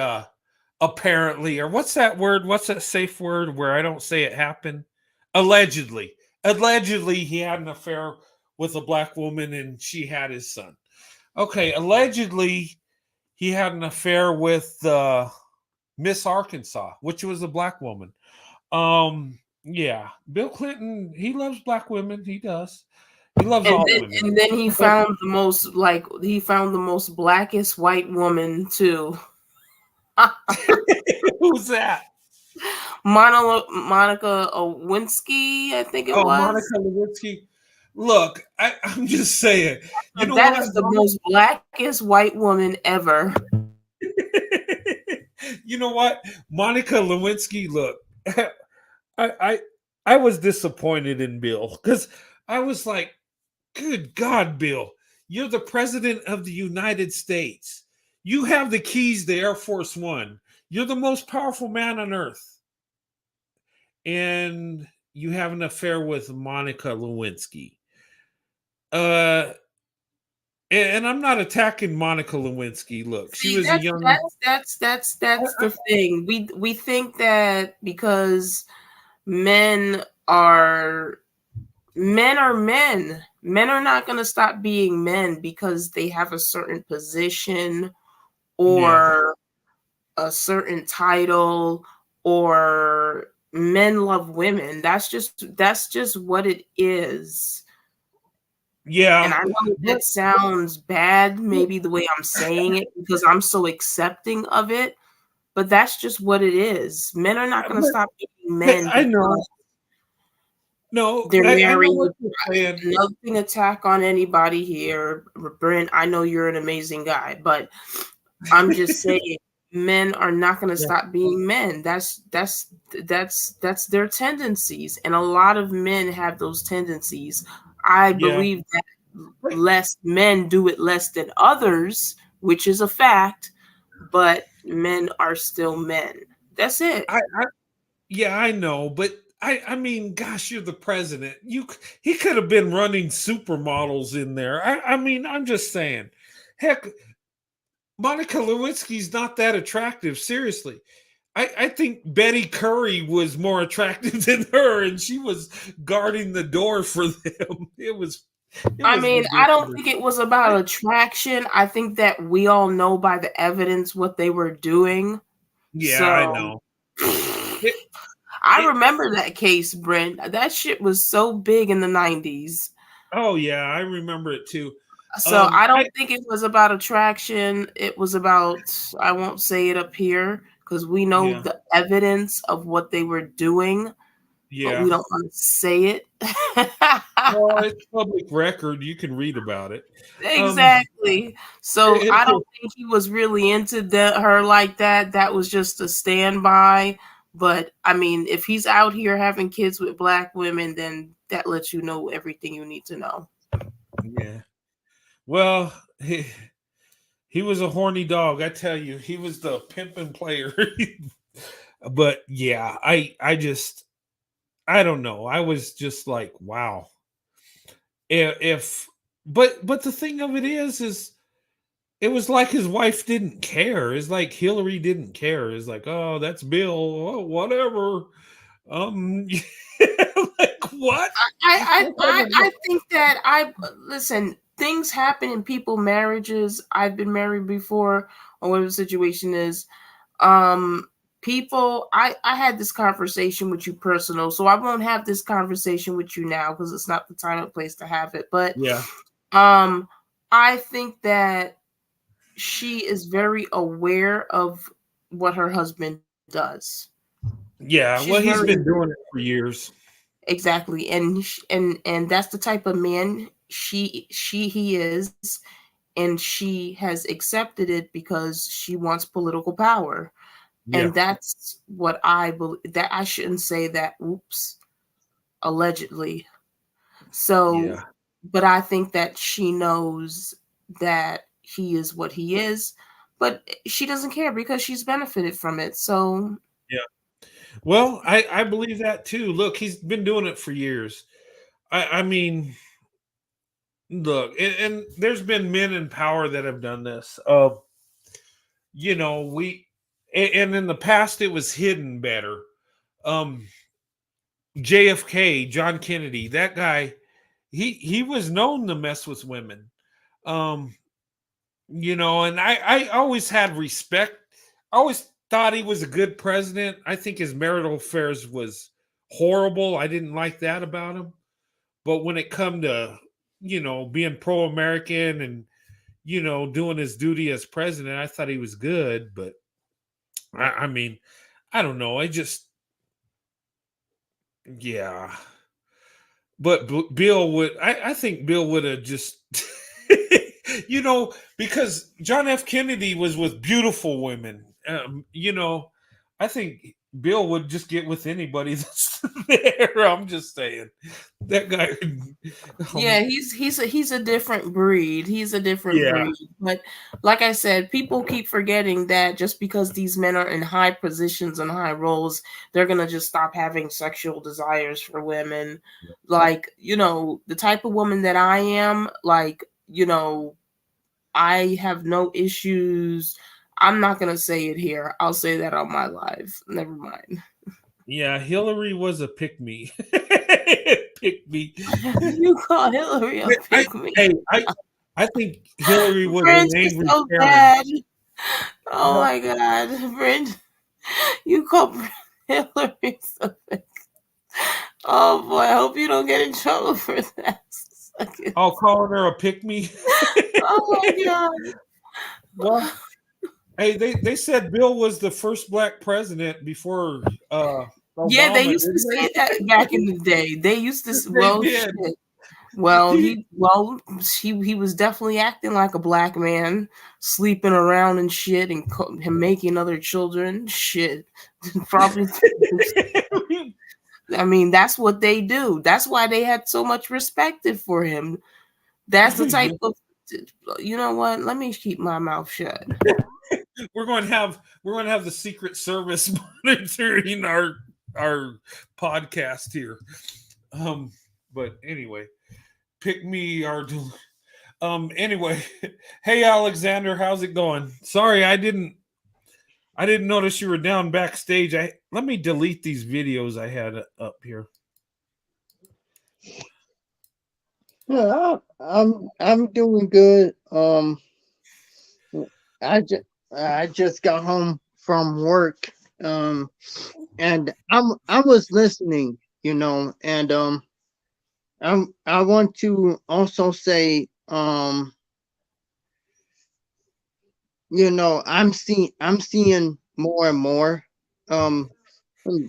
apparently, or what's that word? What's that safe word where I don't say it happened? Allegedly, allegedly he had an affair with a black woman and she had his son. Okay, allegedly he had an affair with Miss Arkansas, which was a black woman. Yeah, Bill Clinton, he loves black women. He does. He loves And all then, women. and then he found the most blackest white woman too. Who's that? Monica Lewinsky, I think it Oh, Monica was. Lewinsky. Look, I'm just saying. You know That what? is the most blackest white woman ever. You know what? Monica Lewinsky. Look, I I I was disappointed in Bill because I was like, good God, Bill, you're the president of the United States. You have the keys to Air Force One. You're the most powerful man on earth. And you have an affair with Monica Lewinsky. Uh, and I'm not attacking Monica Lewinsky. Look, she See, was a young. that's the thing. We think that because men are men. Men are not going to stop being men because they have a certain position Yeah, or a certain title, or men love women. That's just what it is. And yeah, I know but that sounds bad, maybe the way I'm saying it, because I'm so accepting of it, but that's just what it is. Men are not going to stop being men I know. because No, they're I know marrying. what you're saying. Nothing attack on anybody here. Brent, I know you're an amazing guy, but I'm just saying men are not going to Yeah, stop being men. That's their tendencies, and a lot of men have those tendencies. I yeah. believe that less men do it less than others, which is a fact, but men are still men. That's it. I yeah, I know, but I mean, gosh, you're the president. He could have been running supermodels in there. I mean, I'm just saying. Heck, Monica Lewinsky's not that attractive. Seriously, I think Betty Curry was more attractive than her, and she was guarding the door for them. It I was mean, I don't ridiculous. think it was about I, attraction. I think that we all know by the evidence what they were doing. yeah, I So know. It, I it, remember that case, Brent. That shit was so big in the 90s. oh yeah, I remember it too. So I I don't think it was about attraction. It was about, I won't say it up here because we know yeah, the evidence of what they were doing, but we yeah. don't want to say it. Well, it's public record. You can read about it. Um, Exactly. So it, I it- don't think he was really into her like that. That was just a standby. But I mean, if he's out here having kids with black women, then that lets you know everything you need to know. yeah. Well, he was a horny dog. I tell you, he was the pimping player. But yeah, I just I don't know. I was just like, wow. If but the thing of it is it was like his wife didn't care. It's like Hillary didn't care. It's like, oh, that's Bill. Oh, whatever. Um, like what? I think that I listen. Things happen in people marriages. I've been married before, or whatever the situation is. Um, people, I had this conversation with you personal, so I won't have this conversation with you now because it's not the time and place to have it. But Yeah, um, I think that she is very aware of what her husband does. yeah. She's Well, he's very been doing it for years. exactly, and that's the type of man he is, and she has accepted it because she wants political power, Yeah, and that's what I believe. That I shouldn't say that. Oops, allegedly. So, yeah, but I think that she knows that he is what he is, but she doesn't care because she's benefited from it. So, yeah. Well, I believe that too. Look, he's been doing it for years. I mean, look, and there's been men in power that have done this. You know, and in the past it was hidden better. Um, JFK, John Kennedy, that guy, he was known to mess with women. Um, you know, and I always had respect. I always thought he was a good president. I think his marital affairs was horrible. I didn't like that about him. But when it come to, being pro-American and, doing his duty as president, I thought he was good. But I mean, I don't know. Yeah. But Bill would, I think Bill would have just, because John F. Kennedy was with beautiful women. I think Bill would just get with anybody that's there. I'm just saying that guy. yeah, Um, he's a different breed. He's a different yeah, breed. But like I said, people keep forgetting that just because these men are in high positions and high roles, they're gonna just stop having sexual desires for women. Like, the type of woman that I am, like, I have no issues. I'm not gonna say it here. I'll say that on my live. Never mind. yeah. Hillary was a pick me, pick me. You call Hillary a I, pick me. hey, I think Hillary was an Brent, you're angry so Karen. bad. Oh my God, Brent, you call Hillary so bad. Oh boy, I hope you don't get in trouble for that. I'll call her a pick me. Oh my God. Well, hey, they said Bill was the first black president before Yeah, they Obama, used to didn't say that back in the day. They used to, they? They well, did. shit. He was definitely acting like a black man, sleeping around and shit, and him making other children. Shit, probably. I mean, that's what they do. That's why they had so much respect for him. That's the type of, you know what? Let me keep my mouth shut. We're going to have the Secret Service monitoring our podcast here. Um, but anyway, pick me or anyway, hey Alexander, how's it going? Sorry, I didn't notice you were down backstage. Let me delete these videos I had up here. Yeah, I'm doing good. I just got home from work. And I was listening, and I want to also say, I'm seeing more and more um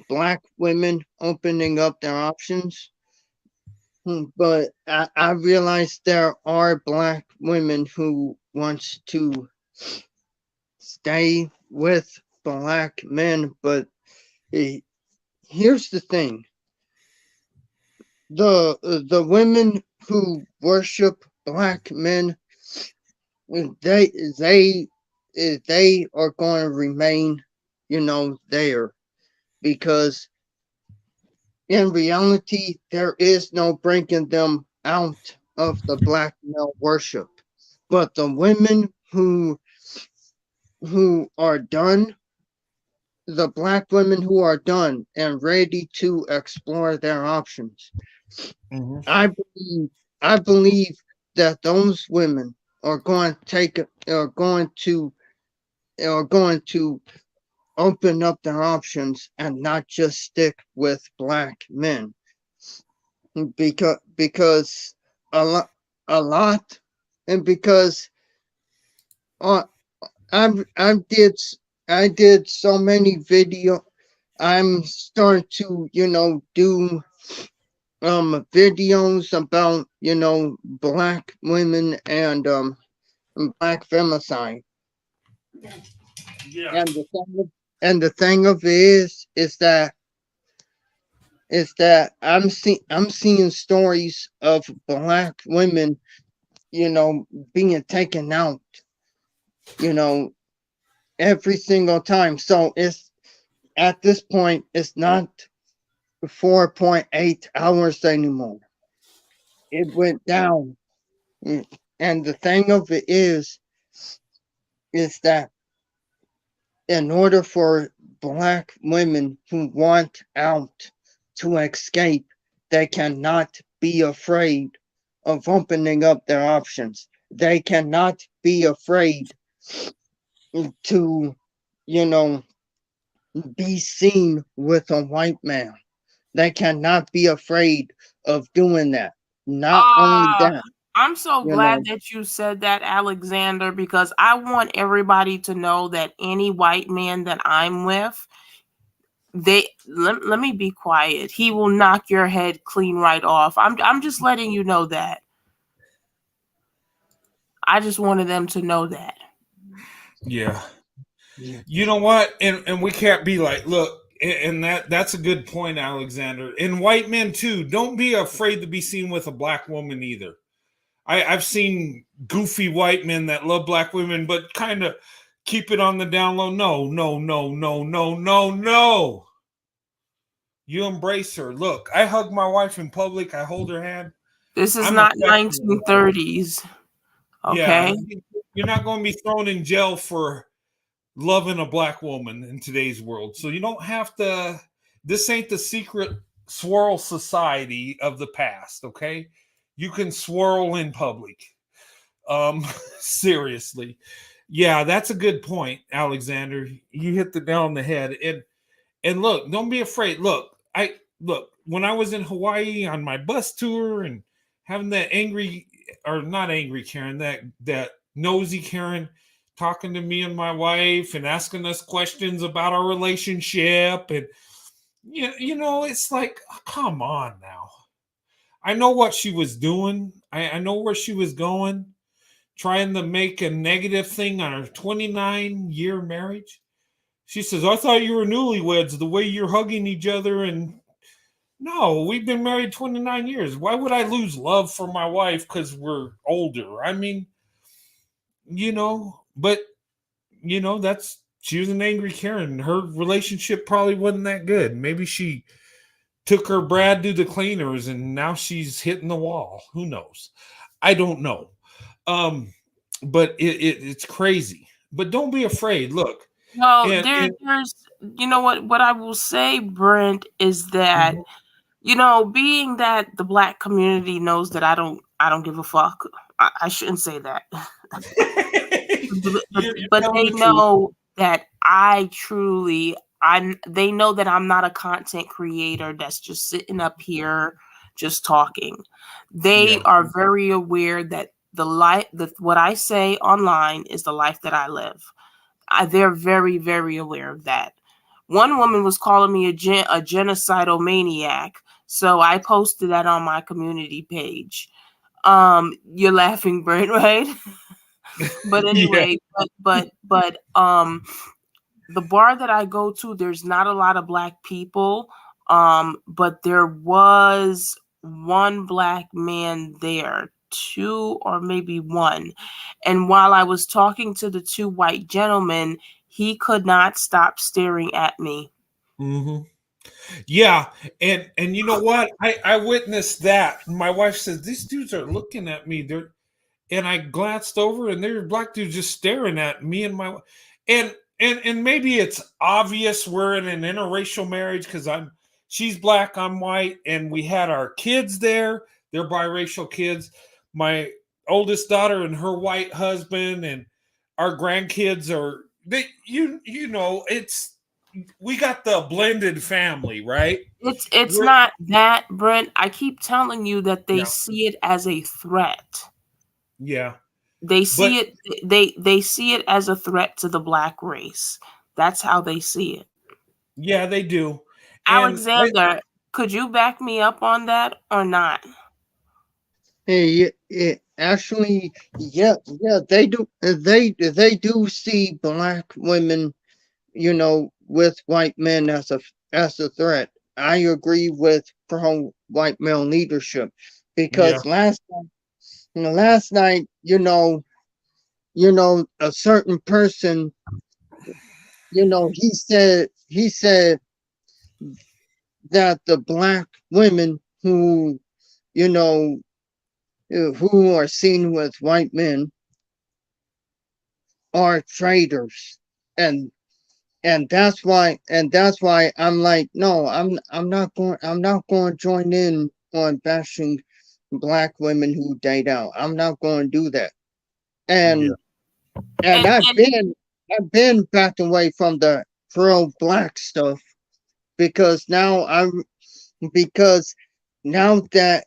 black women opening up their options. But I realize there are black women who wants to stay with black men, but eh, here's the thing: the women who worship black men, they they they are going to remain, there because in reality, there is no breaking them out of the black male worship. But the women who are done, the black women who are done and ready to explore their options, Mhm. I believe I believe that those women are going to take are going to open up their options and not just stick with black men, because a lot and because uh, I did I did so many video. I'm starting to do videos about black women and black femicide. Yeah. And the thing of it is that I'm seeing stories of black women, being taken out, you know, every single time. So it's at this point it's not 4.8 hours anymore. It went down. Mm. And the thing of it is that in order for black women who want out to escape, they cannot be afraid of opening up their options. They cannot be afraid to, you know, be seen with a white man. They cannot be afraid of doing that. Not only Uh, that, I'm so you glad know, that you said that, Alexander, because I want everybody to know that any white man that I'm with, let me be quiet. He will knock your head clean right off. I'm just letting you know that. I just wanted them to know that. Yeah. You know what? And we can't be like, look, and that's a good point, Alexander. And white men too, don't be afraid to be seen with a black woman either. I've seen goofy white men that love black women, but kind of keep it on the down low. No, no, no, no, no, no, no. You embrace her. Look, I hug my wife in public. I hold her hand. This is I'm not affectionate with her. 1930s, Yeah, okay? you're not going to be thrown in jail for loving a black woman in today's world. So you don't have to. This ain't the secret swirl society of the past. Okay, you can swirl in public. Um, seriously, yeah, that's a good point, Alexander. You hit the nail on the head. And look, don't be afraid. Look when I was in Hawaii on my bus tour and having that angry or not angry Karen, that nosy Karen talking to me and my wife and asking us questions about our relationship and it's like come on now. I know what she was doing. I know where she was going, trying to make a negative thing on our 29-year marriage. She says, I thought you were newlyweds the way you're hugging each other. And no, we've been married 29 years. Why would I lose love for my wife because we're older? I mean, but, she was an angry Karen. Her relationship probably wasn't that good. Maybe she took her Brad to the cleaners and now she's hitting the wall. Who knows? I don't know. Um, but it's crazy. But don't be afraid. Look, Well, and there's what I will say, Brent, is that Mhm. being that the black community knows that I don't give a fuck. I shouldn't say that. You're But telling they the truth. know that they know that I'm not a content creator that's just sitting up here just talking. They Yeah. are very aware that what I say online is the life that I live. They're very, very aware of that. One woman was calling me a genocidal maniac, so I posted that on my community page. You're laughing, Brent, right? But Yeah. anyway, but the bar that I go to, there's not a lot of black people. But there was one black man there, two or maybe one. And while I was talking to the two white gentlemen, he could not stop staring at me. hmm Yeah, and you know what? I witnessed that. My wife says these dudes are looking at me. And I glanced over, and there were black dudes just staring at me and my and maybe it's obvious we're in an interracial marriage because she's black, I'm white, and we had our kids there. They're biracial kids. My oldest daughter and her white husband, and our grandkids are they. You know, it's we got the blended family, right? It's We're not that, Brent. I keep telling you that they yeah, see it as a threat. yeah, They but see it they see it as a threat to the black race. That's how they see it. yeah, they do. And Alexander, could you back me up on that or not? Hey, actually, yeah, they do. They do see black women, with white men as a threat. I agree with pro white male leadership yeah, because last night, a certain person, he said that the black women you know, who are seen with white men are traitors, and that's why I'm like, no, I'm not going to join in on bashing black women who date out. I'm not going to do that. yeah, And and And I've been backed away from the pro black stuff because because now that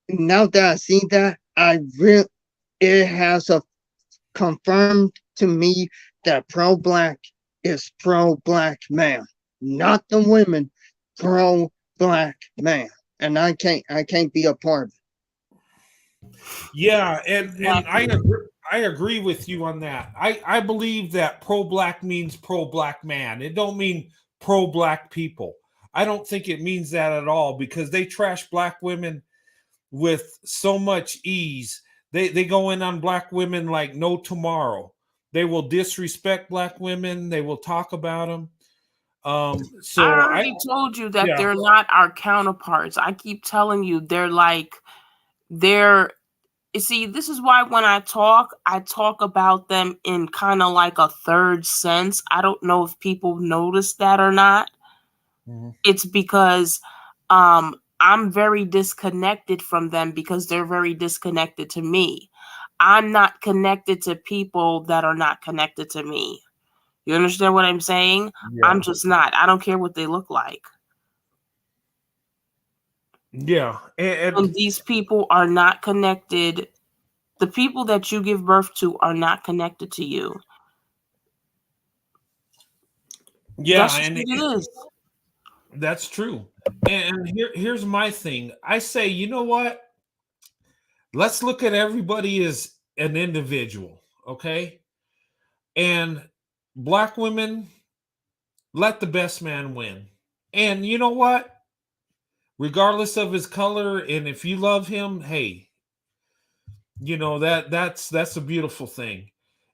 I see that, it has a confirmed to me that pro black is pro black man, not the women, pro black man. And I can't be a part of yeah, and exactly. I agree with you on that. I believe that pro black means pro black man. It don't mean pro black people. I don't think it means that at all because they trash black women with so much ease. They go in on black women like no tomorrow. They will disrespect black women. They will talk about them. I So I already told you that yeah. they're not our counterparts. I keep telling you they're you see, this is why when I talk about them in kind of like a third sense. I don't know if people notice that or not. Mhm. It's because I'm very disconnected from them because they're very disconnected to me. I'm not connected to people that are not connected to me. You understand what I'm saying? I'm Yeah. just not. I don't care what they look like. Yeah. And these people are not connected. The people that you give birth to are not connected to you. Yeah, That's just and what it is. that's true. And here's my thing. I say, you know what? Let's look at everybody as an individual, okay? And black women, let the best man win. And you know what? Regardless of his color, and if you love him, hey, that's a beautiful thing.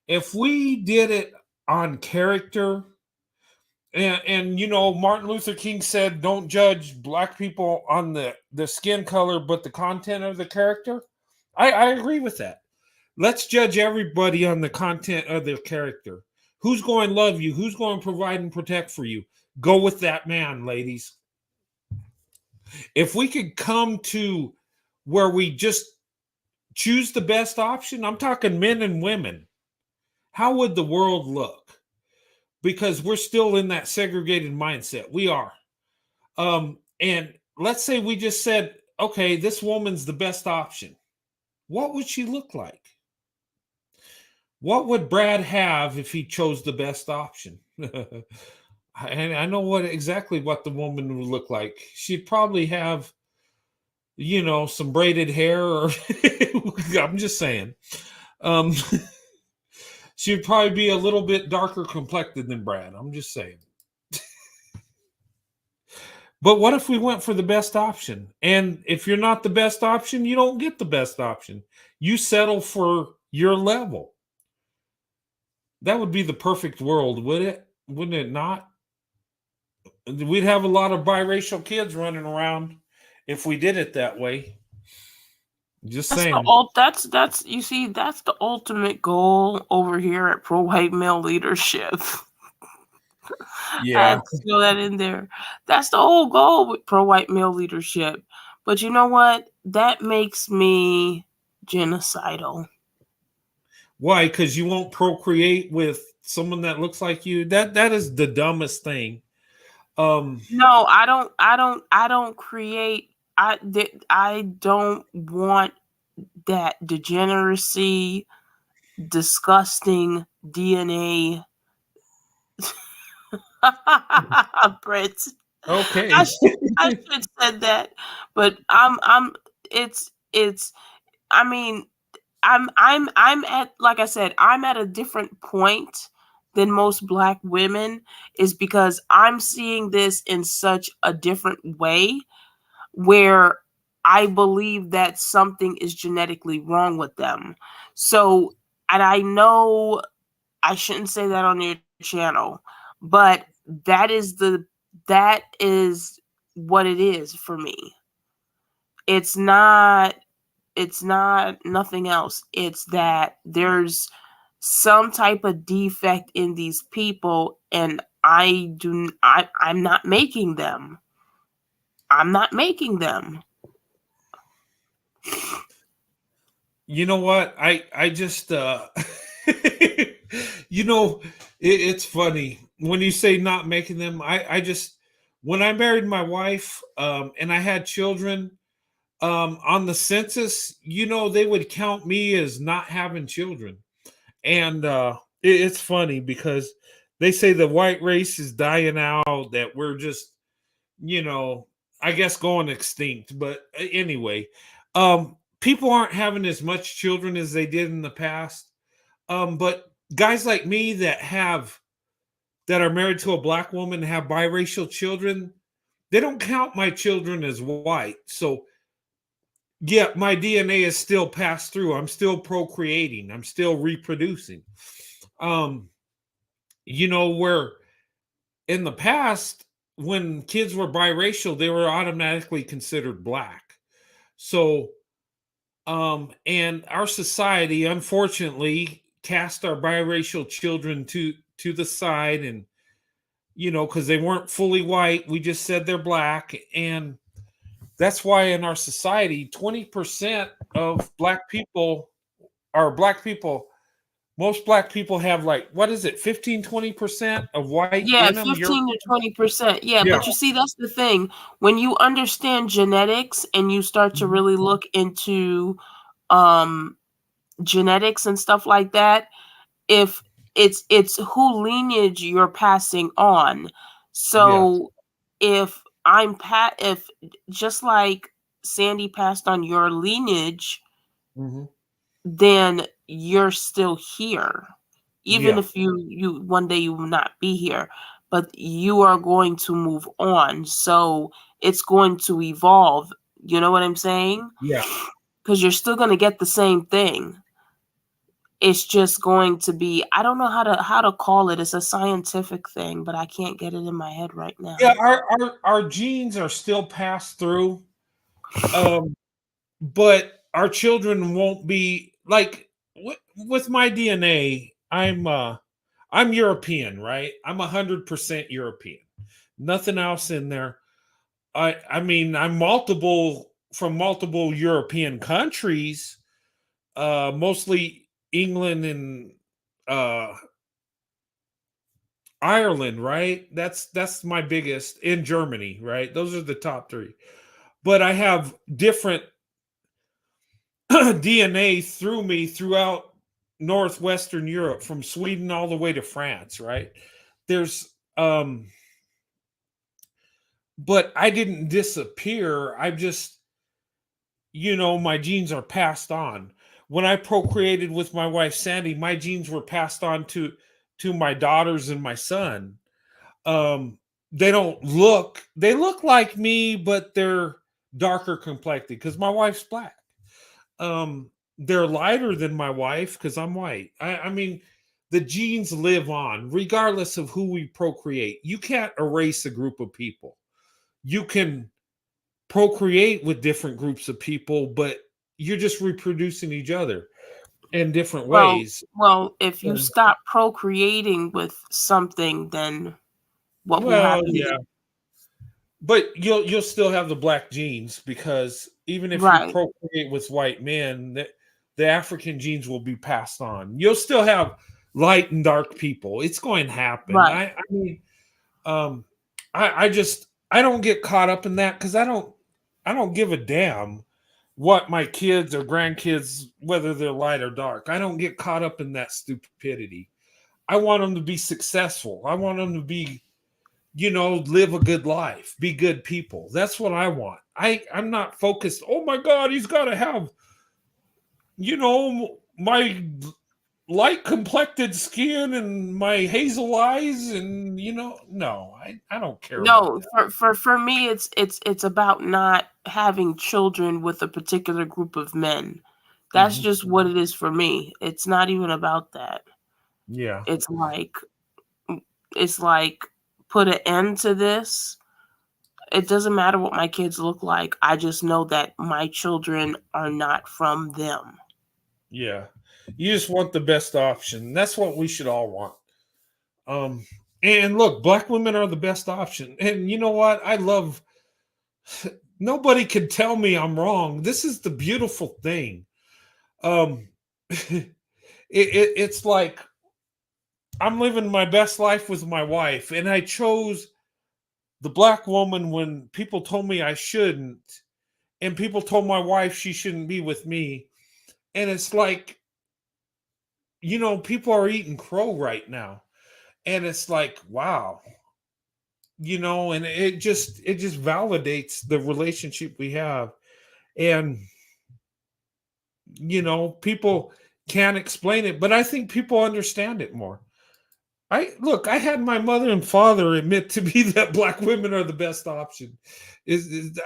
If we did it on character, and Martin Luther King said, "Don't judge black people on the skin color, but the content of the character." I agree with that. Let's judge everybody on the content of their character. Who's going to love you? Who's going to provide and protect for you? Go with that man, ladies. If we could come to where we just choose the best option, I'm talking men and women, how would the world look? Because we're still in that segregated mindset. We are. And let's say we just said, okay, this woman's the best option. What would she look like? What would Brad have if he chose the best option? And I know exactly what the woman would look like. She'd probably have, some braided hair, or I'm just saying. Um, she'd probably be a little bit darker complected than Brad. I'm just saying. But what if we went for the best option? And if you're not the best option, you don't get the best option. You settle for your level. That would be the perfect world, would it? Wouldn't it not? We'd have a lot of biracial kids running around if we did it that way. Just That's the saying. that's you see, that's the ultimate goal over here at pro white male leadership. I Yeah. had to throw that in there. That's the whole goal with pro white male leadership. But you know what? That makes me genocidal. Why? Because you won't procreate with someone that looks like you. That is the dumbest thing. Um, No, I don't create I don't want that degeneracy, disgusting DNA. Brett. I okay. should I should said that, but I'm it's I mean I'm at, like I said, I'm at a different point than most black women, is because I'm seeing this in such a different way where I believe that something is genetically wrong with them. So, and I know I shouldn't say that on your channel, but that is that is what it is for me. It's not nothing else. It's that there's some type of defect in these people, and I'm not making them. I'm not making them. You know what? I just you know, it's funny when you say not making them. I just, when I married my wife, and I had children, on the census, they would count me as not having children. And it's funny because they say the white race is dying out, that we're just, you know, I guess going extinct. But anyway, people aren't having as much children as they did in the past. But guys like me that are married to a black woman and have biracial children, they don't count my children as white. So yeah, my DNA is still passed through. I'm still procreating. I'm still reproducing. Um, where in the past, when kids were biracial, they were automatically considered black. So, and our society, unfortunately, cast our biracial children to the side, and because they weren't fully white, we just said they're black, and that's why in our society, 20% of black people are black people. Most black people have, like, what is it, 15-20% of white Yeah, in them. 15 to 20%. Yeah, Yeah. but you see, that's the thing. When you understand genetics and you start to Mhm. really look into um genetics and stuff like that, if it's who lineage you're passing on. Yes. So if just like Sandy passed on your lineage, Hmm. then you're still here. Even Yeah. if you one day you will not be here, but you are going to move on. So it's going to evolve. You know what I'm saying? Yeah. Because you're still going to get the same thing. It's just going to be, I don't know how to call it. It's a scientific thing, but I can't get it in my head right Yeah. now. Our genes are still passed through. Um, but our children won't be like, with my DNA. I'm European, right? I'm 100% European. Nothing else in there. I mean, I'm multiple from multiple European countries, mostly England and uh Ireland, right? That's my biggest, in Germany, right? Those are the top three. But I have different DNA through me throughout northwestern Europe, from Sweden all the way to France, right? There's but I didn't disappear. I just, my genes are passed on. When I procreated with my wife Sandy, my genes were passed on to my daughters and my son. Um, they look like me, but they're darker complected because my wife's black. They're lighter than my wife because I'm white. I mean, the genes live on regardless of who we procreate. You can't erase a group of people. You can procreate with different groups of people, but you're just reproducing each other in different ways. Well, if you Um, stop procreating with something, then what will well, happen? yeah, but you'll still have the black genes, because even if you Right, procreate with white men, the African genes will be passed on. You'll still have light and dark people. It's going to happen. right. I mean, um, I just I don't get caught up in that, because I don't give a damn what my kids or grandkids, whether they're light or dark. I don't get caught up in that stupidity. I want them to be successful. I want them to be, live a good life, be good people. That's what I want. I'm not focused. Oh my God, he's got to have, my light complected skin and my hazel eyes, and no, I don't care about No, that. for me, it's about not having children with a particular group of men. That's Hmm. just what it is for me. It's not even about that. Yeah, It's like it's like put an end to this. It doesn't matter what my kids look like. I just know that my children are not from them. yeah. You just want the best option. That's what we should all want. Um, and look, black women are the best option. And you know what? I love. Nobody can tell me I'm wrong. This is the beautiful thing. Um, it's like I'm living my best life with my wife, and I chose the black woman when people told me I shouldn't, and people told my wife she shouldn't be with me. And it's like, people are eating crow right now, and it's like, wow, and it just validates the relationship we have. And people can't explain it, but I think people understand it more. I had my mother and father admit to me that black women are the best option.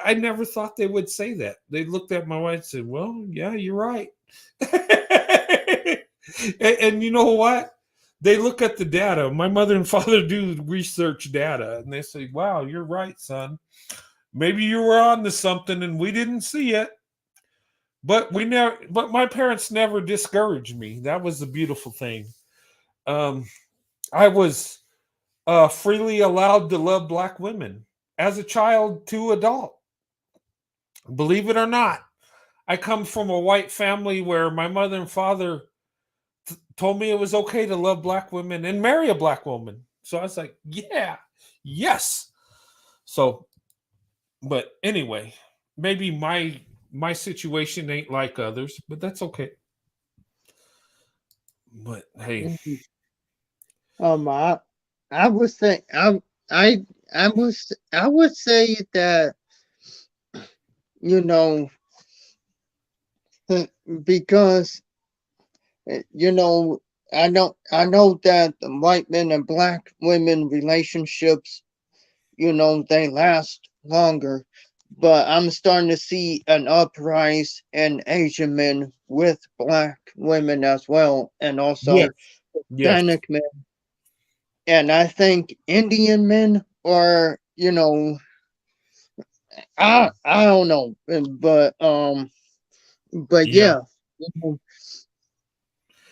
I never thought they would say that. They looked at my wife and said, well, yeah, you're right. And you know what? They look at the data. My mother and father do research data, and they say, wow, you're right, son. Maybe you were on to something and we didn't see it. But my parents never discouraged me. That was the beautiful thing. Um, I was freely allowed to love black women as a child to adult. Believe it or not, I come from a white family where my mother and father told me it was okay to love black women and marry a black woman. So I was like, yeah, yes. So, but anyway, maybe my situation ain't like others, but that's okay. But hey, Mhm. I, I would say, I would say that, you know, because, you know, I know that the white men and black women relationships, they last longer. But I'm starting to see an uprise in Asian men with black women as well, and yes, also yes, Hispanic men. And I think Indian men are, I don't know, but yeah, yeah, you know,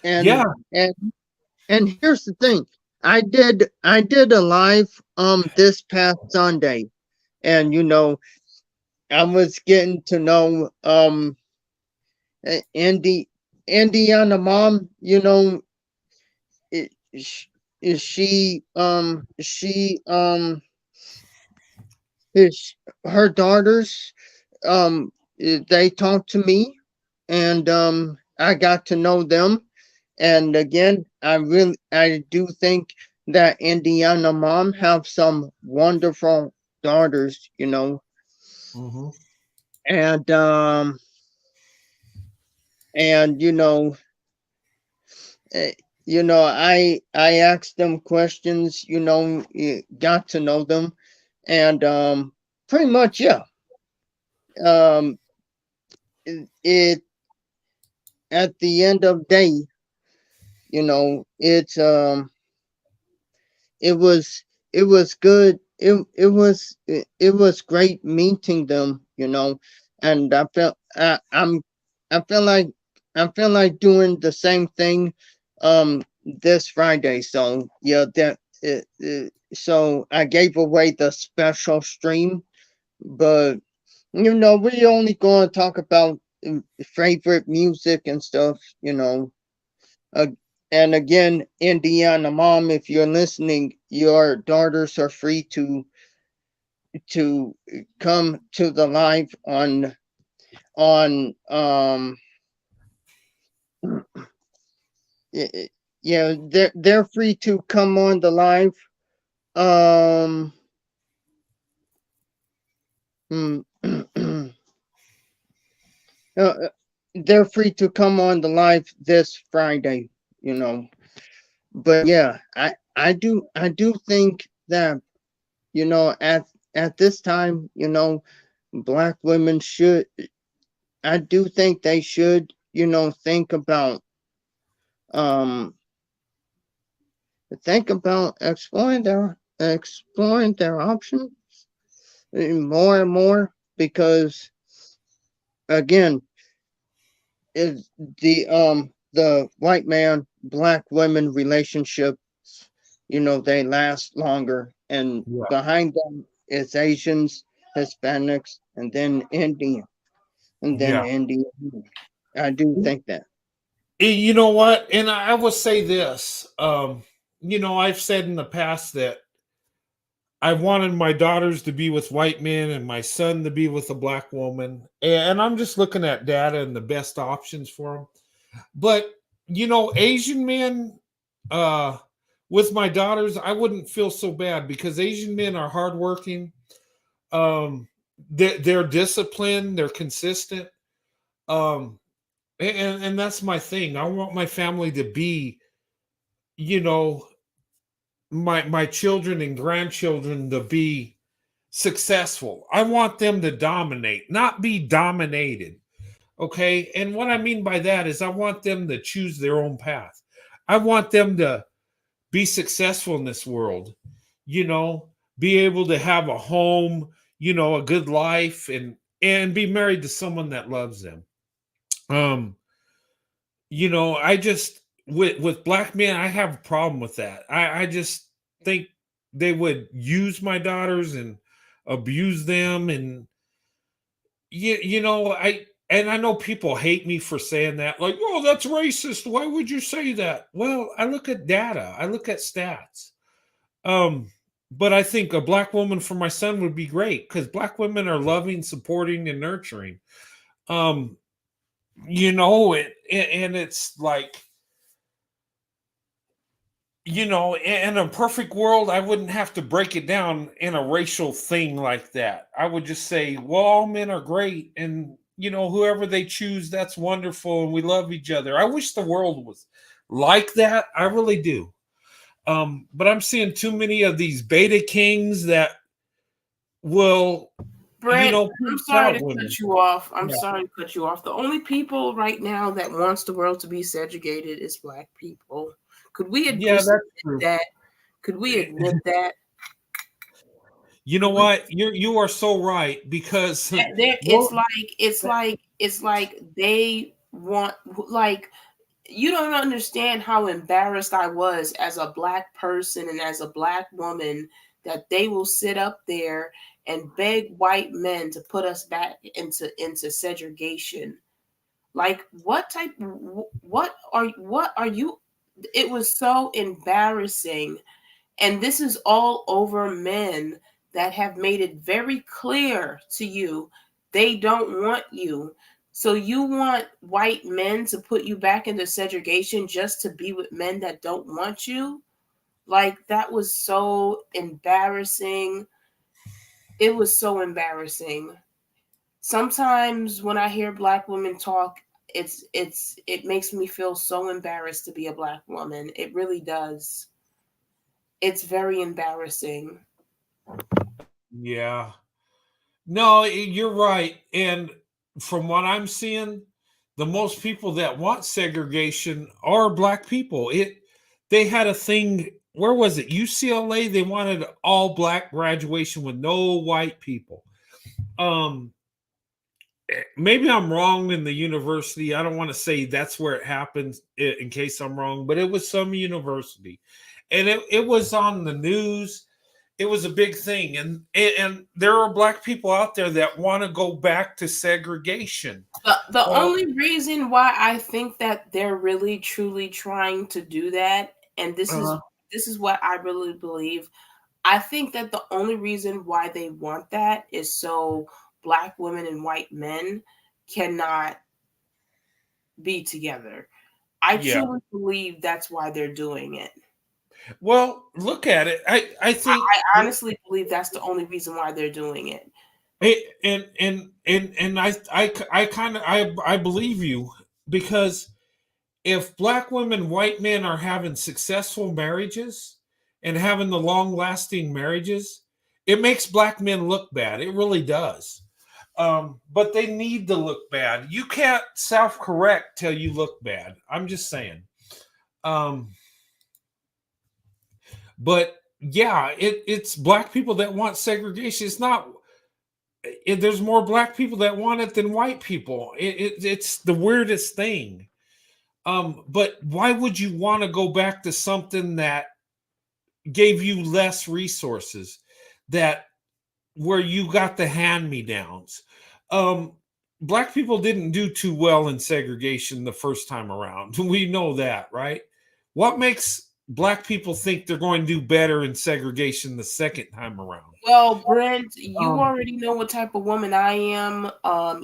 and yeah. and and here's the thing. I did a live this past Sunday, and I was getting to know Andy Indiana mom. Is is his her daughters, they talked to me, and I got to know them. And again, I do think that Indiana mom have some wonderful daughters, Hmm. and and eh, I asked them questions, got to know them, and pretty much, yeah. um it at the end of day, You know, it was it was good. It was great meeting them, you know, and I feel like I feel like doing the same thing this Friday. So yeah, so I gave away the special stream, but you know, we only going to talk about favorite music and stuff, you know. Uh, and again, Indiana mom, if you're listening, your daughters are free to come to the live on yeah, they're free to come on the live. Um hmm, they're free to come on the live this Friday, you know. But yeah, I do think that, you know, at this time, you know, black women should, I do think they should, you know, um think about exploring their options more and more, because again, is the white man black women relationship, you know, they last longer, and Yeah. behind them is Asians, Hispanics, and then Yeah. Indian. I do think that. You know what? And I will say this. You know, I've said in the past that I wanted my daughters to be with white men and my son to be with a black woman. And I'm just looking at data and the best options for them. But, you know, Asian men, uh, with my daughters, I wouldn't feel so bad because Asian men are hardworking. Um, they're disciplined, they're consistent. Um, and that's my thing. I want my family to be, you know, my children and grandchildren to be successful. I want them to dominate, not be dominated. Okay. And what I mean by that is I want them to choose their own path. I want them to be successful in this world, you know, be able to have a home, you know, a good life, and be married to someone that loves them. Um, you know, I just with black men, I have a problem with that. I just think they would use my daughters and abuse them, and you know, I know people hate me for saying that, like, oh, that's racist. Why would you say that? Well, I look at data, I look at stats. Um, but I think a black woman for my son would be great because black women are loving, supporting, and nurturing. Um, you know, and it's like, you know, in a perfect world, I wouldn't have to break it down in a racial thing like that. I would just say, well, all men are great, and you know, whoever they choose, that's wonderful, and we love each other. I wish the world was like that. I really do. But I'm seeing too many of these beta kings that will, you Brent, know, I'm pimp sorry out to women. cut you off. I'm Yeah, sorry to cut you off. The only people right now that wants the world to be segregated is black people. Could we yeah, just that's admit true. that? Could we admit that? You know Could we, what? You are so right because it's well, like they want, like, you don't understand how embarrassed I was as a black person and as a black woman that they will sit up there and beg white men to put us back into segregation. Like, what are you? It was so embarrassing. And this is all over men that have made it very clear to you they don't want you. So you want white men to put you back into segregation just to be with men that don't want you? Like, that was so embarrassing. It was so embarrassing. Sometimes when I hear black women talk, it makes me feel so embarrassed to be a black woman. It really does. It's very embarrassing. yeah. No, you're right. And from what I'm seeing, the most people that want segregation are black people. They had a thing, where was it? UCLA, they wanted all black graduation with no white people. Maybe I'm wrong in the university. I don't want to say that's where it happens in case I'm wrong, but it was some university. And it was on the news. It was a big thing. And there are black people out there that want to go back to segregation. The only reason why I think that they're really truly trying to do that, and this is what I really believe. I think that the only reason why they want that is so black women and white men cannot be together. I truly believe that's why they're doing it. Well, look at it. I think I honestly believe that's the only reason why they're doing it. I believe you, because if black women, white men are having successful marriages and having the long lasting marriages, it makes black men look bad. It really does. But they need to look bad. You can't self correct till you look bad. I'm just saying. But yeah, it's black people that want segregation. It's not. There's more black people that want it than white people. It's the weirdest thing. But why would you want to go back to something that gave you less resources, that where you got the hand-me-downs? Black people didn't do too well in segregation the first time around. We know that, right? What makes black people think they're going to do better in segregation the second time around? Well, Brent, you already know what type of woman I am.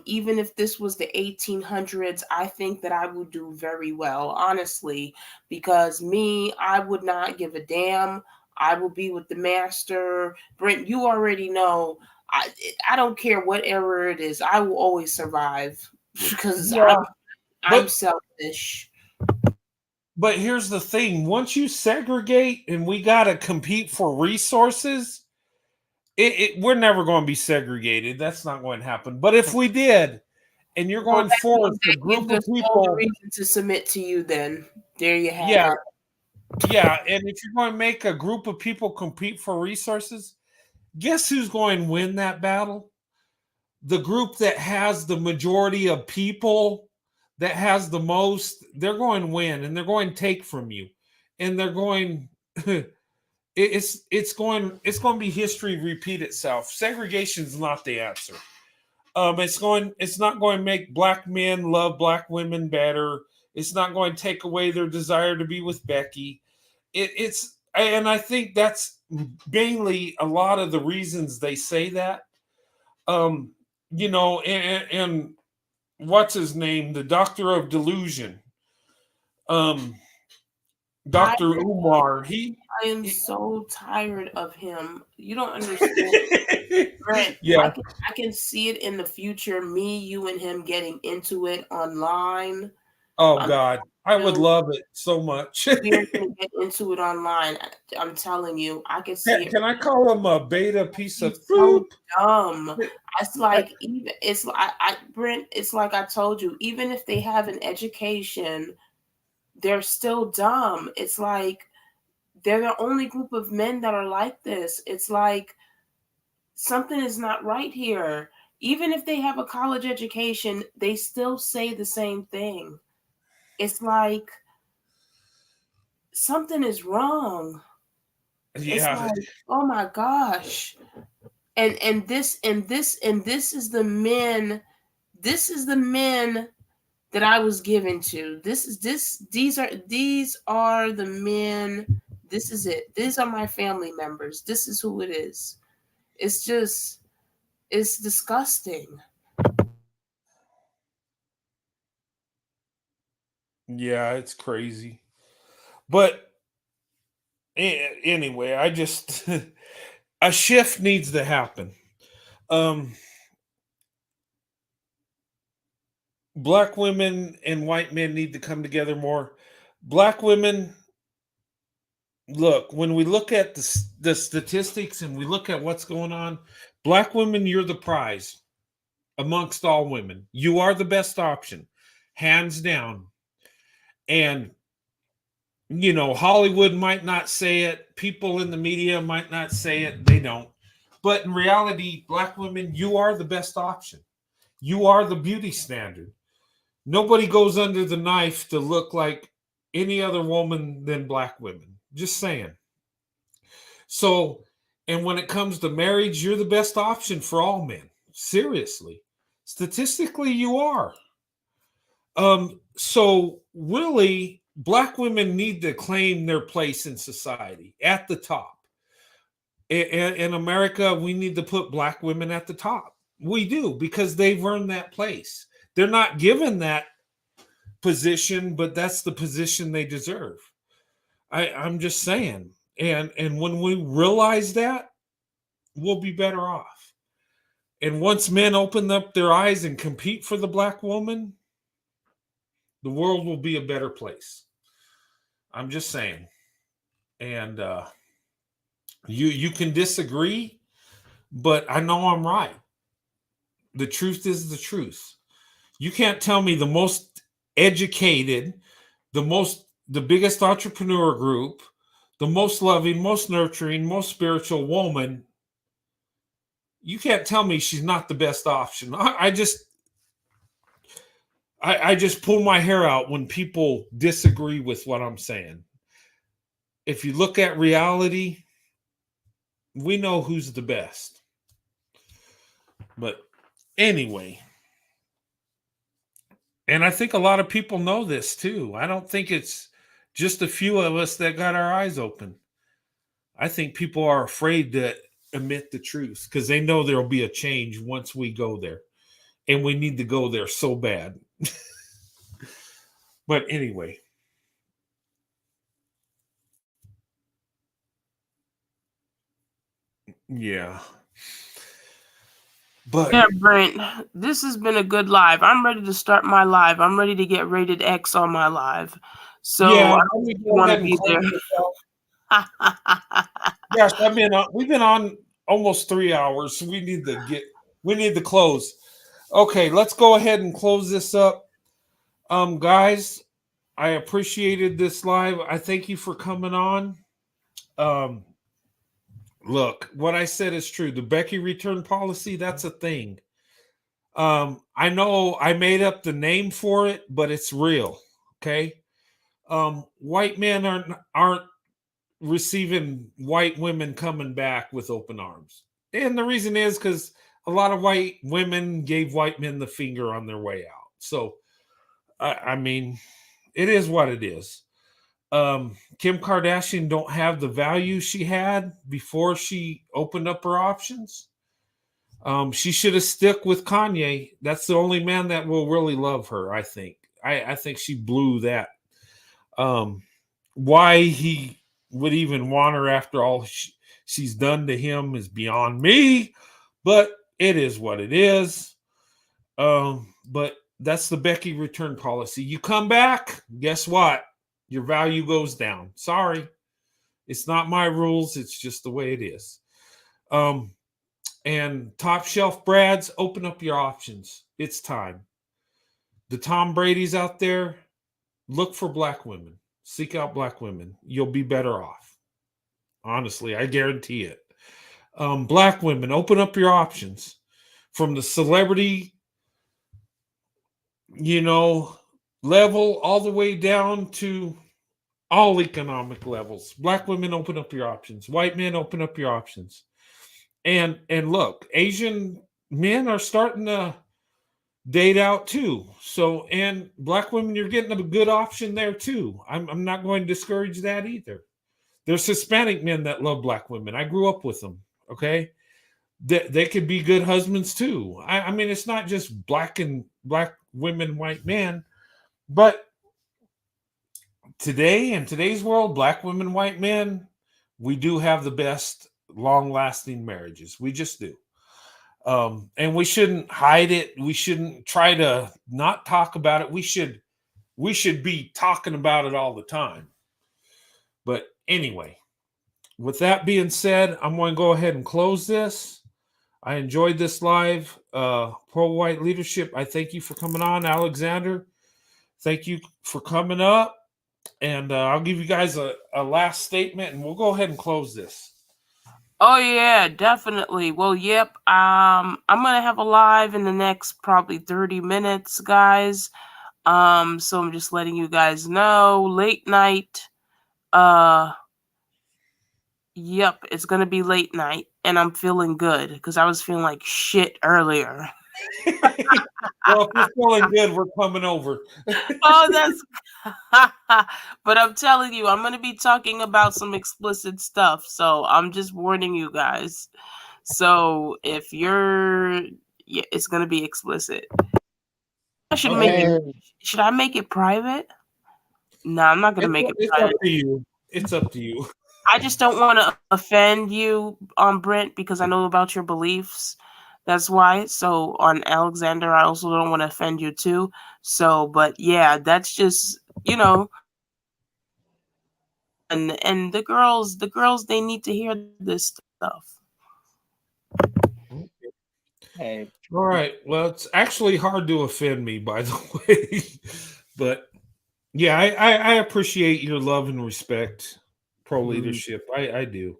Even if this was the 1800s, I think that I would do very well, honestly, because I would not give a damn. I will be with the master. Brent, you already know. I don't care what era it is. I will always survive because I'm selfish. But here's the thing. Once you segregate and we got to compete for resources, we're never going to be segregated. That's not going to happen. But if we did, and you're going forward a group of people, reason to submit to you, then there you have it. Yeah, and if you're going to make a group of people compete for resources, guess who's going to win that battle? The group that has the majority of people, that has the most. They're going to win, and they're going to take from you, and they're going. It's going to be history repeat itself. Segregation is not the answer. It's not going to make black men love black women better. It's not going to take away their desire to be with Becky. And I think that's mainly a lot of the reasons they say that. And what's his name? The Doctor of Delusion. Dr. Umar. I am so tired of him. You don't understand. Brent, yeah. I can see it in the future, me, you, and him getting into it online. Oh, God. I would love it so much. We're going to get into it online. I'm telling you, I can see it. Can I call him a beta piece of so dumb? It's like, Brent, it's like I told you, even if they have an education, they're still dumb. It's like they're the only group of men that are like this. It's like something is not right here. Even if they have a college education, they still say the same thing. It's like something is wrong. Yeah. It's like, oh my gosh. And this is the men. This is the men that I was given to. These are the men. This is it. These are my family members. This is who it is. It's disgusting. Yeah, it's crazy. But anyway, I just a shift needs to happen. Black women and white men need to come together more. Black women, look, when we look at the statistics and we look at what's going on, black women, you're the prize amongst all women. You are the best option. hands down. And, Hollywood might not say it. People in the media might not say it. They don't. But in reality, Black women, you are the best option. You are the beauty standard. Nobody goes under the knife to look like any other woman than Black women. Just saying. So, and when it comes to marriage, you're the best option for all men. Seriously. Statistically, you are. So really, Black women need to claim their place in society at the top. In America, we need to put Black women at the top. We do, because they've earned that place. They're not given that position, but that's the position they deserve. I'm just saying. And when we realize that, we'll be better off. And once men open up their eyes and compete for the Black woman, the world will be a better place. I'm just saying. And you can disagree, but I know I'm right. The truth is the truth. You can't tell me the most educated, the biggest entrepreneur group, the most loving, most nurturing, most spiritual woman. You can't tell me she's not the best option. I just pull my hair out when people disagree with what I'm saying. If you look at reality, we know who's the best. But anyway, and I think a lot of people know this too. I don't think it's just a few of us that got our eyes open. I think people are afraid to admit the truth because they know there'll be a change once we go there. And we need to go there so bad. But anyway. Yeah. But yeah, Brent, this has been a good live. I'm ready to start my live. I'm ready to get rated X on my live. So yeah, I want to be there. Yes, we've been on almost 3 hours. So we need to close. Okay, let's go ahead and close this up. Guys, I appreciated this live. I thank you for coming on. Look, what I said is true. The Becky return policy, that's a thing. I know I made up the name for it, but it's real. Okay. White men aren't receiving white women coming back with open arms. And the reason is because a lot of white women gave white men the finger on their way out. So, I mean, it is what it is. Kim Kardashian don't have the value she had before she opened up her options. She should have stuck with Kanye. That's the only man that will really love her, I think. I think she blew that. Why he would even want her after all she's done to him is beyond me, but it is what it is. But that's the Becky return policy. You come back, guess what? Your value goes down. Sorry. It's not my rules. It's just the way it is. And top shelf Brads, open up your options. It's time. The Tom Brady's out there, look for Black women. Seek out Black women. You'll be better off. Honestly, I guarantee it. Black women, open up your options. From the celebrity, level all the way down to all economic levels. Black women, open up your options. White men, open up your options. And look, Asian men are starting to date out too. So, and Black women, you're getting a good option there too. I'm not going to discourage that either. There's Hispanic men that love Black women. I grew up with them. Okay. They could be good husbands too. I mean, it's not just Black women, white men, but today, in today's world, Black women, white men, we do have the best long-lasting marriages. We just do. And we shouldn't hide it. We shouldn't try to not talk about it. We should be talking about it all the time. But anyway, with that being said, I'm going to go ahead and close this. I enjoyed this live. Pro-white leadership, I thank you for coming on, Alexander. thank you for coming up. And I'll give you guys a last statement, and we'll go ahead and close this. Oh yeah, definitely. Well, yep. I'm gonna have a live in the next probably 30 minutes, guys. So I'm just letting you guys know. Late night. Uh, yep, it's gonna be late night, and I'm feeling good because I was feeling like shit earlier. Well, if you're feeling good, we're coming over. Oh, that's. But I'm telling you, I'm gonna be talking about some explicit stuff, so I'm just warning you guys. So if you're, yeah, it's gonna be explicit. I should make it. And Should I make it private? No, I'm not gonna make it It's up private. to you. It's up to you. I just don't want to offend you, Brent, because I know about your beliefs. That's why. So on Alexander, I also don't want to offend you too. So, but yeah, that's just and the girls, they need to hear this stuff. hey, All right. Well, it's actually hard to offend me, by the way. But yeah, I appreciate your love and respect, pro leadership. I do.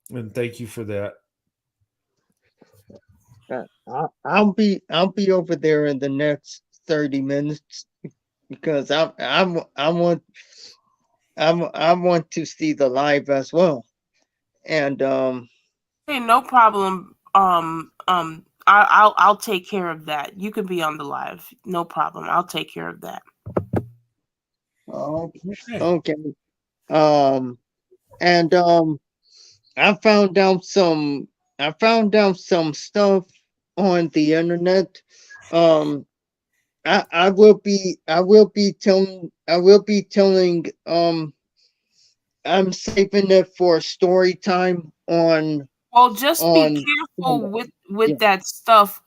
And thank you for that. I'll be over there in the next 30 minutes because I want to see the live as well. And Hey, no problem. I'll take care of that. You can be on the live. No problem. I'll take care of that. Okay. okay. Um and I found out some stuff on the internet. Um I will be telling I'm saving it for story time Well, just be on careful yeah. with that stuff,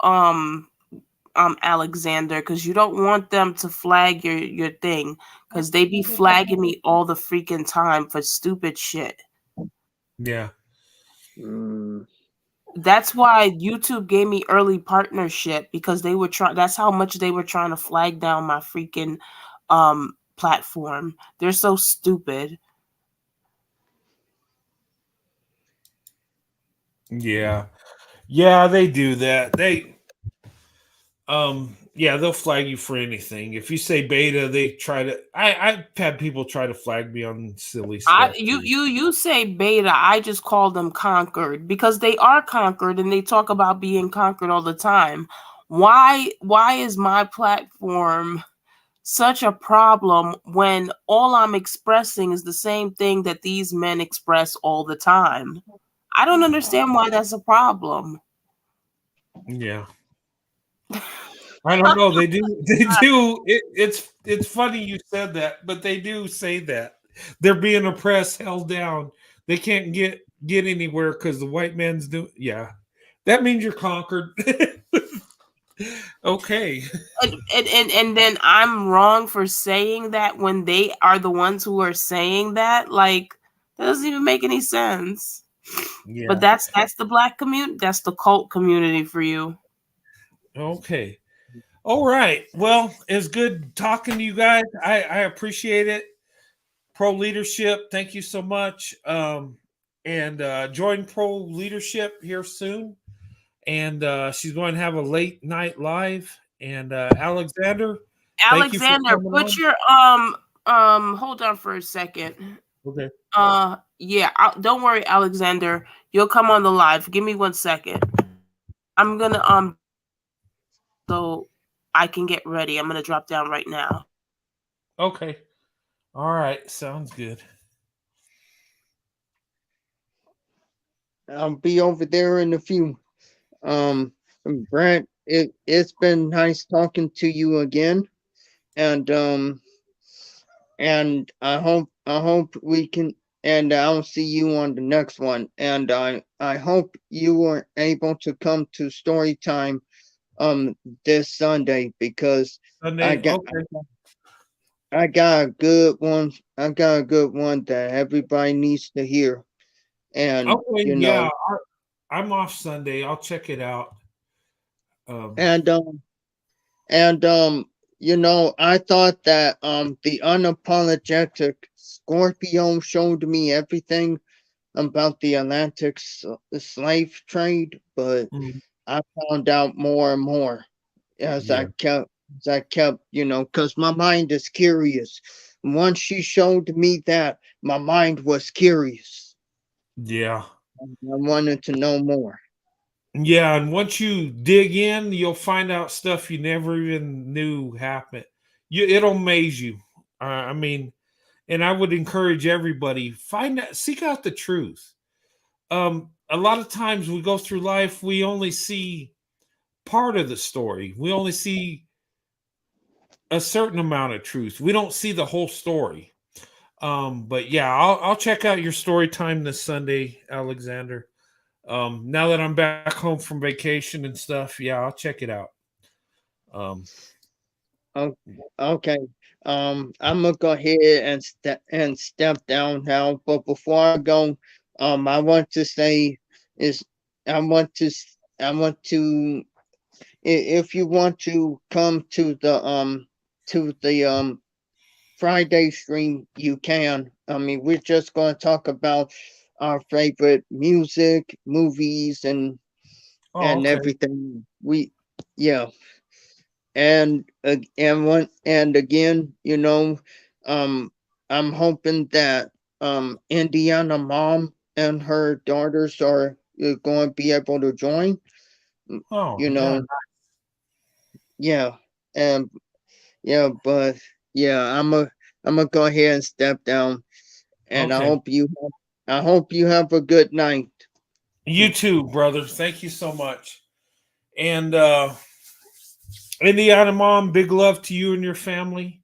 Alexander, because you don't want them to flag your thing, because they be flagging me all the freaking time for stupid shit. Yeah. Mm, That's why YouTube gave me early partnership, because they were trying. That's how much they were trying to flag down my freaking platform. They're so stupid. Yeah. Yeah, they do that. Yeah, they'll flag you for anything. If you say beta, they try to I've had people try to flag me on silly stuff too. You say beta. I just call them conquered, because they are conquered, and they talk about being conquered all the time. Why is my platform such a problem when all I'm expressing is the same thing that these men express all the time? I don't understand why that's a problem. Yeah. I don't know. They do. They do. It's funny you said that, but they do say that they're being oppressed, held down. They can't get anywhere because the white man's do. Yeah, that means you're conquered. Okay. And then I'm wrong for saying that when they are the ones who are saying that. Like, that doesn't even make any sense. But Yeah. that's the black community. That's the cult community for you. Okay. All right. Well, it's good talking to you guys. I appreciate it. Pro leadership. Thank you so much. And join pro leadership here soon. And she's going to have a late night live. And Alexander, thank you for Alexander, coming put on. your hold on for a second. Okay. Yeah, don't worry, Alexander. You'll come on the live. Give me 1 second. I'm gonna so I can get ready. I'm gonna drop down right now. Okay. All right. Sounds good. I'll be over there in a few. Um, Brent, it's been nice talking to you again, and I hope we can, and I'll see you on the next one. And I hope you were able to come to story time this Sunday because I Sunday. got Okay. I got a good one. I got a good one that everybody needs to hear. And Okay. you Yeah. know, I'm off Sunday. I'll check it out. Um, and um and I thought that the unapologetic Scorpio showed me everything about the Atlantic slave trade, but Mm, I found out more and more as yeah. I kept, because my mind is curious. Once she showed me that, my mind was curious. Yeah. I wanted to know more. Yeah, and once you dig in, you'll find out stuff you never even knew happened. It'll amaze you. I mean, and I would encourage everybody seek out the truth. A lot of times we go through life, we only see part of the story. We only see a certain amount of truth. We don't see the whole story. But yeah, I'll check out your story time this Sunday, Alexander. Now that I'm back home from vacation and stuff, yeah, I'll check it out. Um, Oh, okay. I'm gonna go ahead and step down now. But before I go, I want to say is I want to if you want to come to the Friday stream, you can. I mean, we're just going to talk about our favorite music, movies, oh, and okay. everything. Yeah, and again, um, I'm hoping that Indiana mom and her daughters are going to be able to join. Oh, You yeah. know, yeah, and yeah, but yeah, I'm gonna go ahead and step down. And Okay. I hope you have a good night. You too, brother. Thank you so much. And Indiana mom, big love to you and your family.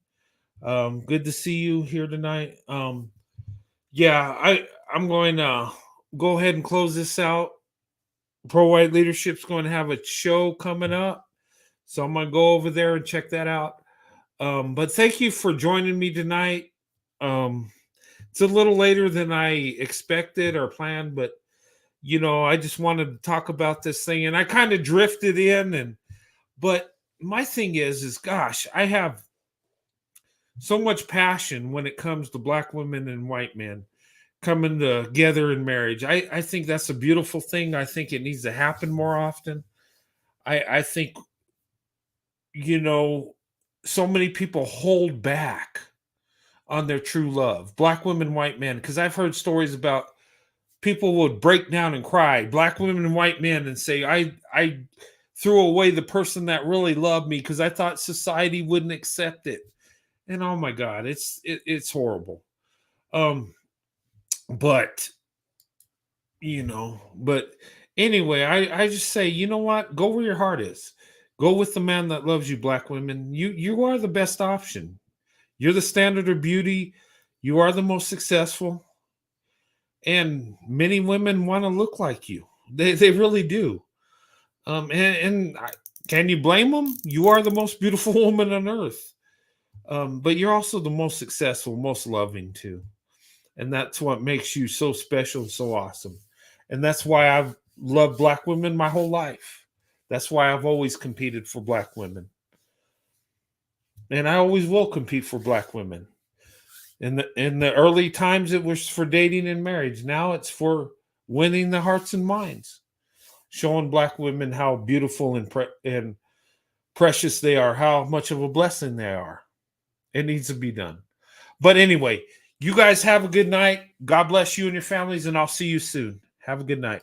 Good to see you here tonight. Yeah, I'm going to go ahead and close this out. Pro White Leadership's going to have a show coming up, so I'm going to go over there and check that out. But thank you for joining me tonight. Um, it's a little later than I expected or planned, but I just wanted to talk about this thing, and I kind of drifted in, but my thing is gosh, I have so much passion when it comes to black women and white men coming together in marriage. I think that's a beautiful thing. I think it needs to happen more often. I think, you know, so many people hold back on their true love, black women, white men, because I've heard stories about people would break down and cry, black women and white men, and say, I threw away the person that really loved me because I thought society wouldn't accept it. And oh my God, it's horrible. Um, but but anyway, I just say, you know what? Go where your heart is. Go with the man that loves you, black women. You are the best option. You're the standard of beauty. You are the most successful. And many women want to look like you. They really do. Can you blame them? You are the most beautiful woman on earth. But you're also the most successful, most loving too. And that's what makes you so special and so awesome. And that's why I've loved black women my whole life. That's why I've always competed for black women. And I always will compete for black women. In the early times it was for dating and marriage. Now it's for winning the hearts and minds. Showing black women how beautiful and precious they are, how much of a blessing they are. It needs to be done. But anyway, you guys have a good night. God bless you and your families, and I'll see you soon. Have a good night.